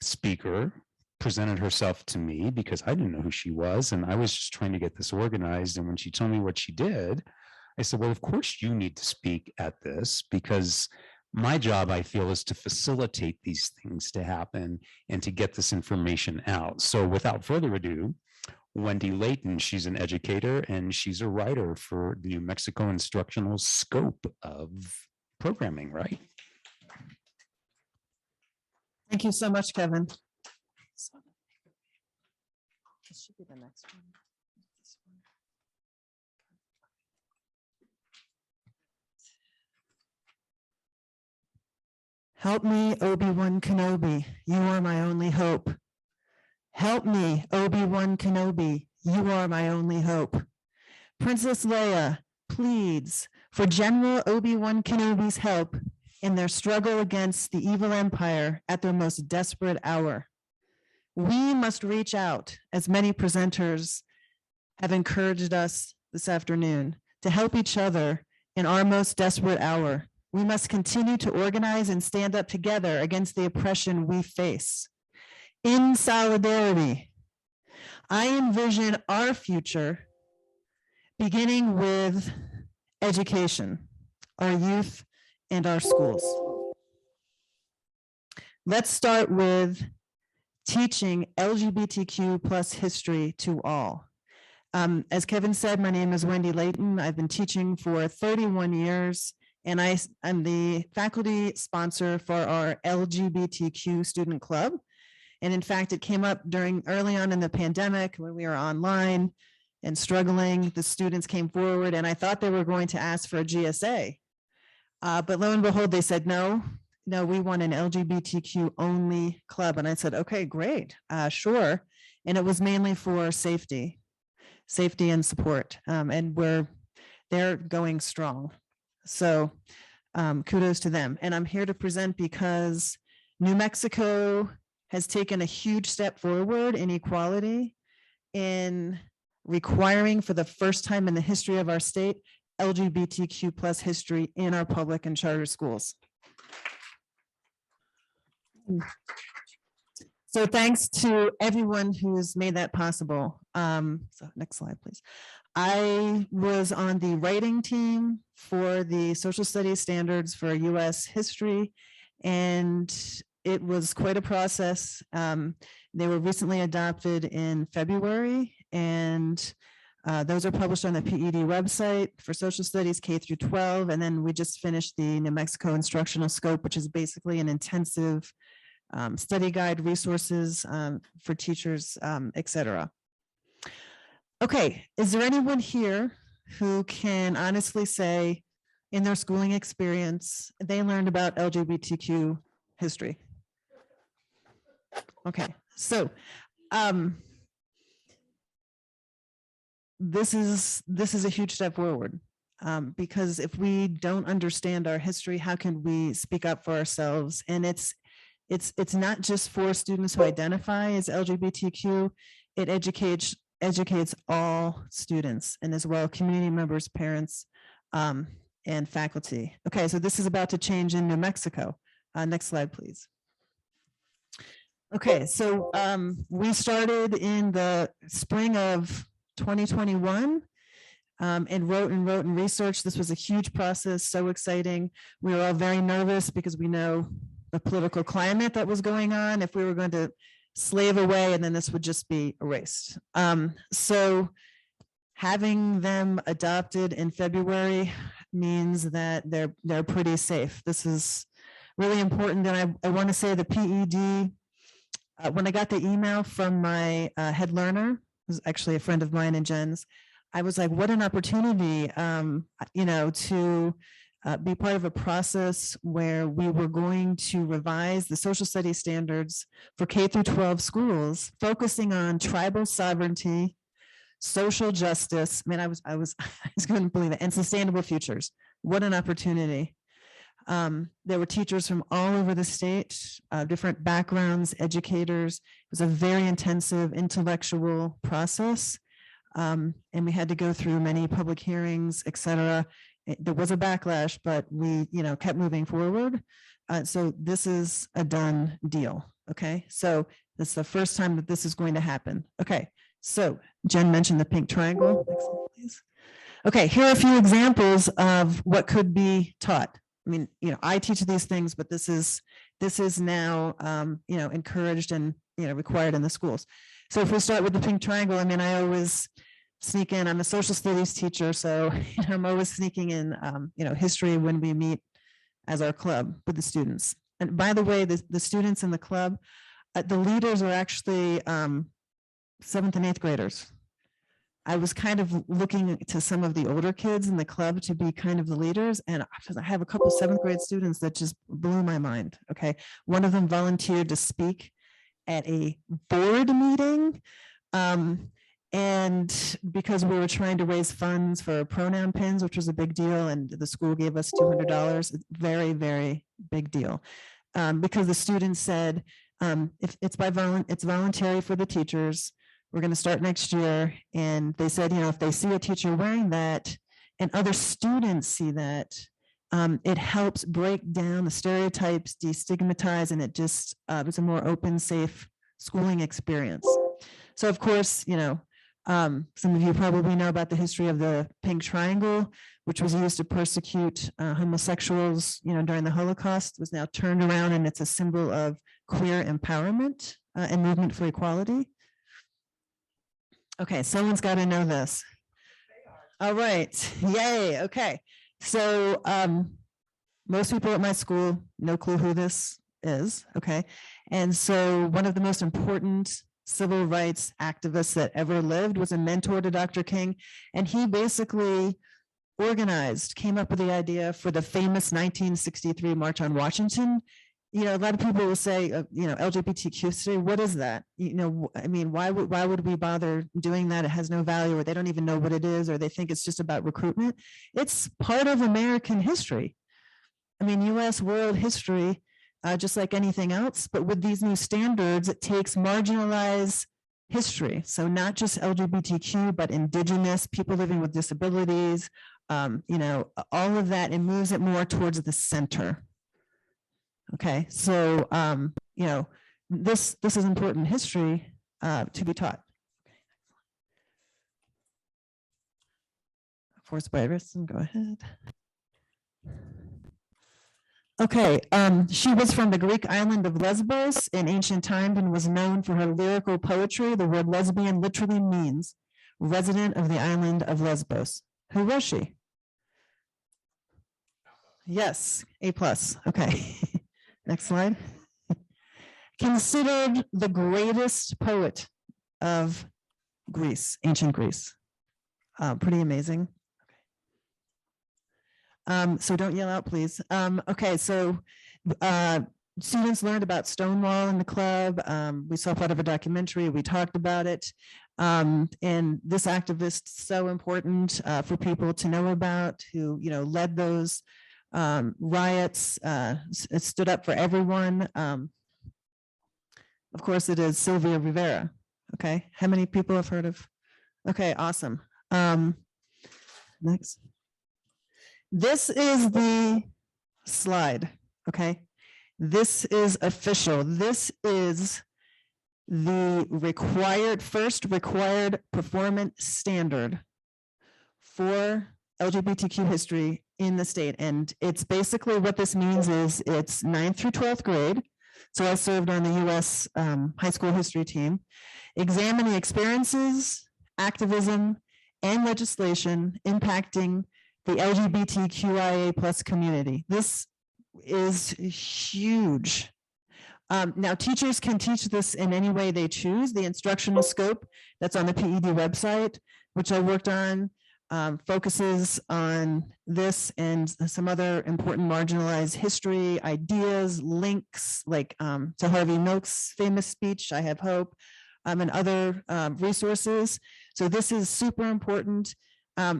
speaker presented herself to me because I didn't know who she was. And I was just trying to get this organized. And when she told me what she did, I said, well, of course you need to speak at this, because my job, I feel, is to facilitate these things to happen and to get this information out. So without further ado, Wendy Leighton, she's an educator and she's a writer for the New Mexico Instructional Scope of Programming, right? Thank you so much, Kevin. This should be the next one. Help me, Obi-Wan Kenobi, you are my only hope. Help me, Obi-Wan Kenobi, you are my only hope. Princess Leia pleads for General Obi-Wan Kenobi's help in their struggle against the evil empire at their most desperate hour. We must reach out, as many presenters have encouraged us this afternoon, to help each other in our most desperate hour. We must continue to organize and stand up together against the oppression we face. In solidarity, I envision our future beginning with education, our youth, and our schools. Let's start with teaching LGBTQ plus history to all. As Kevin said, my name is Wendy Leighton. I've been teaching for 31 years, and I'm the faculty sponsor for our LGBTQ student club. And in fact, it came up early on in the pandemic when we were online and struggling. The students came forward, and I thought they were going to ask for a GSA. But lo and behold, they said, no, we want an LGBTQ only club. And I said, okay, great, sure. And it was mainly for safety and support. And they're going strong. So kudos to them. And I'm here to present because New Mexico has taken a huge step forward in equality in requiring, for the first time in the history of our state, LGBTQ plus history in our public and charter schools. So thanks to everyone who's made that possible. So next slide, please. I was on the writing team for the social studies standards for US history, and it was quite a process. They were recently adopted in February, and those are published on the PED website for social studies K through 12. And then we just finished the New Mexico instructional scope, which is basically an intensive study guide, resources for teachers, etc. Okay, is there anyone here who can honestly say in their schooling experience, they learned about LGBTQ history? Okay, so this is a huge step forward, because if we don't understand our history, how can we speak up for ourselves? And it's not just for students who identify as LGBTQ, it educates all students, and as well community members, parents, and faculty. Okay, so this is about to change in New Mexico. Next slide, please. Okay, so we started in the spring of 2021 and wrote and researched. This was a huge process, so exciting. We were all very nervous because we know the political climate that was going on, if we were going to slave away and then this would just be erased. So having them adopted in February means that they're pretty safe. This is really important. And I want to say the PED, when I got the email from my head learner, who's actually a friend of mine and Jen's, I was like, what an opportunity, to be part of a process where we were going to revise the social studies standards for K through 12 schools, focusing on tribal sovereignty, social justice. I mean, I couldn't believe it, and sustainable futures. What an opportunity. There were teachers from all over the state, different backgrounds, educators. It was a very intensive intellectual process. And we had to go through many public hearings, et cetera. There was a backlash, but we, kept moving forward. So this is a done deal. Okay, so this is the first time that this is going to happen. Okay, so Jen mentioned the pink triangle. Next slide, please. Okay, here are a few examples of what could be taught. I mean, I teach these things, but this is now, encouraged and, required in the schools. So if we start with the pink triangle, I mean, I always sneak in, I'm a social studies teacher, so I'm always sneaking in, history when we meet as our club with the students. And by the way, the students in the club, the leaders are actually 7th and 8th graders. I was kind of looking to some of the older kids in the club to be kind of the leaders. And I have a couple 7th grade students that just blew my mind. Okay. One of them volunteered to speak at a board meeting. And because we were trying to raise funds for pronoun pins, which was a big deal, and the school gave us $200, very, very big deal. Because the students said, if it's it's voluntary for the teachers. We're going to start next year. And they said, if they see a teacher wearing that and other students see that, it helps break down the stereotypes, destigmatize, and it just it's a more open, safe schooling experience. So of course, Some of you probably know about the history of the pink triangle, which was used to persecute homosexuals, during the Holocaust. It was now turned around, and it's a symbol of queer empowerment and movement for equality. Okay, someone's got to know this. All right, yay, okay. So most people at my school, no clue who this is, okay? And so one of the most important civil rights activists that ever lived was a mentor to Dr. King. And he basically came up with the idea for the famous 1963 March on Washington. A lot of people will say, LGBTQ today, what is that? Why would we bother doing that? It has no value, or they don't even know what it is, or they think it's just about recruitment. It's part of American history. US world history, just like anything else, but with these new standards, it takes marginalized history. So not just LGBTQ, but Indigenous, people living with disabilities, all of that, and moves it more towards the center. Okay, so, this is important history to be taught. Forced by Edrien, go ahead. Okay, she was from the Greek island of Lesbos in ancient times and was known for her lyrical poetry. The word lesbian literally means resident of the island of Lesbos. Who was she? Yes, A+. Okay, next slide. Considered the greatest poet of Greece, ancient Greece. Pretty amazing. So don't yell out, please. Okay, so students learned about Stonewall in the club. We saw part of a documentary. We talked about it. And this activist, so important for people to know about, who led those riots, stood up for everyone. Of course, it is Sylvia Rivera. Okay, how many people have heard of? Okay, awesome. Next. This is the slide, okay? This is official. This is the first required performance standard for LGBTQ history in the state. And it's basically, what this means is it's 9th through 12th grade. So I served on the US high school history team, examining experiences, activism, and legislation impacting the LGBTQIA plus community. This is huge. Now, teachers can teach this in any way they choose. The instructional scope that's on the PED website, which I worked on, focuses on this and some other important marginalized history, ideas, links, like to Harvey Milk's famous speech, I Have Hope, and other resources. So this is super important.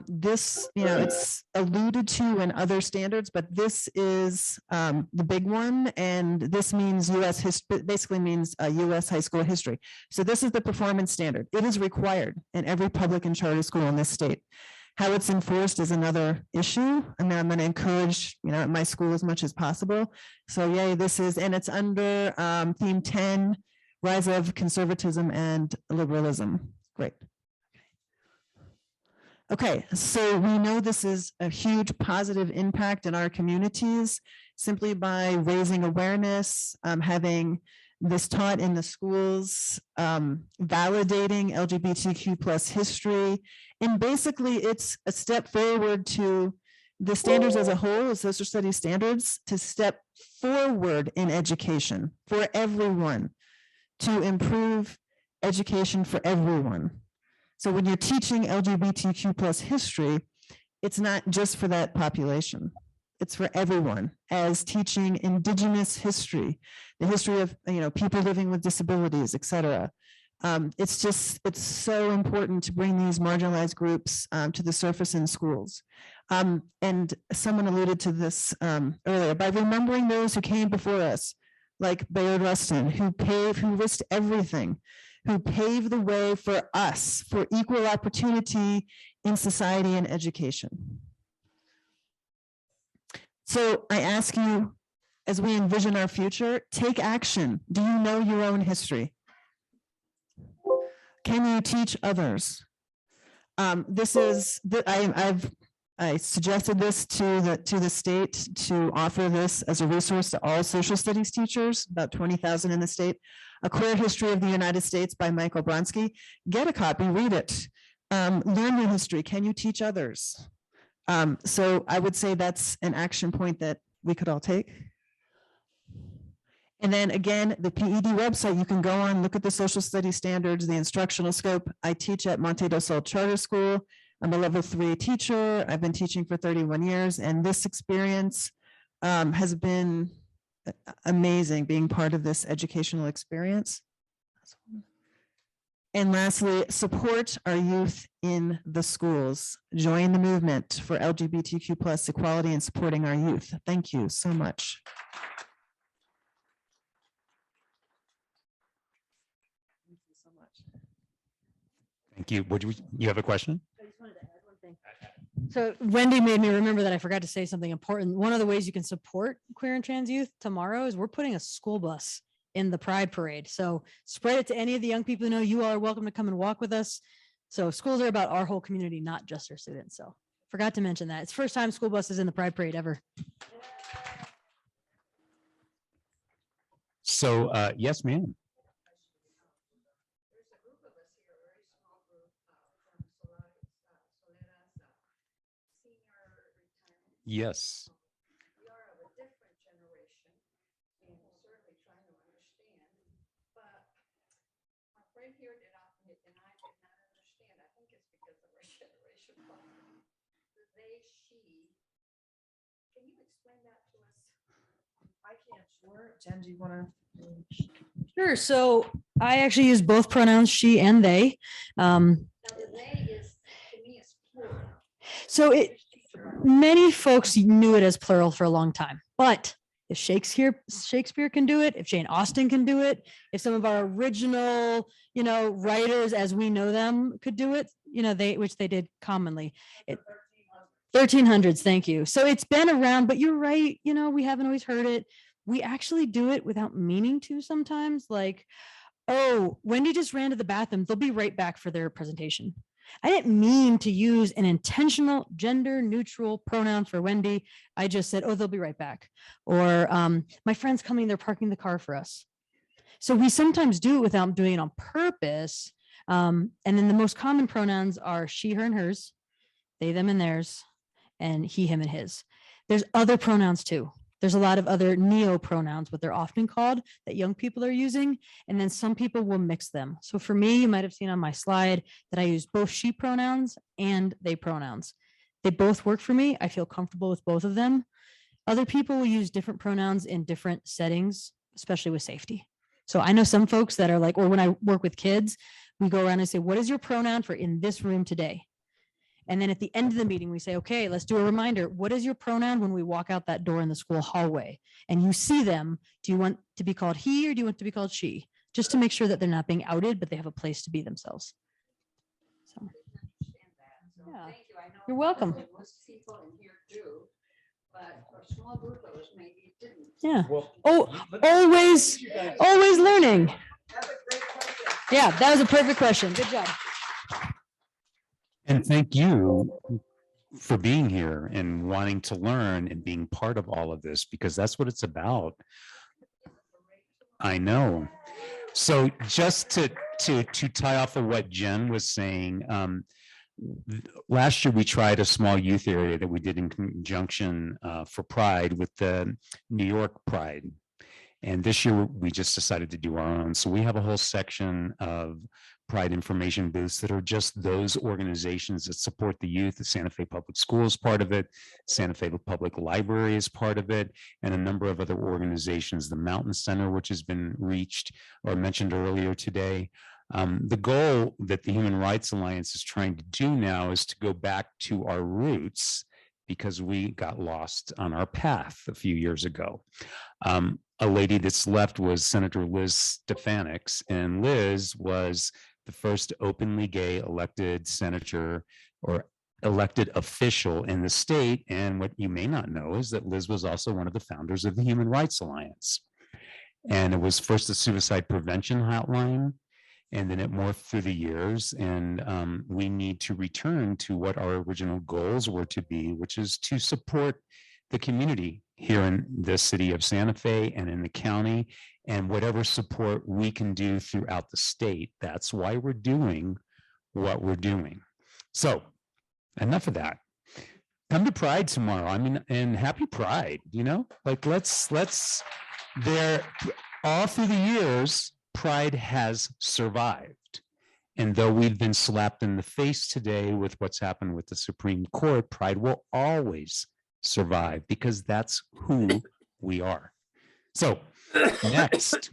This, it's alluded to in other standards, but this is the big one, and this means US history, basically means US high school history. So this is the performance standard. It is required in every public and charter school in this state. How it's enforced is another issue. I'm going to encourage, at my school as much as possible. So yay, this is, and it's under theme 10, Rise of Conservatism and Liberalism. Great. Okay, so we know this is a huge positive impact in our communities simply by raising awareness, having this taught in the schools, validating LGBTQ plus history. And basically it's a step forward to the standards as a whole, the social studies standards, to step forward in education for everyone, to improve education for everyone. So when you're teaching LGBTQ plus history, it's not just for that population. It's for everyone, as teaching Indigenous history, the history of people living with disabilities, et cetera. It's so important to bring these marginalized groups to the surface in schools. And someone alluded to this earlier, by remembering those who came before us, like Bayard Rustin, who risked everything, who paved the way for us for equal opportunity in society and education. So I ask you, as we envision our future, take action. Do you know your own history? Can you teach others? This is, I suggested this to the state to offer this as a resource to all social studies teachers, about 20,000 in the state. A Queer History of the United States by Michael Bronsky. Get a copy, read it. Learn your history. Can you teach others? So I would say that's an action point that we could all take. And then again, the PED website, you can go on, look at the social studies standards, the instructional scope. I teach at Monte do Sol Charter School. I'm a level 3 teacher. I've been teaching for 31 years, and this experience has been amazing being part of this educational experience. And lastly, support our youth in the schools. Join the movement for LGBTQ+ equality and supporting our youth. Thank you so much. Thank you so much. Thank you. You have a question? I just wanted to add one thing. So Wendy made me remember that I forgot to say something important. One of the ways you can support queer and trans youth tomorrow is we're putting a school bus in the Pride Parade. So spread it to any of the young people who know you all are welcome to come and walk with us. So schools are about our whole community, not just our students. So forgot to mention that. It's the first time school buses in the Pride Parade ever. So yes, ma'am. Yes. We are of a different generation and certainly trying to understand, but my friend here did not, and I did not understand. I think it's because of our generation problem. The they, she. Can you explain that to us? I can't, sure. Jen, do you want to? Sure. So I actually use both pronouns, she and they. Now the they is, to me, is plural. So many folks knew it as plural for a long time, but if Shakespeare can do it, if Jane Austen can do it, if some of our original, writers as we know them could do it, which they did commonly. 1300s, thank you. So it's been around, but you're right, we haven't always heard it. We actually do it without meaning to sometimes, like, oh, Wendy just ran to the bathroom. They'll be right back for their presentation. I didn't mean to use an intentional gender neutral pronoun for Wendy. I just said, oh, they'll be right back. Or my friend's coming, they're parking the car for us. So we sometimes do it without doing it on purpose. And then the most common pronouns are she, her, and hers, they, them, and theirs, and he, him, and his. There's other pronouns too. There's a lot of other neo pronouns, what they're often called, that young people are using. And then some people will mix them. So for me, you might have seen on my slide that I use both she pronouns and they pronouns. They both work for me. I feel comfortable with both of them. Other people will use different pronouns in different settings, especially with safety. So I know some folks that are like, or when I work with kids, we go around and say, what is your pronoun for in this room today? And then at the end of the meeting, we say, okay, let's do a reminder. What is your pronoun when we walk out that door in the school hallway? And you see them, do you want to be called he or do you want to be called she? Just to make sure that they're not being outed, but they have a place to be themselves. So, yeah, you're welcome. Most people in here do, but for a small group of us, maybe it didn't. Yeah. Oh, always learning. Yeah, that was a perfect question. Good job. And thank you for being here and wanting to learn and being part of all of this, because that's what it's about. I know. So just to tie off of what Jen was saying, last year we tried a small youth area that we did in conjunction for Pride with the New York Pride. And this year we just decided to do our own. So we have a whole section of Pride information booths that are just those organizations that support the youth. The Santa Fe Public Schools part of it, Santa Fe Public Library is part of it, and a number of other organizations, the Mountain Center, which has been reached or mentioned earlier today. The goal that the Human Rights Alliance is trying to do now is to go back to our roots, because we got lost on our path a few years ago. A lady that's left was Senator Liz Stefanik, and Liz was the first openly gay elected senator or elected official in the state. And what you may not know is that Liz was also one of the founders of the Human Rights Alliance. And it was first a suicide prevention hotline. and then it morphed through the years. And we need to return to what our original goals were to be, which is to support the community here in the city of Santa Fe and in the county, and whatever support we can do throughout the state. That's why we're doing what we're doing. So enough of that. Come to Pride tomorrow. I mean, and happy Pride, you know, like let's there all through the years, Pride has survived. And though we've been slapped in the face today with what's happened with the Supreme Court, Pride will always survive because that's who we are. So next,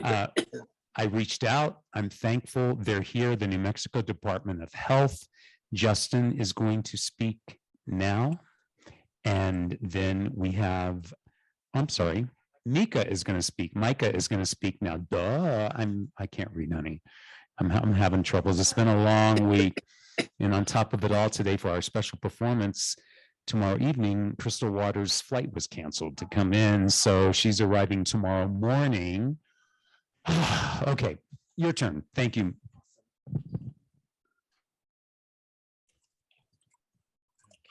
I reached out. I'm thankful they're here. The New Mexico Department of Health. Justin is going to speak now. And then we have, I'm sorry, Mika is going to speak. Mika is going to speak now. Duh, I can't read, honey. I'm having troubles. It's been a long week. And on top of it all, today for our special performance, tomorrow evening, Crystal Waters' flight was canceled to come in. So she's arriving tomorrow morning. Okay, your turn. Thank you.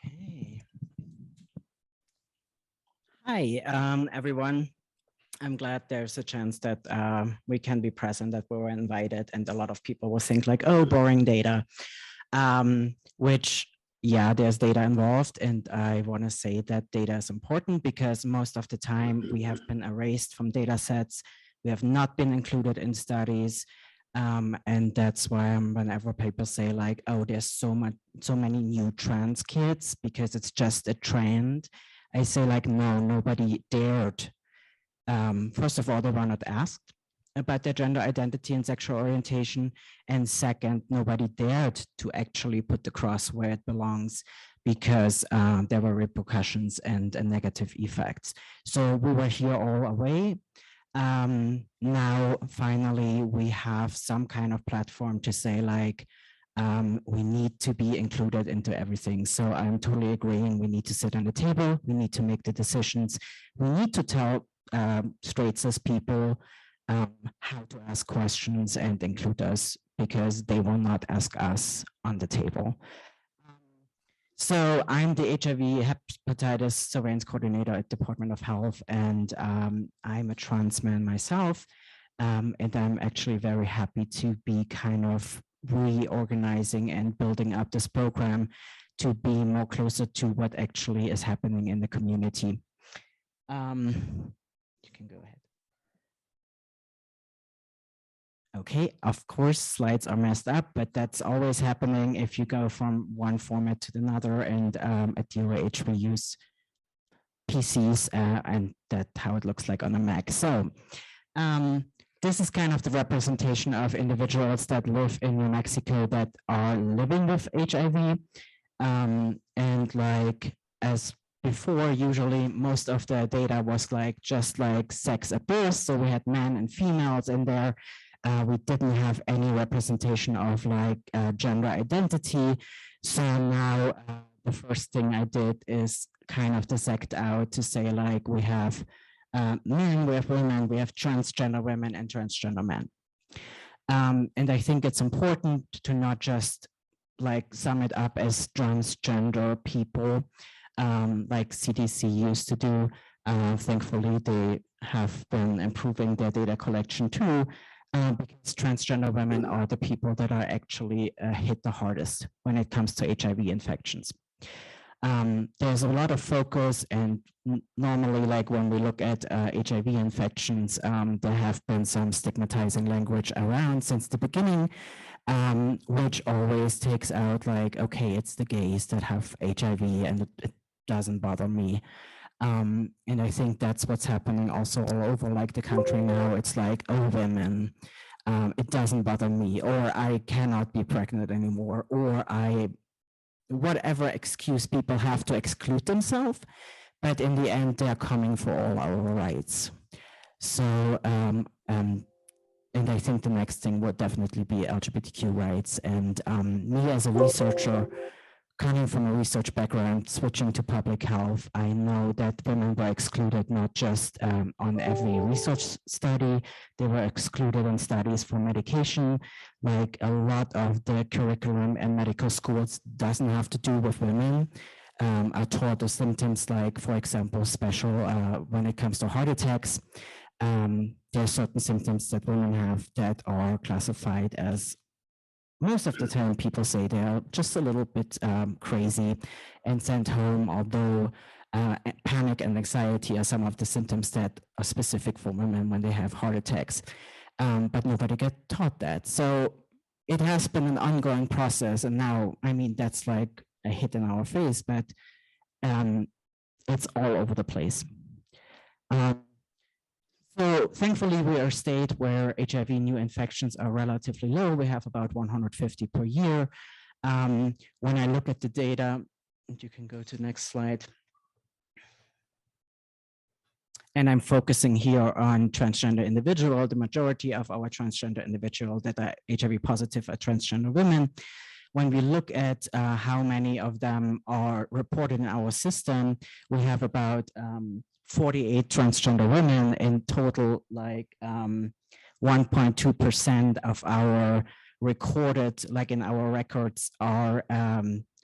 Okay. Hi, everyone. I'm glad there's a chance that we can be present, that we were invited, and a lot of people will think like, oh, boring data, which, yeah, there's data involved. And I want to say that data is important because most of the time we have been erased from data sets. We have not been included in studies. And that's why whenever people say like, oh, there's so many new trans kids because it's just a trend, I say like, no, nobody dared. First of all, they were not asked about their gender identity and sexual orientation. And second, nobody dared to actually put the cross where it belongs because there were repercussions and negative effects. So we were here all away. Now, finally, we have some kind of platform to say like, we need to be included into everything. So I'm totally agreeing. We need to sit on the table. We need to make the decisions. We need to tell straight cis people how to ask questions and include us because they will not ask us on the table. So I'm the HIV hepatitis surveillance coordinator at Department of Health, and I'm a trans man myself. And I'm actually very happy to be kind of reorganizing and building up this program to be more closer to what actually is happening in the community. You can go ahead. Okay, of course, slides are messed up, but that's always happening if you go from one format to another. And at DOH, we use PCs, and that's how it looks like on a Mac. So this is kind of the representation of individuals that live in New Mexico that are living with HIV. And like as before, usually most of the data was like just like sex at birth. So we had men and females in there. We didn't have any representation of like gender identity. So now the first thing I did is kind of dissect out to say like we have men, we have women, we have transgender women and transgender men. And I think it's important to not just like sum it up as transgender people like CDC used to do. Thankfully, they have been improving their data collection too. Because transgender women are the people that are actually hit the hardest when it comes to HIV infections. There's a lot of focus, and normally, like when we look at HIV infections, there have been some stigmatizing language around since the beginning, which always takes out like, okay, it's the gays that have HIV and it doesn't bother me. And I think that's what's happening also all over like the country now. It's like, oh, women, it doesn't bother me, or I cannot be pregnant anymore, or whatever excuse people have to exclude themselves. But in the end, they're coming for all our rights. So, and I think the next thing would definitely be LGBTQ rights. And me as a researcher coming from a research background, switching to public health, I know that women were excluded not just on every research study, they were excluded in studies for medication. Like a lot of the curriculum in medical schools doesn't have to do with women. Are taught the symptoms like, for example, special when it comes to heart attacks. There are certain symptoms that women have that are classified as, most of the time people say they are just a little bit crazy and sent home, although panic and anxiety are some of the symptoms that are specific for women when they have heart attacks. But nobody get taught that. So it has been an ongoing process. And now, I mean, that's like a hit in our face, but it's all over the place. So thankfully, we are a state where HIV new infections are relatively low. We have about 150 per year. When I look at the data, and you can go to the next slide. And I'm focusing here on transgender individual. The majority of our transgender individuals that are HIV positive are transgender women. When we look at how many of them are reported in our system, we have about 48 transgender women in total, like 1.2% of our recorded, like in our records, are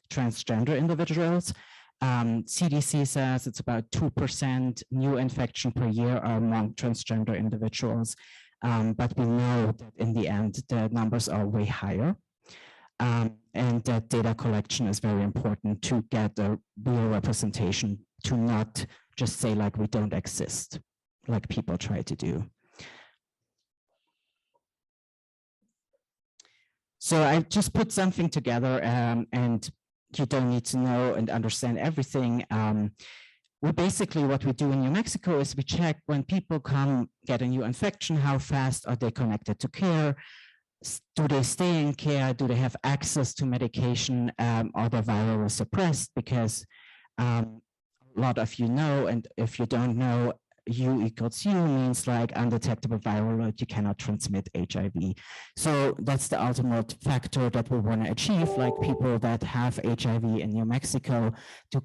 transgender individuals. CDC says it's about 2% new infection per year among transgender individuals, but we know that in the end, the numbers are way higher. And that data collection is very important to get a real representation, to not just say like we don't exist, like people try to do. So I just put something together, and you don't need to know and understand everything. We basically, what we do in New Mexico is we check when people come get a new infection, how fast are they connected to care? Do they stay in care? Do they have access to medication? Are they virally suppressed? Because a lot of you know, and if you don't know, U equals U means like undetectable viral load, you cannot transmit HIV. So that's the ultimate factor that we want to achieve, like people that have HIV in New Mexico to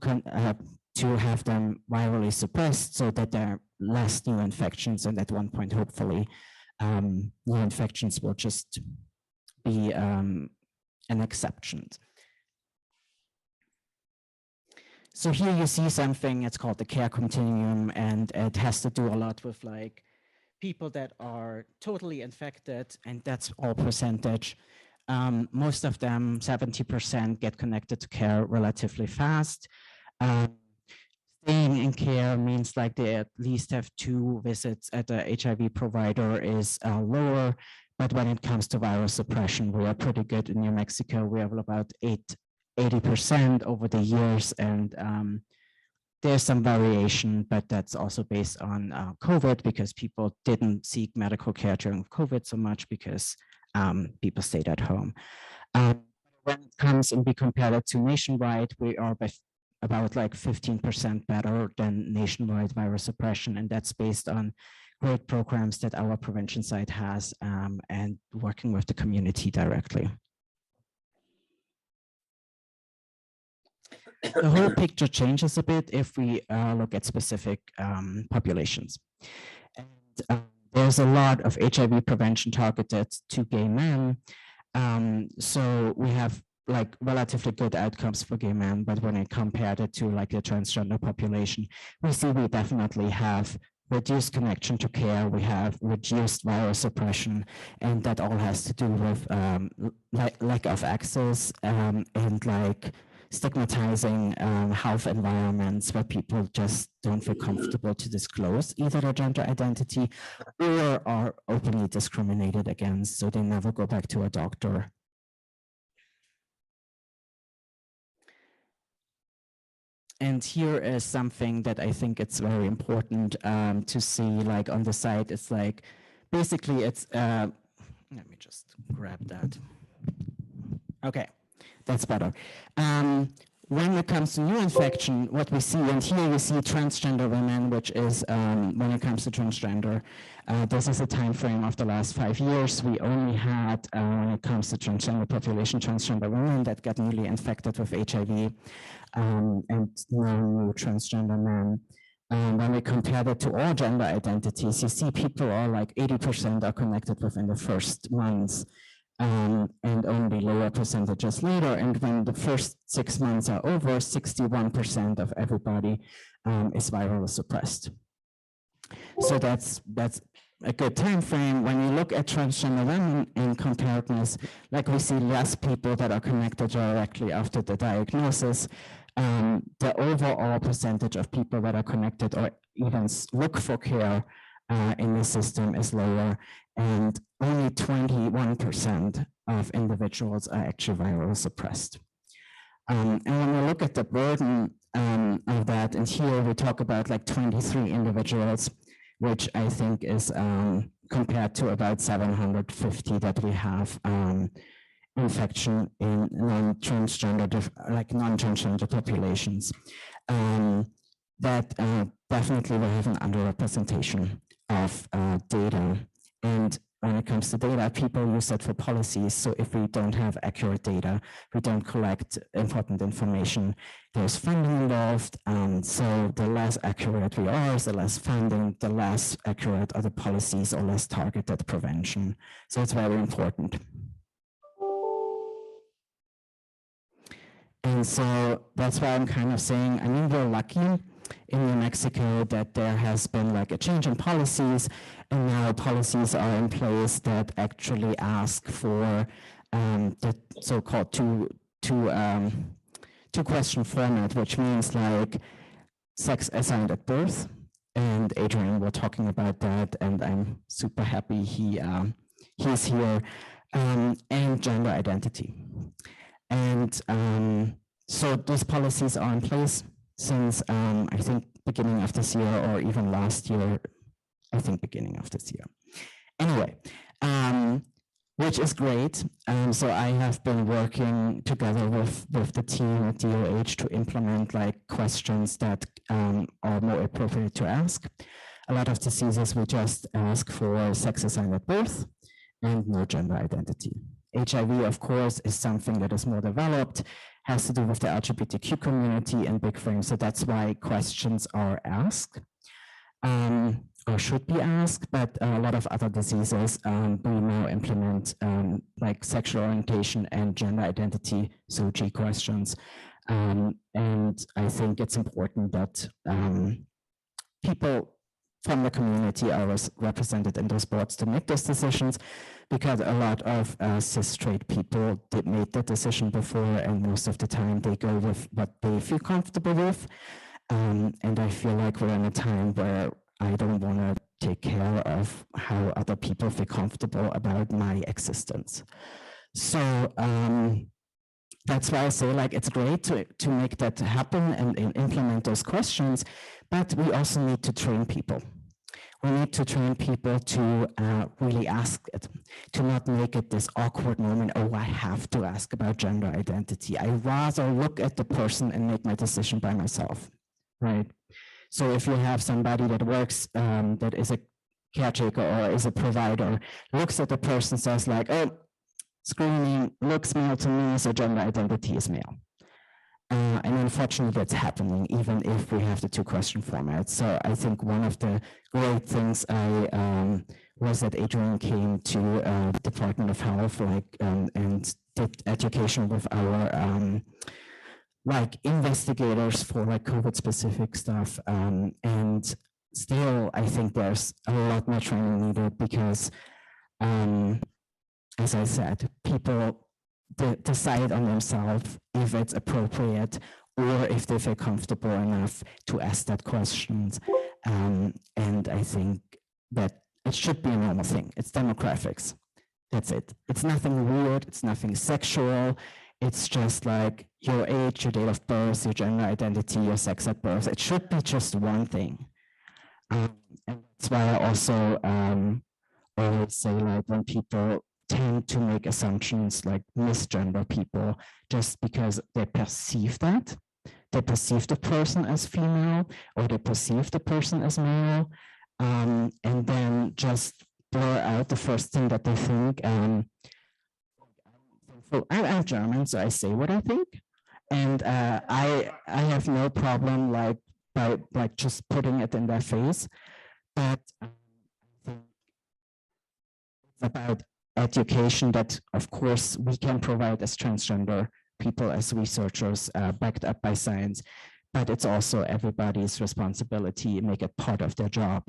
have them virally suppressed so that there are less new infections, and at one point, hopefully, new infections will just be an exception. So here you see something, it's called the care continuum, and it has to do a lot with like people that are totally infected, and that's all percentage. Most of them, 70%, get connected to care relatively fast. Staying in care means like they at least have 2 visits at a HIV provider is lower, but when it comes to viral suppression, we are pretty good in New Mexico. We have about 80% over the years, and there's some variation, but that's also based on COVID, because people didn't seek medical care during COVID so much because people stayed at home. When it comes and we compare it to nationwide, we are by about like 15% better than nationwide virus suppression, and that's based on great programs that our prevention site has and working with the community directly. The whole picture changes a bit if we look at specific populations. And there's a lot of HIV prevention targeted to gay men. So we have like relatively good outcomes for gay men, but when I compared it to like the transgender population, we see we definitely have reduced connection to care, we have reduced virus suppression, and that all has to do with lack of access and like stigmatizing health environments where people just don't feel comfortable to disclose either their gender identity or are openly discriminated against, so they never go back to a doctor. And here is something that I think it's very important to see, like on the side, it's like, basically it's, let me just grab that. Okay, that's better. when it comes to new infection, what we see, and here you see transgender women, which is when it comes to transgender, this is a time frame of the last 5 years. We only had, when it comes to transgender population, transgender women that got newly infected with HIV, and no new transgender men. When we compare that to all gender identities, you see people are like 80% are connected within the first months. And only lower percentages later. And when the first 6 months are over, 61% of everybody is virally suppressed. So that's a good time frame. When you look at transgender women in comparedness, like we see less people that are connected directly after the diagnosis. The overall percentage of people that are connected or even look for care in the system is lower, and only 21% of individuals are actually virally suppressed. And when we look at the burden of that, and here we talk about like 23 individuals, which I think is compared to about 750 that we have infection in non-transgender populations. That definitely we have an underrepresentation of data. And when it comes to data, people use that for policies. So if we don't have accurate data, we don't collect important information, there's funding involved. So the less accurate we are, the less funding, the less accurate are the policies or less targeted prevention. So it's very important. And so that's why I'm kind of saying, I mean, we're lucky in New Mexico that there has been like a change in policies, and now policies are in place that actually ask for the so-called two-question format, which means like sex assigned at birth. And Adrien, we're talking about that, and I'm super happy he's here, and gender identity. And so those policies are in place since I think beginning of this year, or even last year, I think beginning of this year. Anyway, which is great. So I have been working together with the team at DOH to implement like questions that are more appropriate to ask. A lot of diseases we just ask for sex assigned at birth and no gender identity. HIV, of course, is something that is more developed, has to do with the LGBTQ community and big frames. So that's why questions are asked or should be asked, but a lot of other diseases we now implement like sexual orientation and gender identity, so G questions. And I think it's important that people from the community are represented in those boards to make those decisions, because a lot of cis straight people did make the decision before, and most of the time they go with what they feel comfortable with. And I feel like we're in a time where I don't want to take care of how other people feel comfortable about my existence. So that's why I say like it's great to make that happen and implement those questions, but we also need to train people. We need to train people to really ask it, to not make it this awkward moment, oh, I have to ask about gender identity. I rather look at the person and make my decision by myself, right? So if you have somebody that works, that is a caretaker or is a provider, looks at the person, says like, oh, screening looks male to me, so gender identity is male. And unfortunately, that's happening, even if we have the two-question format. So I think one of the great things was that Adrien came to Department of Health, and did education with our investigators for like COVID-specific stuff. And still, I think there's a lot more training needed because, as I said, people decide on themselves if it's appropriate or if they feel comfortable enough to ask that questions. And I think that it should be a normal thing. It's demographics. That's it. It's nothing weird. It's nothing sexual. It's just like your age, your date of birth, your gender identity, your sex at birth. It should be just one thing. And that's why I also always say, like, when people tend to make assumptions like misgender people just because they perceive that. They perceive the person as female or they perceive the person as male, and then just blur out the first thing that they think. I'm German, so I say what I think, and I have no problem by just putting it in their face, but I think it's about education that, of course, we can provide as transgender people, as researchers, backed up by science, but it's also everybody's responsibility, make it part of their job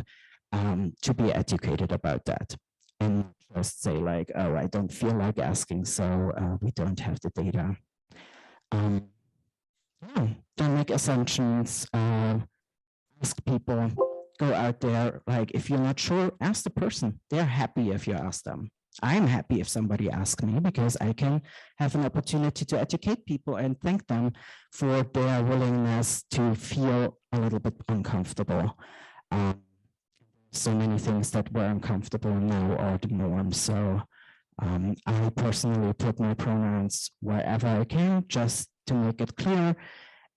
to be educated about that. And just say like, oh, I don't feel like asking, so we don't have the data. Yeah, don't make assumptions, ask people, go out there. Like if you're not sure, ask the person. They're happy if you ask them. I'm happy if somebody asks me because I can have an opportunity to educate people and thank them for their willingness to feel a little bit uncomfortable. So many things that were uncomfortable now are the norm. So I personally put my pronouns wherever I can just to make it clear.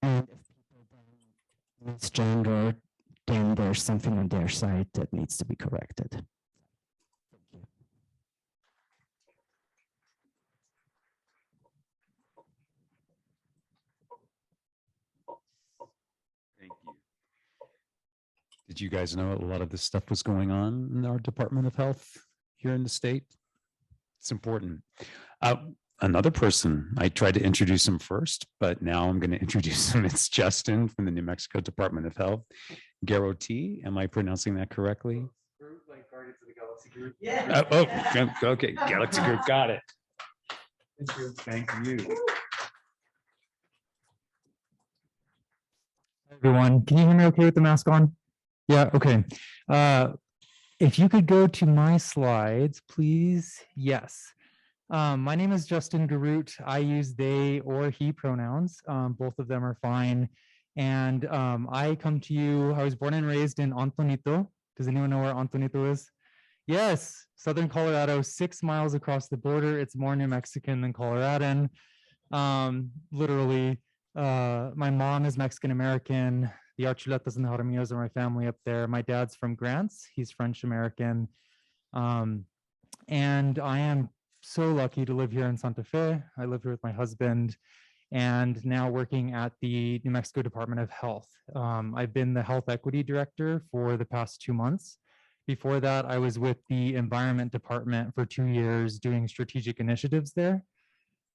And if people misgender, then there's something on their side that needs to be corrected. Thank you. Did you guys know a lot of this stuff was going on in our Department of Health here in the state? It's important. Another person, I tried to introduce him first, but now I'm going to introduce him. It's Justin from the New Mexico Department of Health. Garoutee, am I pronouncing that correctly? Like Guardians of the Galaxy group. Yeah. Okay, Galaxy Group, got it. Thank you. Everyone, can you hear me okay with the mask on? Yeah, okay. If you could go to my slides, please. Yes. My name is Justin Garoutee. I use they or he pronouns. Both of them are fine. And I come to you, I was born and raised in Antonito. Does anyone know where Antonito is? Yes, Southern Colorado, 6 miles across the border. It's more New Mexican than Coloradan. Literally, my mom is Mexican-American. The Archuletas and the Jaramillos are my family up there. My dad's from Grants. He's French-American. And I am so lucky to live here in Santa Fe. I live here with my husband and now working at the New Mexico Department of Health. I've been the Health Equity Director for the past 2 months. Before that, I was with the Environment Department for 2 years doing strategic initiatives there.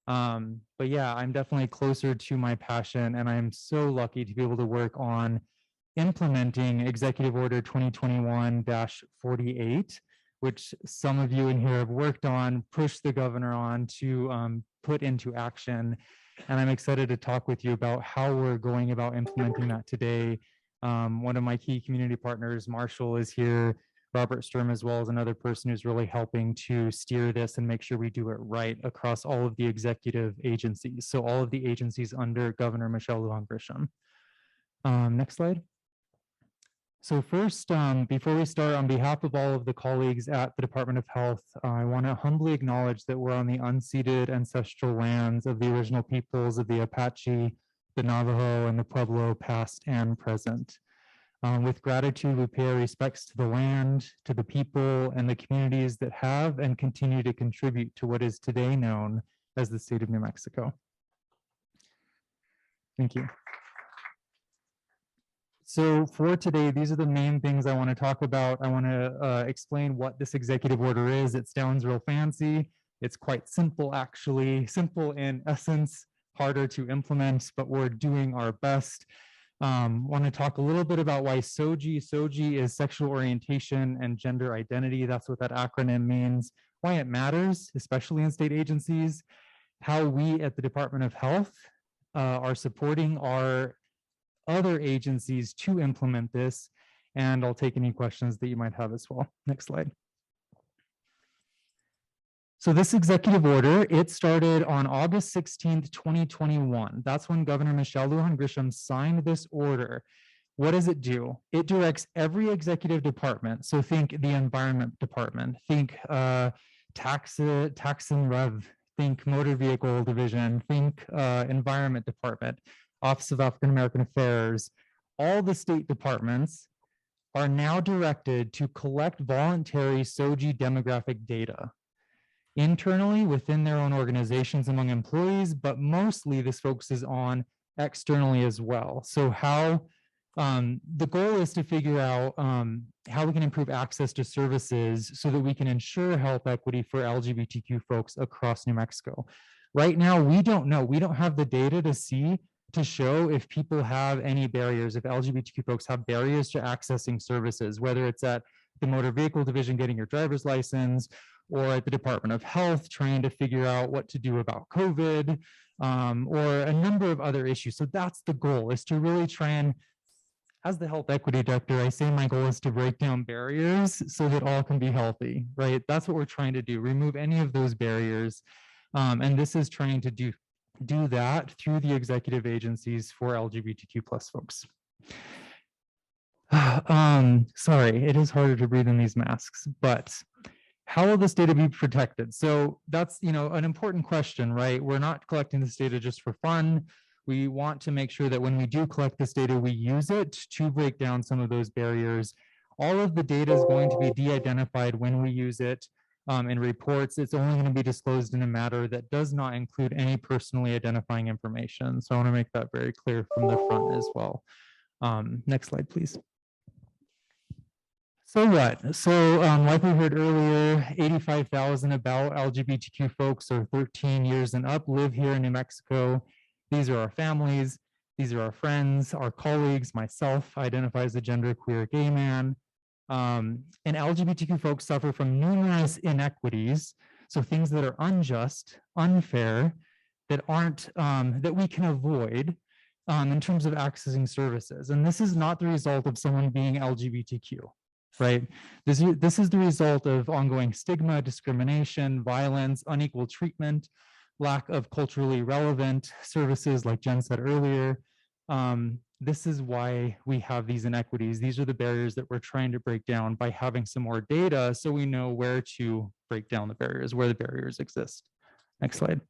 But yeah, I'm definitely closer to my passion, and I'm so lucky to be able to work on implementing Executive Order 2021-48, which some of you in here have worked on, pushed the governor on to put into action. And I'm excited to talk with you about how we're going about implementing that today. One of my key community partners, Marshall, is here. Robert Sturm, as well as another person who's really helping to steer this and make sure we do it right across all of the executive agencies. So all of the agencies under Governor Michelle Lujan Grisham. Next slide. So first, before we start, on behalf of all of the colleagues at the Department of Health, I want to humbly acknowledge that we're on the unceded ancestral lands of the original peoples of the Apache, the Navajo, and the Pueblo, past and present. With gratitude, we pay our respects to the land, to the people, and the communities that have and continue to contribute to what is today known as the state of New Mexico. Thank you. So for today, these are the main things I want to talk about. I want to explain what this executive order is. It sounds real fancy. It's quite simple, actually. Simple in essence, harder to implement, but we're doing our best. Want to talk a little bit about why SOGI. SOGI is sexual orientation and gender identity. That's what that acronym means. Why it matters, especially in state agencies. How we at the Department of Health are supporting our other agencies to implement this. And I'll take any questions that you might have as well. Next slide. So this executive order, it started on August 16th, 2021. That's when Governor Michelle Lujan Grisham signed this order. What does it do? It directs every executive department. So think the Environment Department, think tax and rev, think motor vehicle division, think environment department, Office of African American Affairs, all the state departments are now directed to collect voluntary SOGI demographic data internally within their own organizations among employees, but mostly this focuses on externally as well. So how the goal is to figure out how we can improve access to services so that we can ensure health equity for LGBTQ folks across New Mexico. Right now, we don't know. We don't have the data to show if people have any barriers, if LGBTQ folks have barriers to accessing services, whether it's at the motor vehicle division getting your driver's license, or at the Department of Health trying to figure out what to do about COVID, or a number of other issues. So that's the goal, is to really try and, as the health equity director, I say my goal is to break down barriers so that all can be healthy, right? That's what we're trying to do, remove any of those barriers. And this is trying to do that through the executive agencies for LGBTQ plus folks. Sorry, it is harder to breathe in these masks, but how will this data be protected? So that's, an important question, right? We're not collecting this data just for fun. We want to make sure that when we do collect this data, we use it to break down some of those barriers. All of the data is going to be de-identified when we use it in reports. It's only going to be disclosed in a matter that does not include any personally identifying information. So I want to make that very clear from the front as well. Next slide, please. So what? So like we heard earlier, 85,000 about LGBTQ folks or 13 years and up live here in New Mexico. These are our families. These are our friends, our colleagues, myself, identify as a genderqueer gay man. And LGBTQ folks suffer from numerous inequities. So things that are unjust, unfair, that aren't, that we can avoid in terms of accessing services. And this is not the result of someone being LGBTQ. Right? This is the result of ongoing stigma, discrimination, violence, unequal treatment, lack of culturally relevant services, like Jen said earlier. This is why we have these inequities. These are the barriers that we're trying to break down by having some more data so we know where to break down the barriers, where the barriers exist. Next slide.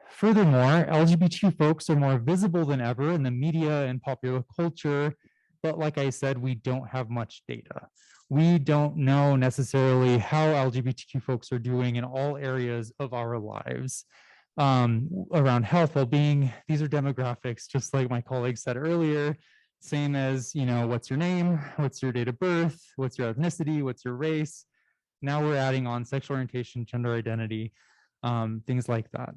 Furthermore, LGBTQ folks are more visible than ever in the media and popular culture. But like I said, we don't have much data. We don't know necessarily how LGBTQ folks are doing in all areas of our lives. Around health, well-being, these are demographics, just like my colleague said earlier, same as, what's your name, what's your date of birth, what's your ethnicity, what's your race. Now we're adding on sexual orientation, gender identity, things like that.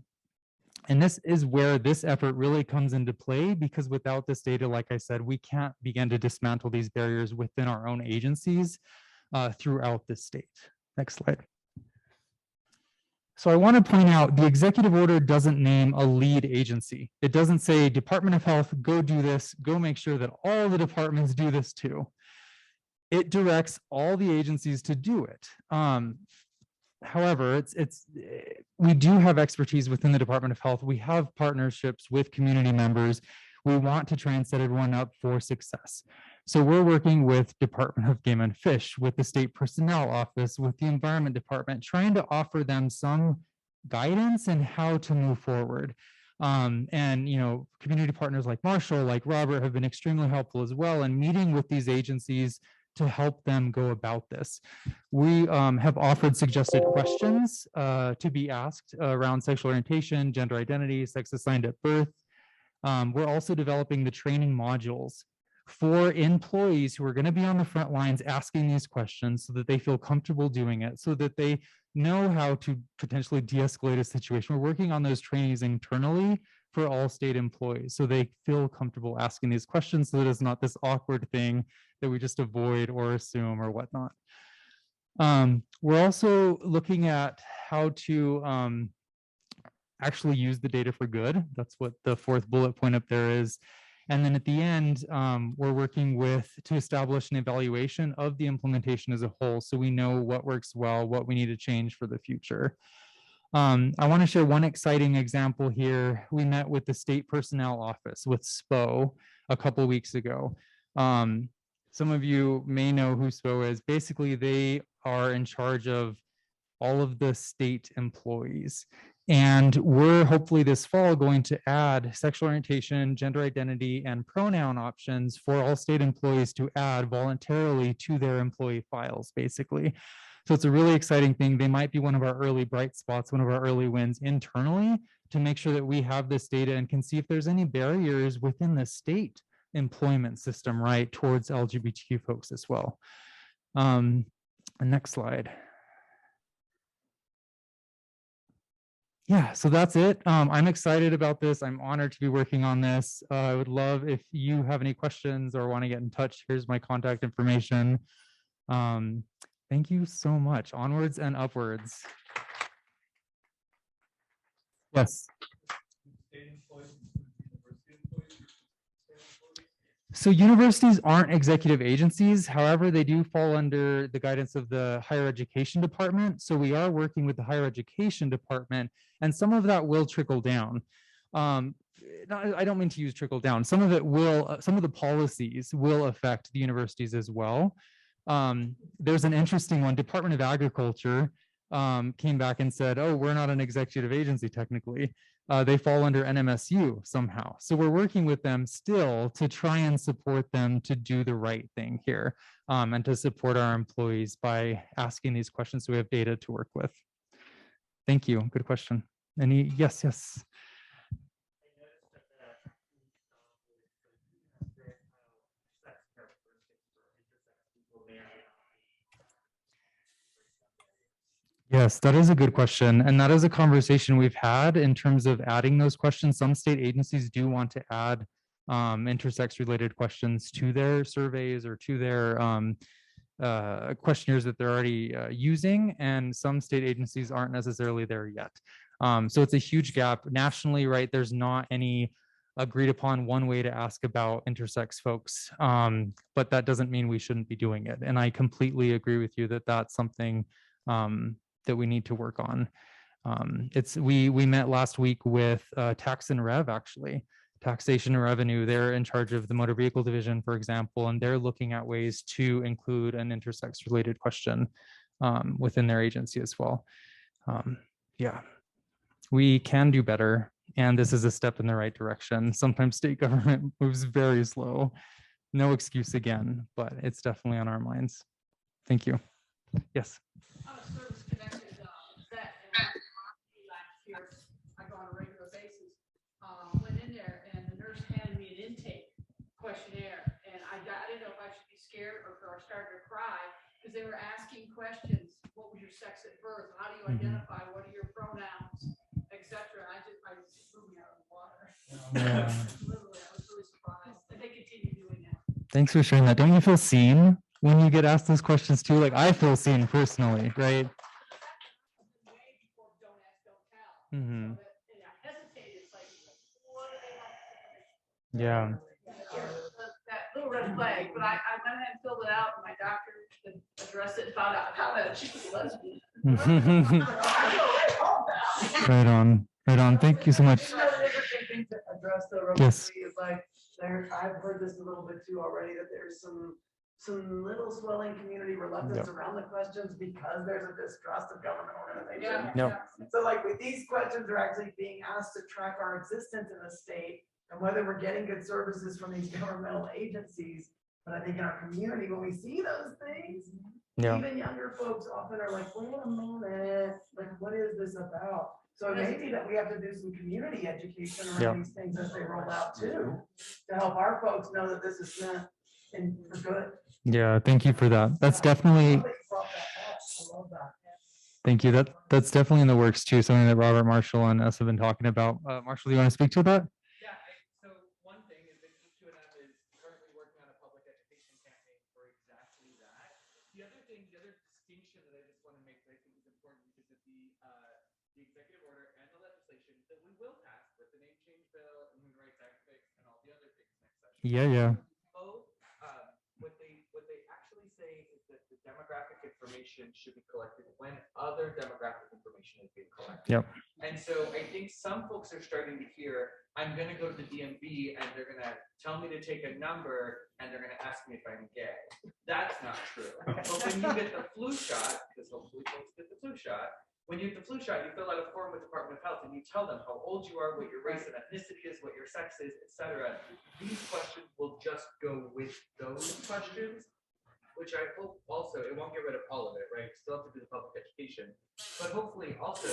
And this is where this effort really comes into play, because without this data, like I said, we can't begin to dismantle these barriers within our own agencies throughout the state. Next slide. So I want to point out the executive order doesn't name a lead agency. It doesn't say Department of Health, go do this, go make sure that all the departments do this too. It directs all the agencies to do it. However, we do have expertise within the Department of Health. We have partnerships with community members. We want to try and set everyone up for success. So we're working with Department of Game and Fish, with the State Personnel Office, with the Environment Department, trying to offer them some guidance and how to move forward. And community partners like Marshall, like Robert, have been extremely helpful as well in meeting with these agencies to help them go about this. We have offered suggested questions to be asked around sexual orientation, gender identity, sex assigned at birth. We're also developing the training modules for employees who are going to be on the front lines asking these questions so that they feel comfortable doing it, so that they know how to potentially de-escalate a situation. We're working on those trainings internally for all state employees so they feel comfortable asking these questions, so that it's not this awkward thing that we just avoid or assume or whatnot. We're also looking at how to actually use the data for good. That's what the fourth bullet point up there is. And then at the end, we're working to establish an evaluation of the implementation as a whole, so we know what works well, what we need to change for the future. I want to share one exciting example here. We met with the State Personnel Office, with SPO, a couple of weeks ago. Some of you may know who SPO is. Basically, they are in charge of all of the state employees. And we're hopefully this fall going to add sexual orientation, gender identity, and pronoun options for all state employees to add voluntarily to their employee files, basically. So it's a really exciting thing. They might be one of our early bright spots, one of our early wins internally to make sure that we have this data and can see if there's any barriers within the state employment system, right, towards LGBTQ folks as well. Next slide. Yeah, so that's it. I'm excited about this. I'm honored to be working on this. I would love if you have any questions or want to get in touch. Here's my contact information. Thank you so much. Onwards and upwards. Yes. So universities aren't executive agencies. However, they do fall under the guidance of the higher education department. So we are working with the higher education department, and some of that will trickle down. I don't mean to use trickle down. Some of it will, some of the policies will affect the universities as well. There's an interesting one. Department of Agriculture came back and said, oh, we're not an executive agency technically. They fall under NMSU somehow. So we're working with them still to try and support them to do the right thing here and to support our employees by asking these questions so we have data to work with. Thank you. Good question. Any? Yes, yes. Yes, that is a good question. And that is a conversation we've had in terms of adding those questions. Some state agencies do want to add intersex related questions to their surveys or to their questionnaires that they're already using. And some state agencies aren't necessarily there yet. So it's a huge gap nationally, right? There's not any agreed upon one way to ask about intersex folks, but that doesn't mean we shouldn't be doing it. And I completely agree with you that that's something that we need to work on. We met last week with Tax and Rev, actually, Taxation and Revenue. They're in charge of the motor vehicle division, for example, and they're looking at ways to include an intersex related question within their agency as well. Yeah, we can do better, and this is a step in the right direction. Sometimes state government moves very slow. No excuse again, but it's definitely on our minds. Thank you. Yes. I'm a service-connected vet, and last year I go on a regular basis. Went in there, and the nurse handed me an intake questionnaire, and I didn't know if I should be scared or if I started to cry because they were asking questions. What was your sex at birth? How do you identify? What are your pronouns, etc. I just threw me out of the water. Yeah. Literally, I was really surprised, and they continue doing that. Thanks for sharing that. Don't you feel seen when you get asked those questions too? Like I feel seen personally, right? Mm-hmm. Yeah. That little red flag, but I went ahead and filled it out, and my doctor addressed it and found out how that she was a lesbian. Right on, right on. Thank you so much. Yes. Like I've heard this a little bit too already, that there's some little swelling community reluctance around the questions because there's a distrust of government organizations. So like with these questions are actually being asked to track our existence in the state and whether we're getting good services from these governmental agencies. But I think in our community, when we see those things, even younger folks often are like, wait a minute, like what is this about? So maybe that we have to do some community education around these things as they roll out too, to help our folks know that this is meant for good. Yeah, thank you for that. That's definitely, thank you. That's definitely in the works too, something that Robert, Marshall, and us have been talking about. Marshall, do you want to speak to that? Yeah, so one thing is that EQNM is currently working on a public education campaign for exactly that. The other distinction that I just want to make that I think is important because of the executive order and the legislation that we will pass with the name change bill and human rights act fix and all the other things next session. Yeah. What they actually say is that the demographic information should be collected when other demographic information is being collected. And so I think some folks are starting to hear, I'm going to go to the DMV and they're going to tell me to take a number and they're going to ask me if I'm gay. That's not true. But when you get the flu shot, because hopefully folks get the flu shot. When you get the flu shot, you fill out a form with Department of Health and you tell them how old you are, what your race and ethnicity is, what your sex is, etc. These questions will just go with those questions, which I hope also, it won't get rid of all of it, right? You still have to do the public education, but hopefully also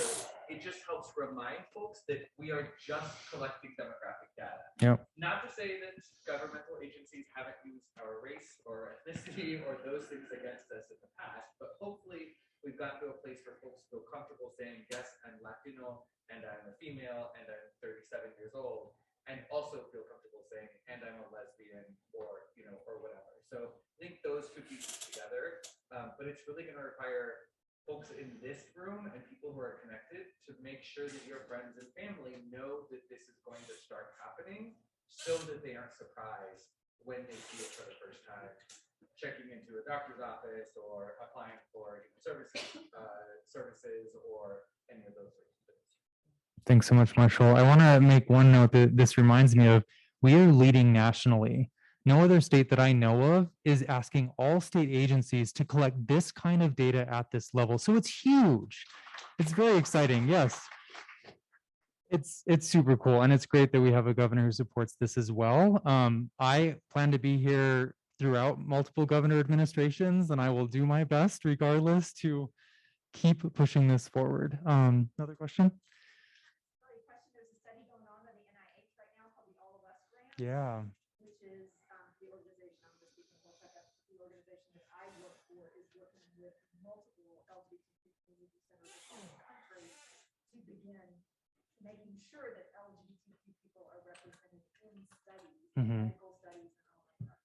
it just helps remind folks that we are just collecting demographic data. Yep. Not to say that governmental agencies haven't used our race or ethnicity or those things against us in the past, but hopefully we've gotten to a place where folks feel comfortable saying, yes, I'm Latino and I'm a female and I'm 37 years old, and also feel comfortable saying, and I'm a lesbian or, you know, or whatever. So I think those two pieces together, but it's really going to require folks in this room and people who are connected to make sure that your friends and family know that this is going to start happening so that they aren't surprised when they see it for the first time, checking into a doctor's office or applying for human services or any of those sorts of things. Thanks so much, Marshall. I want to make one note that this reminds me of. We are leading nationally. No other state that I know of is asking all state agencies to collect this kind of data at this level. So it's huge. It's very exciting. Yes. It's super cool. And it's great that we have a governor who supports this as well. I plan to be here throughout multiple governor administrations, and I will do my best regardless to keep pushing this forward. Another question? There's a study going on by the NIH right now called the All of Us Grant. Yeah. Which is the organization, I'm just speaking for a second, the organization that I work for is working with multiple LGBTQ community centers across the country to begin making sure that LGBTQ people are represented in studies, medical studies, and all of that.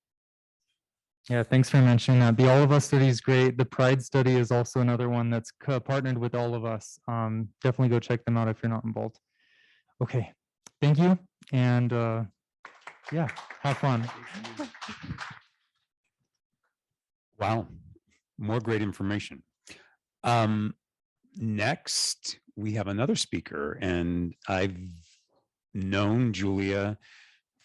Yeah, thanks for mentioning that. The All of Us study is great. The Pride study is also another one that's partnered with All of Us. Definitely go check them out if you're not involved. Okay, thank you. And yeah, have fun. Wow, more great information. Next, we have another speaker, and I've known Julia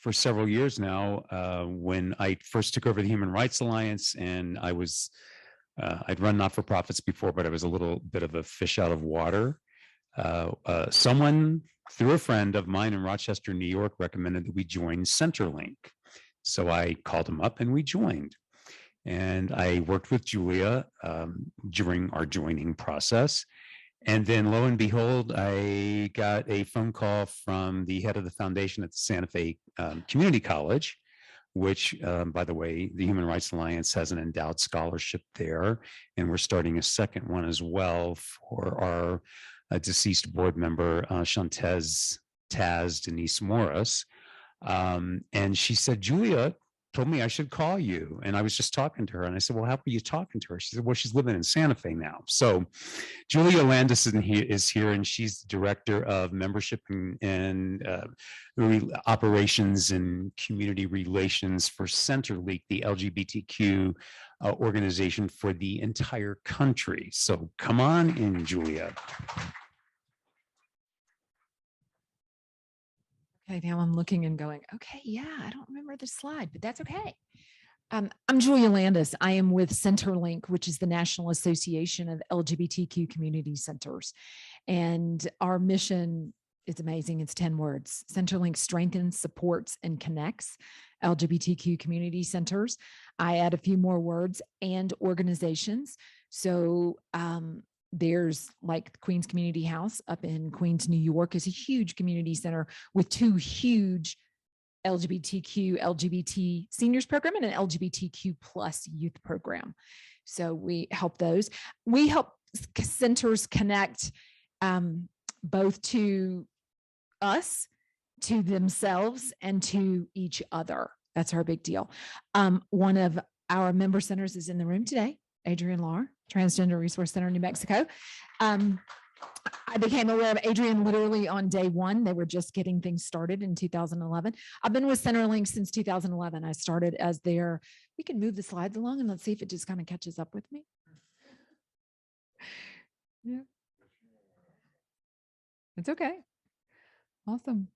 for several years now. When I first took over the Human Rights Alliance, and I'd run not-for-profits before, but I was a little bit of a fish out of water. Someone, through a friend of mine in Rochester, New York, recommended that we join Centerlink. So I called him up and we joined. And I worked with Julia during our joining process. And then lo and behold, I got a phone call from the head of the foundation at the Santa Fe Community College, which, by the way, the Human Rights Alliance has an endowed scholarship there. And we're starting a second one as well for our deceased board member, Shantez Taz Denise Morris. And she said, Julia told me I should call you. And I was just talking to her. And I said, well, how are you talking to her? She said, well, she's living in Santa Fe now. So Julia Landis is here, and she's the director of membership and operations and community relations for Centerlink, the LGBTQ organization for the entire country. So come on in, Julia. Okay, now I'm looking and going, okay, yeah, I don't remember the slide, but that's okay. I'm Julia Landis. I am with Centerlink, which is the National Association of LGBTQ Community Centers. And our mission is amazing. It's 10 words. Centerlink strengthens, supports, and connects LGBTQ community centers. I add a few more words and organizations. So there's like Queens Community House up in Queens, New York, is a huge community center with two huge LGBT seniors program and an LGBTQ plus youth program. So we help those. We help centers connect both to us, to themselves, and to each other. That's our big deal. One of our member centers is in the room today, Adrien, Transgender Resource Center, New Mexico. I became aware of Adrien literally on day one. They were just getting things started in 2011. I've been with Centerlink since 2011. I started as their, we can move the slides along and let's see if it just kind of catches up with me. Yeah. It's okay. Awesome.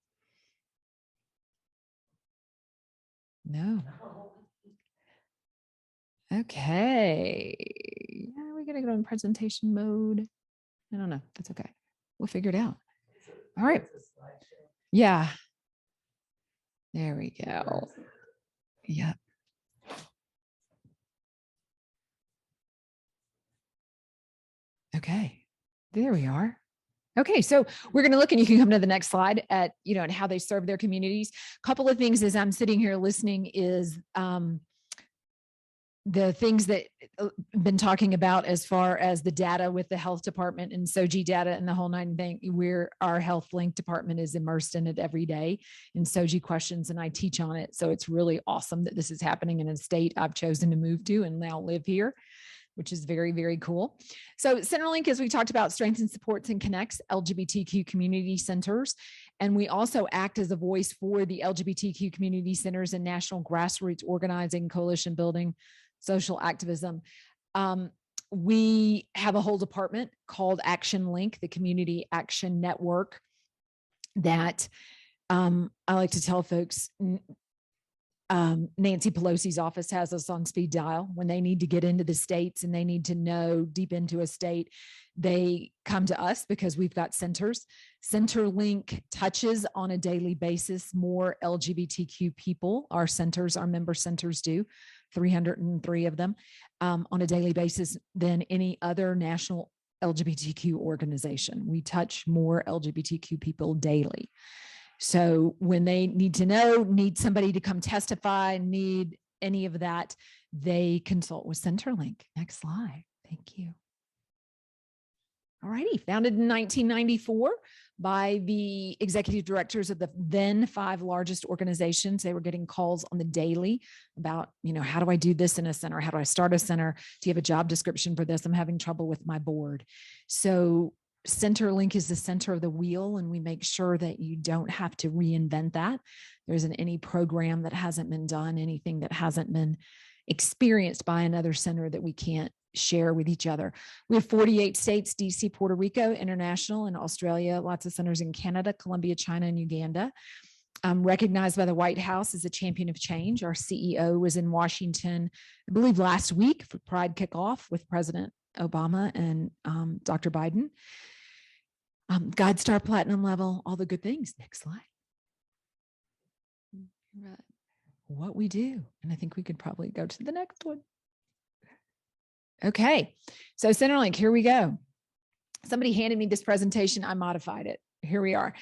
No. Okay. Yeah, we're gonna go in presentation mode. I don't know. That's okay. We'll figure it out. All right. Yeah. There we go. Yeah. Okay. There we are. Okay, so we're going to look, and you can come to the next slide at, and how they serve their communities. A couple of things as I'm sitting here listening is the things that I've been talking about as far as the data with the health department and SOGI data and the whole nine thing, where our health link department is immersed in it every day in SOGI questions, and I teach on it. So it's really awesome that this is happening in a state I've chosen to move to and now live here, which is very, very cool. So Centerlink, as we talked about, strengthens, supports, and connects LGBTQ community centers. And we also act as a voice for the LGBTQ community centers and national grassroots organizing, coalition building, social activism. We have a whole department called Action Link, the Community Action Network, that I like to tell folks, Nancy Pelosi's office has us on speed dial when they need to get into the states and they need to know deep into a state. They come to us because we've got centers. Centerlink touches on a daily basis more LGBTQ people. Our centers, our member centers do, 303 of them on a daily basis than any other national LGBTQ organization. We touch more LGBTQ people daily. So when they need to know, need somebody to come testify, need any of that, they consult with Centerlink. Next slide. Thank you. All righty. Founded in 1994 by the executive directors of the then 5 largest organizations. They were getting calls on the daily about, how do I do this in a center? How do I start a center? Do you have a job description for this? I'm having trouble with my board. So Centerlink is the center of the wheel, and we make sure that you don't have to reinvent that. There isn't any program that hasn't been done, anything that hasn't been experienced by another center that we can't share with each other. We have 48 states, DC, Puerto Rico, international, and Australia, lots of centers in Canada, Colombia, China, and Uganda. Recognized by the White House as a champion of change. Our CEO was in Washington, I believe last week for Pride kickoff with President Obama and Dr. Biden. GuideStar Platinum level, all the good things. Next slide. What we do. And I think we could probably go to the next one. Okay. So Centerlink, here we go. Somebody handed me this presentation. I modified it. Here we are.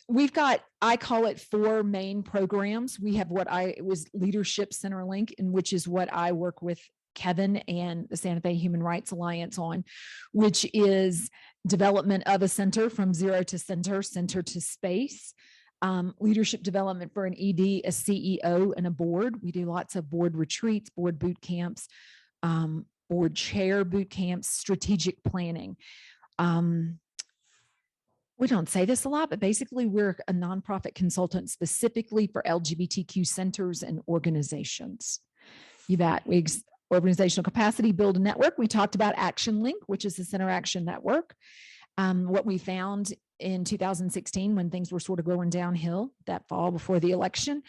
We've got, I call it 4 main programs. We have it was Leadership Centerlink, and which is what I work with Kevin and the Santa Fe Human Rights Alliance on, which is development of a center from zero to center to space, leadership development for an ED, a CEO, and a board. We do lots of board retreats, board boot camps, board chair boot camps, strategic planning. We don't say this a lot, but basically we're a nonprofit consultant specifically for LGBTQ centers and organizations. You bet. Organizational capacity, build a network. We talked about Action Link, which is the Center Action Network. What we found in 2016, when things were sort of going downhill that fall before the election,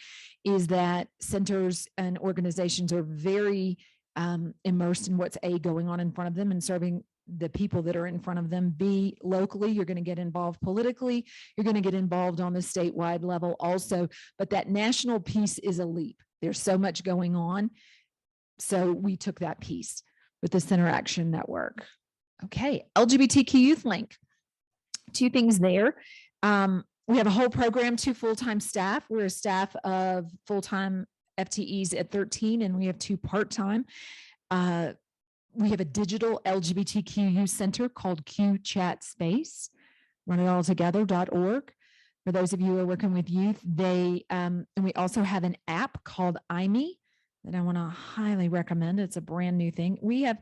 is that centers and organizations are very immersed in what's going on in front of them and serving the people that are in front of them. B, locally, you're going to get involved politically, you're going to get involved on the statewide level also, but that national piece is a leap. There's so much going on. So we took that piece with the Center Action Network. Okay, LGBTQ Youth Link. 2 things there. We have a whole program, 2 full-time staff. We're a staff of full-time FTEs at 13, and we have 2 part-time. We have a digital LGBTQ youth center called Q Chat Space, runitalltogether.org. For those of you who are working with youth, and we also have an app called IME that I want to highly recommend. It's a brand new thing. We have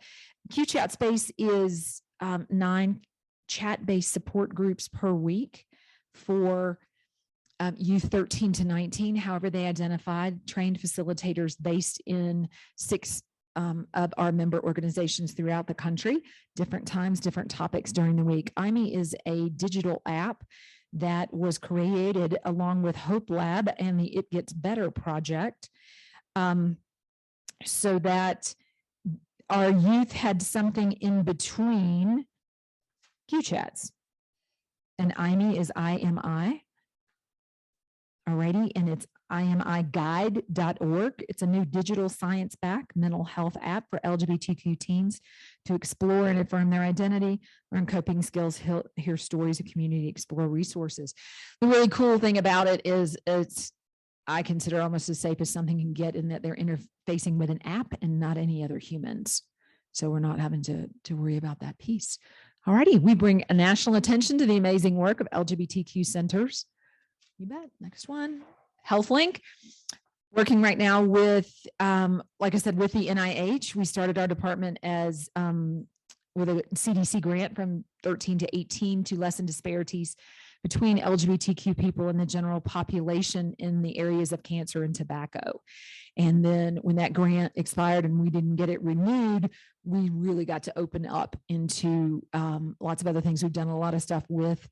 Q Chat Space is 9 chat-based support groups per week for youth 13 to 19. However, they identified trained facilitators based in 6 of our member organizations throughout the country, different times, different topics during the week. IME is a digital app that was created along with Hope Lab and the It Gets Better project, so that our youth had something in between Q chats. And IME is IMI. Alrighty, and it's imiguide.org. It's a new digital science-backed mental health app for LGBTQ teens to explore and affirm their identity, learn coping skills, hear stories of community, explore resources. The really cool thing about it is I consider almost as safe as something you can get, in that they're interfacing with an app and not any other humans. So we're not having to worry about that piece. Alrighty, we bring a national attention to the amazing work of LGBTQ centers. You bet. Next one, HealthLink. Working right now with, like I said, with the NIH. We started our department as with a CDC grant from 13 to 18 to lessen disparities between LGBTQ people and the general population in the areas of cancer and tobacco. And then when that grant expired and we didn't get it renewed, we really got to open up into lots of other things. We've done a lot of stuff with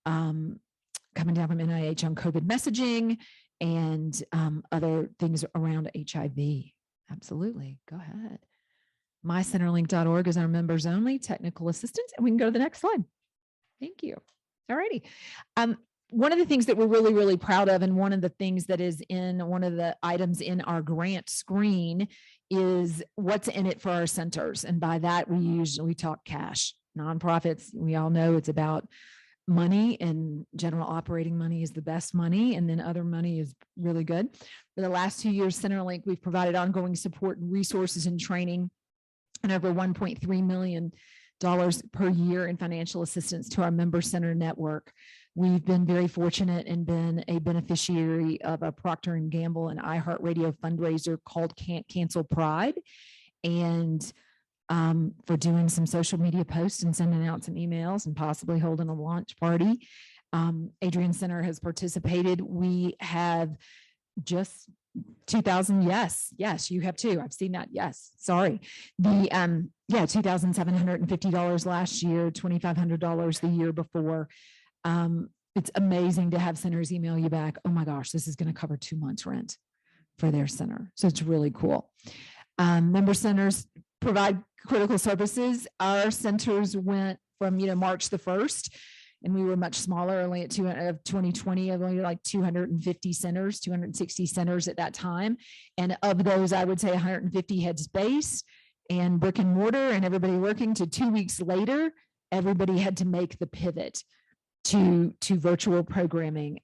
coming down from NIH on COVID messaging and other things around HIV. Absolutely. Go ahead. MyCenterlink.org is our members only technical assistance. And we can go to the next slide. Thank you. All righty. One of the things that we're really, really proud of, and one of the things that is in one of the items in our grant screen, is what's in it for our centers. And by that, we talk cash. Nonprofits, we all know it's about money, and general operating money is the best money, and then other money is really good. For the last 2 years, Centerlink, we've provided ongoing support and resources and training, and over $1.3 million per year in financial assistance to our member center network. We've been very fortunate and been a beneficiary of a Procter & Gamble and iHeartRadio fundraiser called Can't Cancel Pride, and for doing some social media posts and sending out some emails and possibly holding a launch party. Adrien Center has participated. We have just 2,000. Yes, you have too. I've seen that. Yes, sorry. The $2,750 last year, $2,500 the year before. It's amazing to have centers email you back, oh my gosh, this is going to cover 2 months rent for their center. So it's really cool. Member centers provide critical services. Our centers went from March the 1st, and we were much smaller, only at 2020, only like 250 centers, 260 centers at that time. And of those, I would say 150 had space and brick and mortar, and everybody working. To 2 weeks later, everybody had to make the pivot to virtual programming.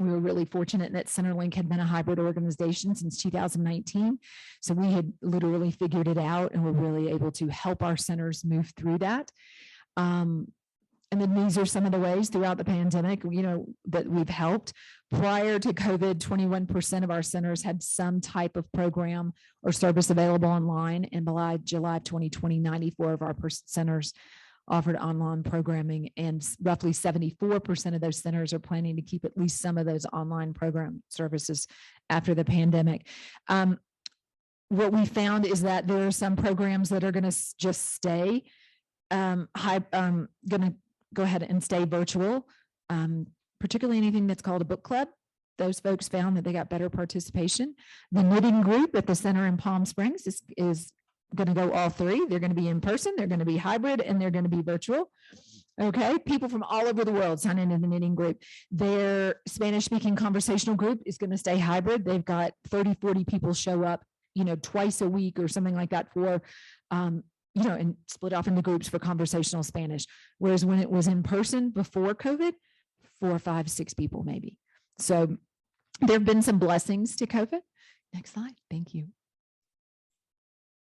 We were really fortunate that Centerlink had been a hybrid organization since 2019. So we had literally figured it out, and we're really able to help our centers move through that. And then these are some of the ways throughout the pandemic, that we've helped. Prior to COVID, 21% of our centers had some type of program or service available online. And by July of 2020, 94 of our centers offered online programming, and roughly 74% of those centers are planning to keep at least some of those online program services after the pandemic. What we found is that there are some programs that are going to just stay going to go ahead and stay virtual, particularly anything that's called a book club. Those folks found that they got better participation. The knitting group at the center in Palm Springs is going to go all three. They're going to be in person, they're going to be hybrid, and they're going to be virtual. Okay, people from all over the world sign into the knitting group. Their Spanish speaking conversational group is going to stay hybrid. They've got 30, 40 people show up, twice a week or something like that for, and split off into groups for conversational Spanish. Whereas when it was in person before COVID, 4, 5, 6 people maybe. So there have been some blessings to COVID. Next slide. Thank you.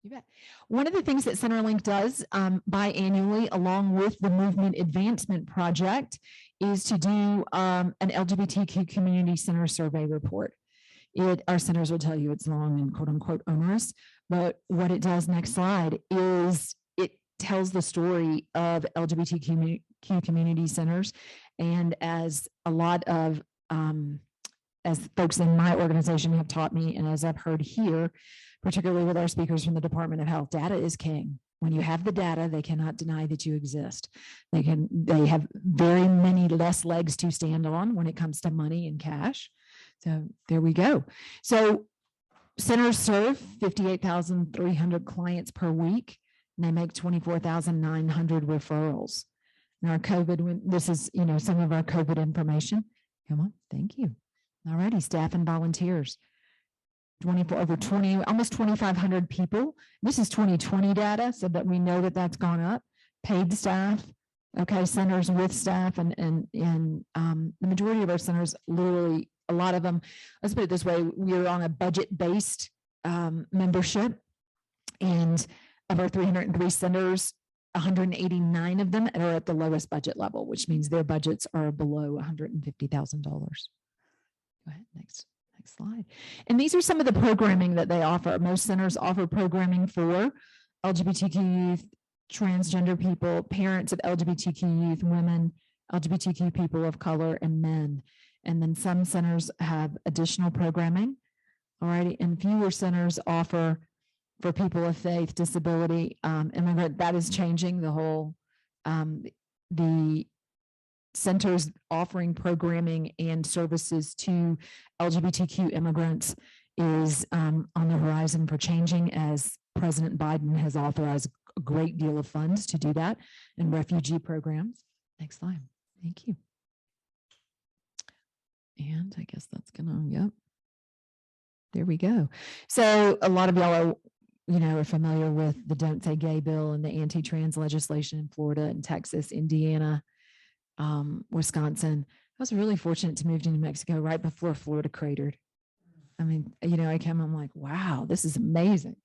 You bet. One of the things that Centerlink does biannually, along with the Movement Advancement Project, is to do an LGBTQ community center survey report. Our centers will tell you it's long and quote unquote onerous, but what it does, next slide, is it tells the story of LGBTQ community centers. And as a lot of, as folks in my organization have taught me, and as I've heard here, particularly with our speakers from the Department of Health, data is king. When you have the data, they cannot deny that you exist. They have very many less legs to stand on when it comes to money and cash. So there we go. So centers serve 58,300 clients per week. and they make 24,900 referrals. And our COVID, when this is, some of our COVID information. Come on, thank you. Alrighty, staff and volunteers. 24 over 20, almost 2,500 people. This is 2020 data, so that we know that that's gone up. Paid staff, okay, centers with staff, and the majority of our centers, literally a lot of them, let's put it this way, we're on a budget-based membership, and of our 303 centers, 189 of them are at the lowest budget level, which means their budgets are below $150,000. Go ahead, next slide. And these are some of the programming that they offer. Most centers offer programming for LGBTQ youth, transgender people, parents of LGBTQ youth, women, LGBTQ people of color, and men. And then some centers have additional programming. All right, and fewer centers offer for people of faith, disability, immigrant. That is changing. The whole, the centers offering programming and services to LGBTQ immigrants is on the horizon for changing, as President Biden has authorized a great deal of funds to do that, and refugee programs. Next slide. Thank you. And I guess that's gonna, yep. There we go. So a lot of y'all are familiar with the Don't Say Gay bill and the anti-trans legislation in Florida and Texas, Indiana, Wisconsin. I was really fortunate to move to New Mexico right before Florida cratered. I mean, I came, I'm like, wow, this is amazing.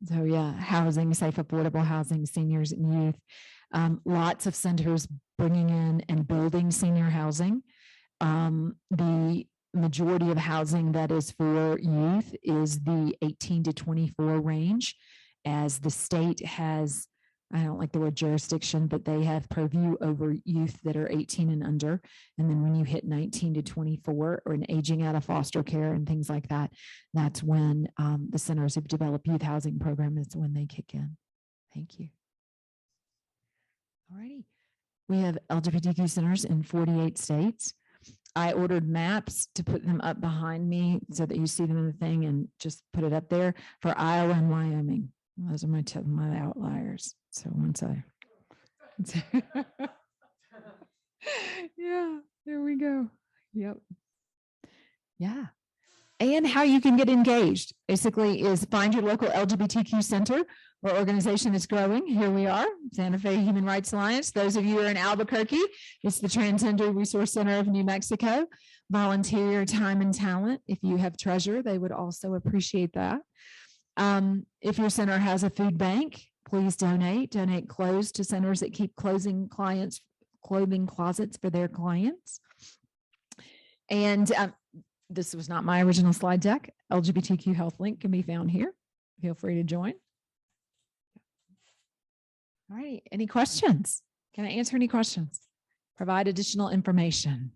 So yeah, housing, safe, affordable housing, seniors and youth. Lots of centers bringing in and building senior housing. The majority of housing that is for youth is the 18 to 24 range, as the state has, I don't like the word jurisdiction, but they have purview over youth that are 18 and under. And then when you hit 19 to 24 or an aging out of foster care and things like that, that's when the centers who develop youth housing program is when they kick in. Thank you. All righty. We have LGBTQ centers in 48 states. I ordered maps to put them up behind me so that you see them in the thing, and just put it up there for Iowa and Wyoming. Those are my outliers. So once yeah, there we go. Yep. Yeah. And how you can get engaged basically is find your local LGBTQ center or organization that's growing. Here we are, Santa Fe Human Rights Alliance. Those of you who are in Albuquerque, it's the Transgender Resource Center of New Mexico. Volunteer your time and talent. If you have treasure, they would also appreciate that. If your center has a food bank, please donate. Donate clothes to centers that keep clothing closets for their clients. And this was not my original slide deck. LGBTQ Health Link can be found here. Feel free to join. All right, any questions? Can I answer any questions? Provide additional information.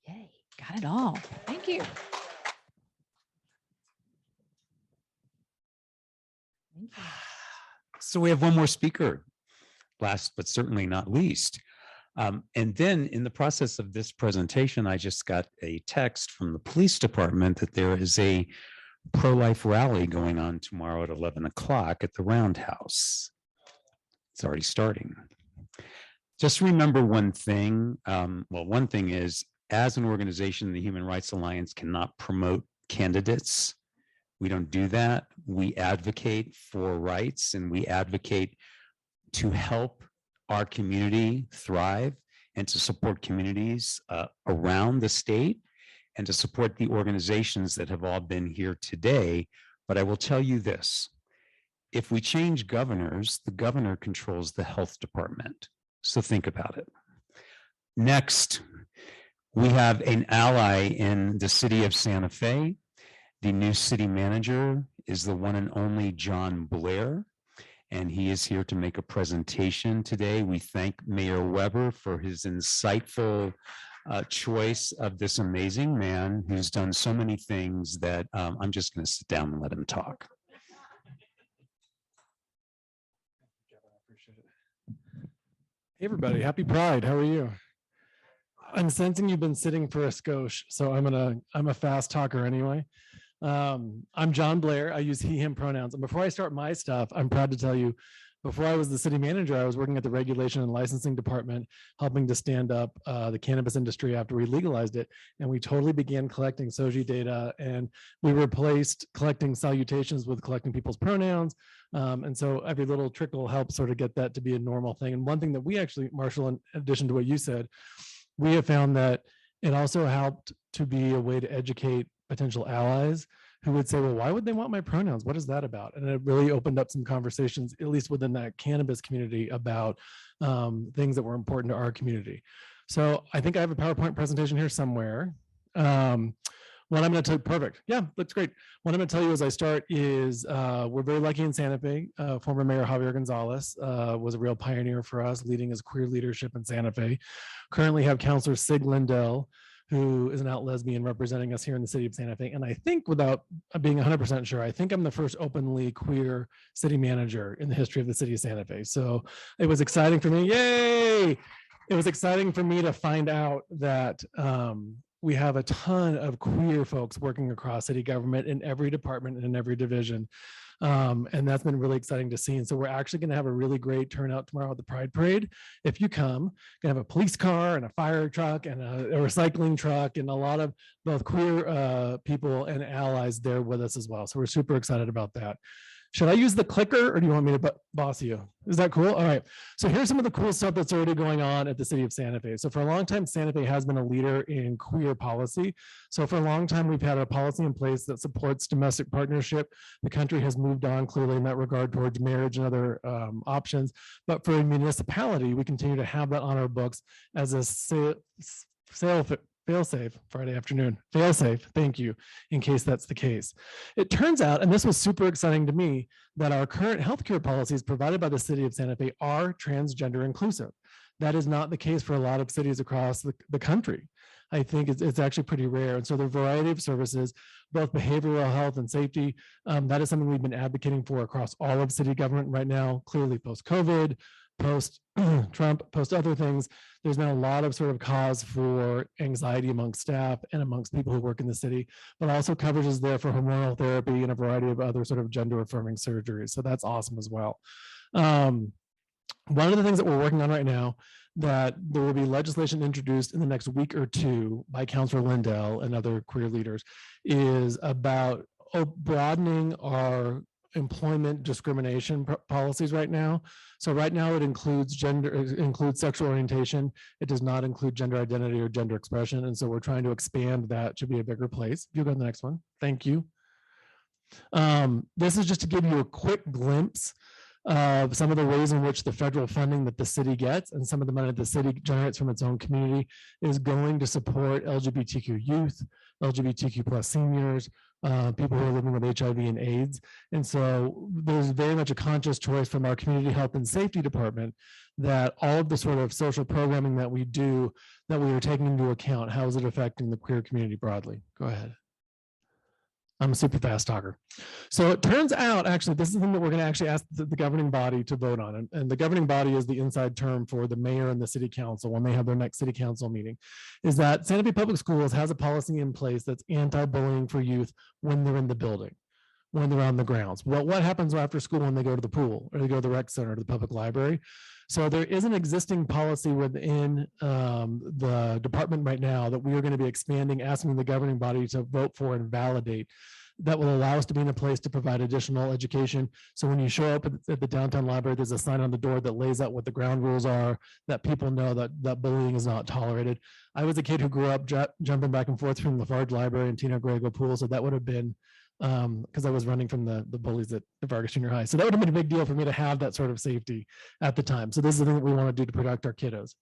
Yay, got it all. Thank you. Thank you. So we have one more speaker, last but certainly not least. And then in the process of this presentation, I just got a text from the police department that there is a pro-life rally going on tomorrow at 11 o'clock at the Roundhouse. It's already starting. Just remember one thing. One thing is, as an organization, the Human Rights Alliance cannot promote candidates. We don't do that. We advocate for rights, and we advocate to help our community thrive and to support communities around the state and to support the organizations that have all been here today. But I will tell you this, if we change governors, the governor controls the health department. So think about it. Next, we have an ally in the city of Santa Fe. The new city manager is the one and only John Blair, and he is here to make a presentation today. We thank Mayor Weber for his insightful choice of this amazing man who's done so many things that I'm just going to sit down and let him talk. Hey everybody, happy Pride. How are you? I'm sensing you've been sitting for a skosh, so I'm a fast talker anyway. I'm John Blair. I use he, him pronouns. And before I start my stuff, I'm proud to tell you, before I was the city manager, I was working at the regulation and licensing department, helping to stand up the cannabis industry after we legalized it. And we totally began collecting SOGI data, and we replaced collecting salutations with collecting people's pronouns. And so every little trickle helps sort of get that to be a normal thing. And one thing that we actually, Marshall, in addition to what you said, we have found that it also helped to be a way to educate potential allies who would say, well, why would they want my pronouns? What is that about? And it really opened up some conversations, at least within that cannabis community, about things that were important to our community. So I think I have a PowerPoint presentation here somewhere. What I'm going to tell you, perfect. Yeah, looks great. What I'm going to tell you as I start is we're very lucky in Santa Fe. Former Mayor Javier Gonzalez was a real pioneer for us, leading his queer leadership in Santa Fe. Currently have Councilor Sig Lindell, who is an out lesbian representing us here in the city of Santa Fe. And I think, without being 100% sure, I think I'm the first openly queer city manager in the history of the city of Santa Fe. So it was exciting for me. Yay! It was exciting for me to find out that we have a ton of queer folks working across city government in every department and in every division. And that's been really exciting to see. And so we're actually going to have a really great turnout tomorrow at the Pride Parade. If you come, going to have a police car and a fire truck and a recycling truck and a lot of both queer people and allies there with us as well. So we're super excited about that. Should I use the clicker, or do you want me to boss you? Is that cool? All right. So here's some of the cool stuff that's already going on at the city of Santa Fe. So for a long time, Santa Fe has been a leader in queer policy. So for a long time, we've had a policy in place that supports domestic partnership. The country has moved on clearly in that regard towards marriage and other options. But for a municipality, we continue to have that on our books as a fail-safe, Friday afternoon, fail-safe, thank you, in case that's the case. It turns out, and this was super exciting to me, that our current healthcare policies provided by the city of Santa Fe are transgender inclusive. That is not the case for a lot of cities across the country. I think it's actually pretty rare. And so the variety of services, both behavioral health and safety, that is something we've been advocating for across all of city government right now, clearly post-COVID, post-Trump, post other things. There's been a lot of sort of cause for anxiety amongst staff and amongst people who work in the city, but also coverage is there for hormonal therapy and a variety of other sort of gender affirming surgeries. So that's awesome as well. One of the things that we're working on right now, that there will be legislation introduced in the next week or two by Councilor Lindell and other queer leaders, is about broadening our employment discrimination policies right now. So right now it includes gender, it includes sexual orientation. It does not include gender identity or gender expression. And so we're trying to expand that to be a bigger place. If you go to the next one, thank you. This is just to give you a quick glimpse of some of the ways in which the federal funding that the city gets and some of the money that the city generates from its own community is going to support LGBTQ youth, LGBTQ plus seniors, people who are living with HIV and AIDS. And so there's very much a conscious choice from our community health and safety department that all of the sort of social programming that we do, that we are taking into account. How is it affecting the queer community broadly? Go ahead. I'm a super fast talker. So it turns out, actually, this is something that we're going to actually ask the governing body to vote on. And the governing body is the inside term for the mayor and the city council when they have their next city council meeting, is that Santa Fe Public Schools has a policy in place that's anti-bullying for youth when they're in the building, when they're on the grounds. Well, what happens after school when they go to the pool or they go to the rec center or the public library? So there is an existing policy within the department right now that we are going to be expanding, asking the governing body to vote for and validate, that will allow us to be in a place to provide additional education. So when you show up at the downtown library, there's a sign on the door that lays out what the ground rules are, that people know that bullying is not tolerated. I was a kid who grew up jumping back and forth from Lafarge Library and Tino Grego Pool, so that would have been because I was running from the bullies at the Vargas Junior High. So that would have been a big deal for me to have that sort of safety at the time. So this is the thing that we want to do to protect our kiddos.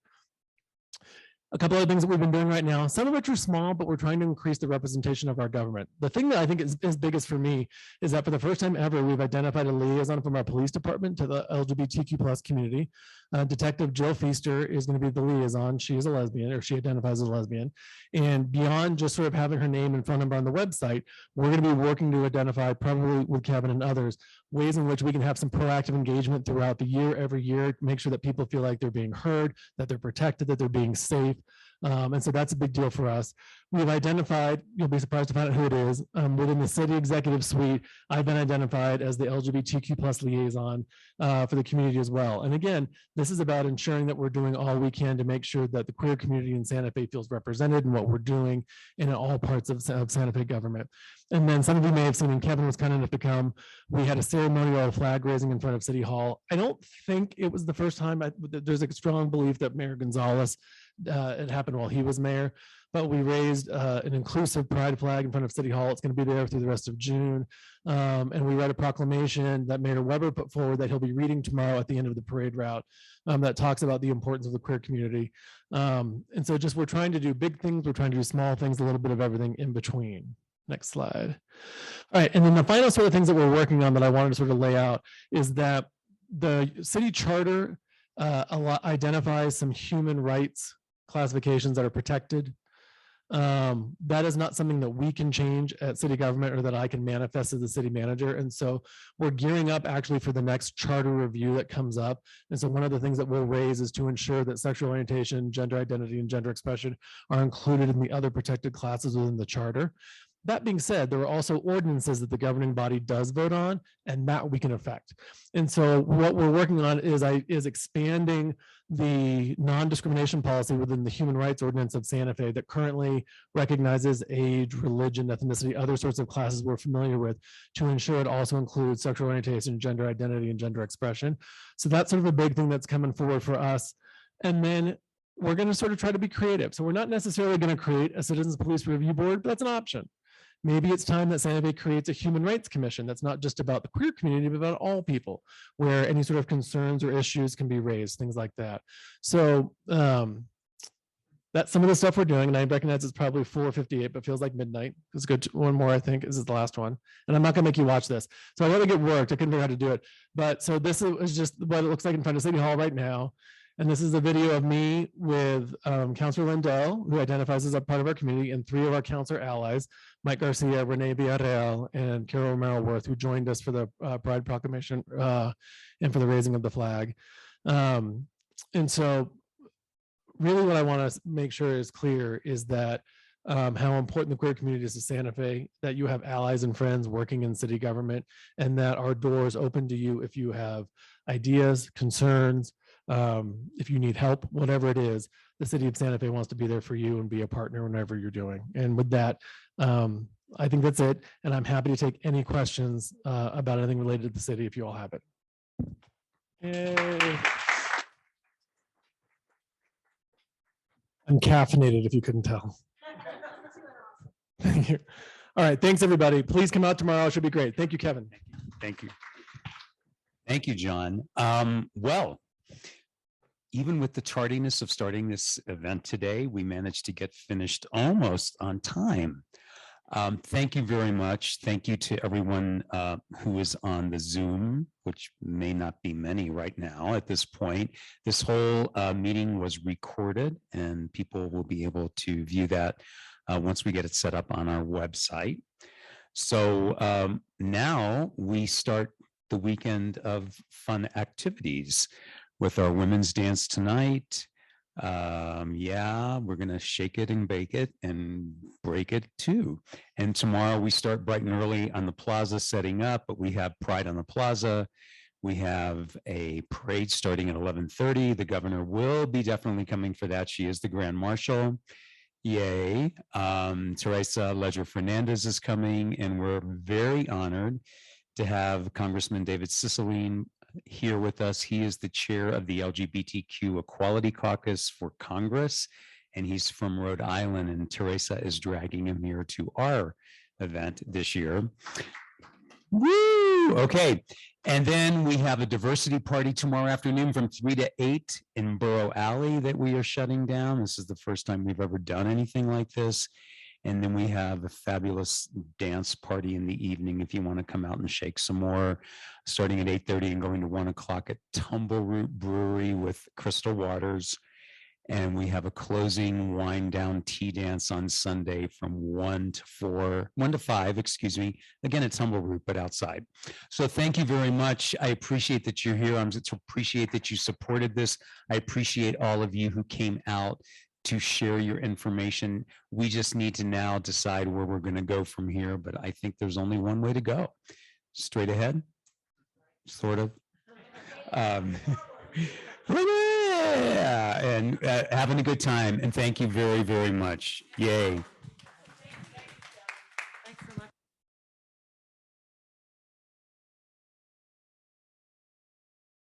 A couple of things that we've been doing right now, some of which are small, but we're trying to increase the representation of our government. The thing that I think is biggest for me is that for the first time ever, we've identified a liaison from our police department to the LGBTQ plus community. Detective Jill Feaster is going to be the liaison. She is a lesbian, or she identifies as a lesbian. And beyond just sort of having her name and phone number on the website, we're going to be working to identify, probably with Kevin and others, ways in which we can have some proactive engagement throughout the year, every year, make sure that people feel like they're being heard, that they're protected, that they're being safe. And so that's a big deal for us. We've identified, you'll be surprised to find out who it is, within the city executive suite. I've been identified as the LGBTQ plus liaison for the community as well. And again, this is about ensuring that we're doing all we can to make sure that the queer community in Santa Fe feels represented in what we're doing in all parts of Santa Fe government. And then some of you may have seen, and Kevin was kind enough to come, we had a ceremonial flag raising in front of City Hall. I don't think it was the first time. There's a strong belief that Mayor Gonzalez, it happened while he was mayor, but we raised an inclusive pride flag in front of City Hall. It's going to be there through the rest of June. And we read a proclamation that Mayor Weber put forward that he'll be reading tomorrow at the end of the parade route that talks about the importance of the queer community. And so just we're trying to do big things, we're trying to do small things, a little bit of everything in between. Next slide. All right, and then the final sort of things that we're working on that I wanted to sort of lay out is that the city charter identifies some human rights classifications that are protected. That is not something that we can change at city government or that I can manifest as the city manager. And so we're gearing up actually for the next charter review that comes up. And so one of the things that we'll raise is to ensure that sexual orientation, gender identity, and gender expression are included in the other protected classes within the charter. That being said, there are also ordinances that the governing body does vote on, and that we can affect. And so what we're working on is expanding the non-discrimination policy within the Human Rights Ordinance of Santa Fe that currently recognizes age, religion, ethnicity, other sorts of classes we're familiar with, to ensure it also includes sexual orientation, gender identity, and gender expression. So that's sort of a big thing that's coming forward for us. And then we're going to sort of try to be creative. So we're not necessarily going to create a Citizens Police Review Board, but that's an option. Maybe it's time that Santa Fe creates a human rights commission that's not just about the queer community, but about all people, where any sort of concerns or issues can be raised, things like that. So that's some of the stuff we're doing. And I recognize it's probably 4:58, but feels like midnight. Let's go to one more, I think. This is the last one. And I'm not gonna make you watch this. So I gotta get worked. I couldn't figure out how to do it. But so this is just what it looks like in front of City Hall right now. And this is a video of me with Councilor Lindell, who identifies as a part of our community, and 3 of our councilor allies, Mike Garcia, Renee Villarreal, and Carol Romero Worth, who joined us for the Pride Proclamation and for the raising of the flag. And so really what I want to make sure is clear is that how important the queer community is to Santa Fe, that you have allies and friends working in city government, and that our door is open to you if you have ideas, concerns, if you need help, whatever it is. The city of Santa Fe wants to be there for you and be a partner whenever you're doing. And with that, I think that's it. And I'm happy to take any questions about anything related to the city if you all have it. Yay. I'm caffeinated if you couldn't tell. Thank you. All right, thanks everybody. Please come out tomorrow. It should be great. Thank you, Kevin. Thank you. Thank you, John. Well, even with the tardiness of starting this event today, we managed to get finished almost on time. Thank you very much. Thank you to everyone who is on the Zoom, which may not be many right now at this point. This whole meeting was recorded, and people will be able to view that once we get it set up on our website. So now we start the weekend of fun activities with our women's dance tonight. Yeah, we're gonna shake it and bake it and break it too. And tomorrow we start bright and early on the plaza setting up, but we have Pride on the Plaza. We have a parade starting at 11:30. The governor will be definitely coming for that. She is the Grand Marshal. Yay. Teresa Ledger Fernandez is coming, and we're very honored to have Congressman David Cicilline here with us. He is the chair of the LGBTQ Equality Caucus for Congress, and he's from Rhode Island, and Teresa is dragging him here to our event this year. Woo! Okay, and then we have a diversity party tomorrow afternoon from 3 to 8 in Borough Alley that we are shutting down. This is the first time we've ever done anything like this. And then we have a fabulous dance party in the evening if you want to come out and shake some more, starting at 8:30 and going to 1 o'clock at Tumbleroot Brewery with Crystal Waters. And we have a closing wind down tea dance on Sunday from 1 to 5, excuse me, again at Tumbleroot, but outside. So thank you very much. I appreciate that you're here. I appreciate that you supported this. I appreciate all of you who came out to share your information. We just need to now decide where we're going to go from here. But I think there's only one way to go. Straight ahead, sort of. Yeah, and having a good time. And thank you very, very much. Yay.